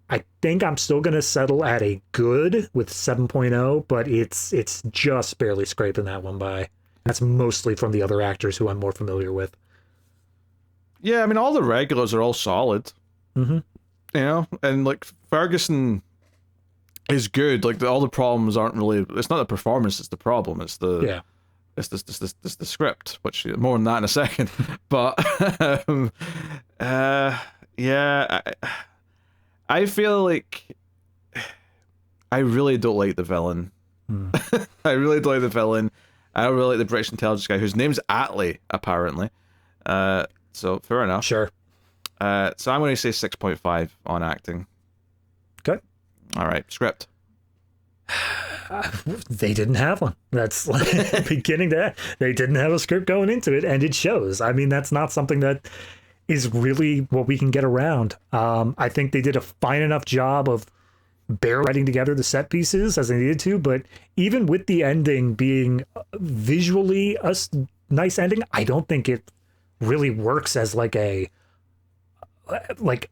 I think I'm still going to settle at a good with 7.0, but it's just barely scraping that one by. That's mostly from the other actors who I'm more familiar with. Yeah, I mean, all the regulars are all solid. Mm-hmm. You know, and like Ferguson, is good. Like all the problems aren't really. It's not the performance. It's the problem. It's the Yeah. It's the script, which more on that in a second. But yeah, I feel like I really don't like the villain. I really don't like the villain. I don't really like the British intelligence guy, whose name's Atlee, apparently. So fair enough. Sure. So I'm going to say 6.5 on acting. Okay. All right, script. They didn't have one. That's like beginning to end. They didn't have a script going into it, and it shows. I mean, that's not something that is really what we can get around. I think they did a fine enough job of barely writing together the set pieces as they needed to, but even with the ending being visually a nice ending, I don't think it really works as like a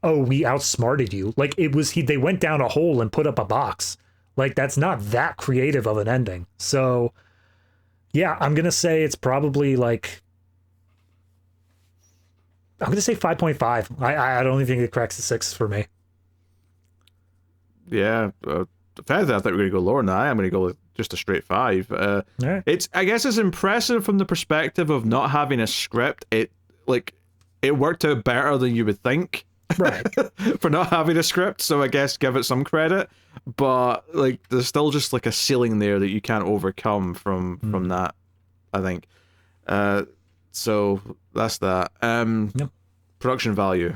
oh, we outsmarted you. Like it was they went down a hole and put up a box. Like that's not that creative of an ending. So yeah, I'm gonna say it's probably like I'm gonna say 5.5. I don't even think it cracks the 6 for me. Yeah, if anything, I thought we were going to go lower than that. I'm going to go with just a straight 5. Right. I guess it's impressive from the perspective of not having a script. It worked out better than you would think. Right. For not having a script, so I guess give it some credit. But like there's still just like a ceiling there that you can't overcome from that, I think. So that's that. Yep. Production value.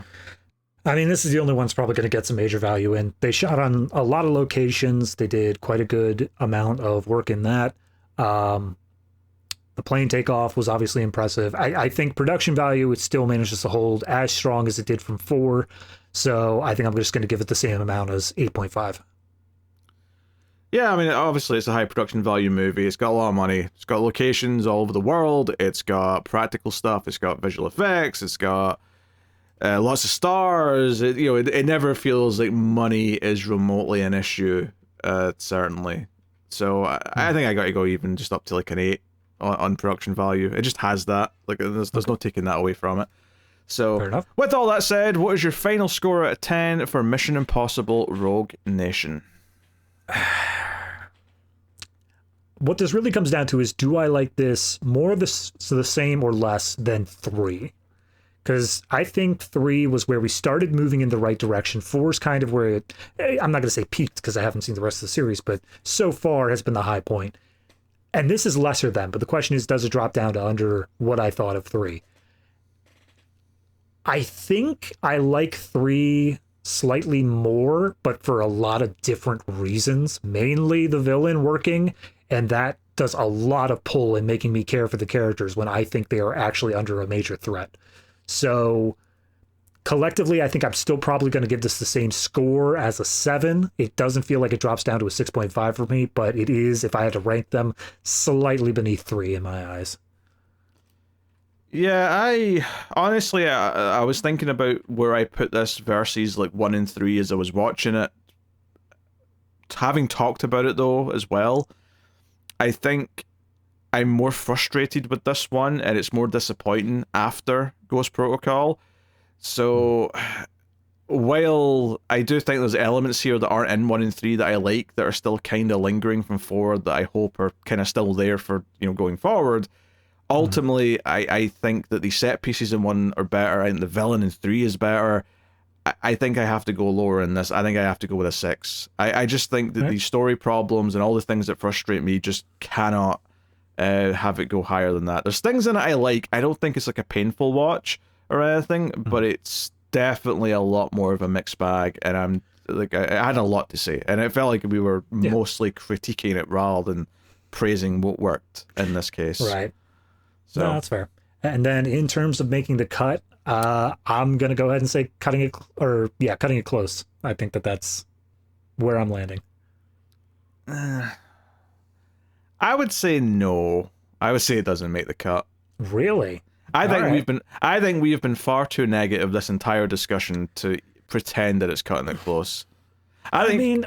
I mean, this is the only one that's probably going to get some major value in. They shot on a lot of locations. They did quite a good amount of work in that. The plane takeoff was obviously impressive. I think production value, it still manages to hold as strong as it did from 4. So I think I'm just going to give it the same amount as 8.5. Yeah, I mean, obviously it's a high production value movie. It's got a lot of money. It's got locations all over the world. It's got practical stuff. It's got visual effects. It's got lots of stars. It never feels like money is remotely an issue, certainly. So I think I got to go even just up to like an 8 on production value. It just has that. Like there's no taking that away from it. So Fair enough. With all that said, what is your final score out of 10 for Mission Impossible Rogue Nation? What this really comes down to is, do I like this more of the same or less than 3? Because I think 3 was where we started moving in the right direction. 4 is kind of where I'm not going to say peaked because I haven't seen the rest of the series, but so far has been the high point. And this is lesser than, but the question is, does it drop down to under what I thought of 3? I think I like 3 slightly more, but for a lot of different reasons. Mainly the villain working, and that does a lot of pull in making me care for the characters when I think they are actually under a major threat. So collectively, I think I'm still probably going to give this the same score as a 7. It doesn't feel like it drops down to a 6.5 for me, but it is, if I had to rank them, slightly beneath 3 in my eyes. Yeah, I was thinking about where I put this versus like 1 and 3 as I was watching it. Having talked about it though as well, I think I'm more frustrated with this one, and it's more disappointing after Ghost Protocol. So while I do think there's elements here that aren't in 1 and 3 that I like, that are still kind of lingering from 4, that I hope are kind of still there for going forward, ultimately I think that the set pieces in 1 are better. I think the villain in 3 is better. I think I have to go lower in this. I think I have to go with a 6. I just think that the story problems and all the things that frustrate me just cannot have it go higher than that. There's things in it I like. I don't think it's like a painful watch or anything, but it's definitely a lot more of a mixed bag, and I'm like, I had a lot to say, and it felt like we were mostly critiquing it rather than praising what worked in this case. Right. So no, that's fair. And then in terms of making the cut, I'm going to go ahead and say cutting it close. I think that's where I'm landing. I would say no. I would say it doesn't make the cut. Really? I think we have been far too negative this entire discussion to pretend that it's cutting it close. I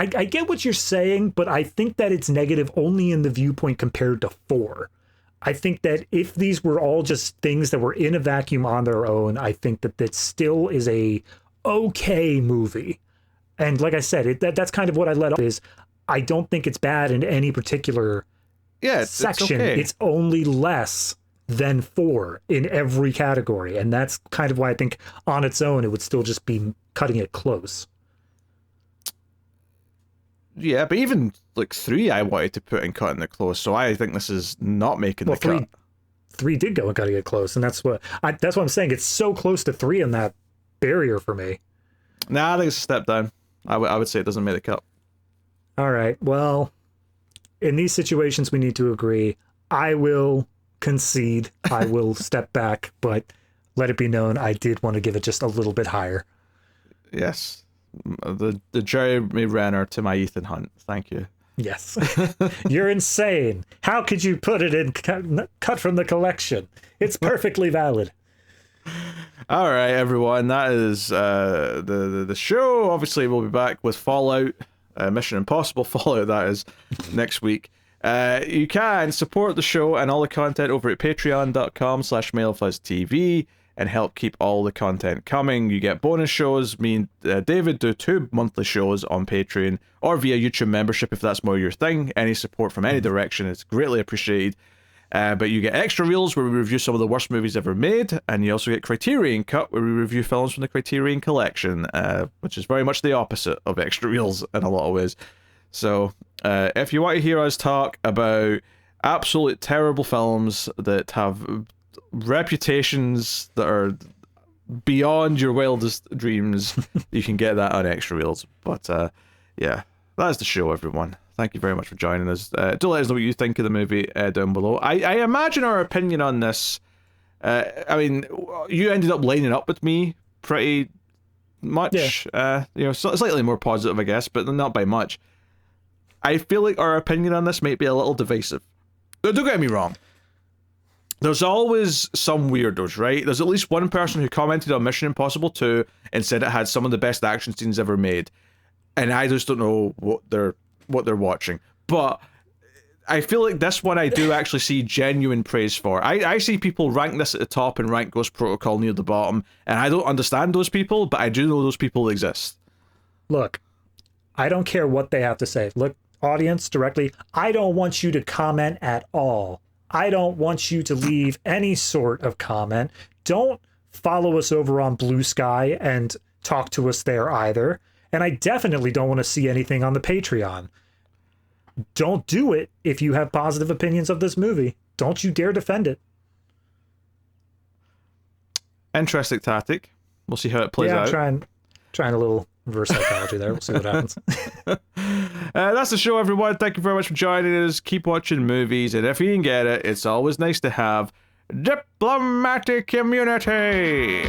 get what you're saying, but I think that it's negative only in the viewpoint compared to 4. I think that if these were all just things that were in a vacuum on their own, I think that still is a okay movie. And like I said, that's kind of what I let off is I don't think it's bad in any particular section. Okay. It's only less than 4 in every category. And that's kind of why I think on its own, it would still just be cutting it close. Yeah, but even like 3 I wanted to put in cutting it close, so I think this is not making the cut. 3 did go in cutting it close, and that's what I'm saying. It's so close to 3 in that barrier for me. Nah, I think it's a step down. I would say it doesn't make the cut. All right, well, in these situations, we need to agree. I will concede. I will step back, but let it be known I did want to give it just a little bit higher. Yes. The Jeremy Renner to my Ethan Hunt. Thank you. Yes. You're insane. How could you put it in cut from the collection? It's perfectly valid. All right, everyone. That is the show. Obviously, we'll be back with Fallout, Mission Impossible Fallout, that is, next week. You can support the show and all the content over at patreon.com/MailFuzzTV and help keep all the content coming. You get bonus shows. Me and David do 2 monthly shows on Patreon or via YouTube membership if that's more your thing. Any support from any direction is greatly appreciated. But you get extra reels where we review some of the worst movies ever made, and you also get Criterion Cut where we review films from the Criterion Collection, which is very much the opposite of extra reels in a lot of ways. So if you want to hear us talk about absolute terrible films that have reputations that are beyond your wildest dreams, you can get that on extra reels. But yeah, that's the show, everyone. Thank you very much for joining us. Do let us know what you think of the movie down below. I imagine our opinion on this, I mean, you ended up lining up with me pretty much. Yeah. Slightly more positive, I guess, but not by much. I feel like our opinion on this might be a little divisive. Don't get me wrong. There's always some weirdos, right? There's at least one person who commented on Mission Impossible 2 and said it had some of the best action scenes ever made. And I just don't know what they're watching. But I feel like this one I do actually see genuine praise for. I see people rank this at the top and rank Ghost Protocol near the bottom. And I don't understand those people, but I do know those people exist. Look, I don't care what they have to say. Look, audience, directly, I don't want you to comment at all. I don't want you to leave any sort of comment. Don't follow us over on Blue Sky and talk to us there either. And I definitely don't want to see anything on the Patreon. Don't do it if you have positive opinions of this movie. Don't you dare defend it. Interesting tactic. We'll see how it plays out. Yeah, I'm trying a little reverse psychology there. We'll see what happens. That's the show, everyone. Thank you very much for joining us. Keep watching movies, and if you can get it, it's always nice to have diplomatic immunity.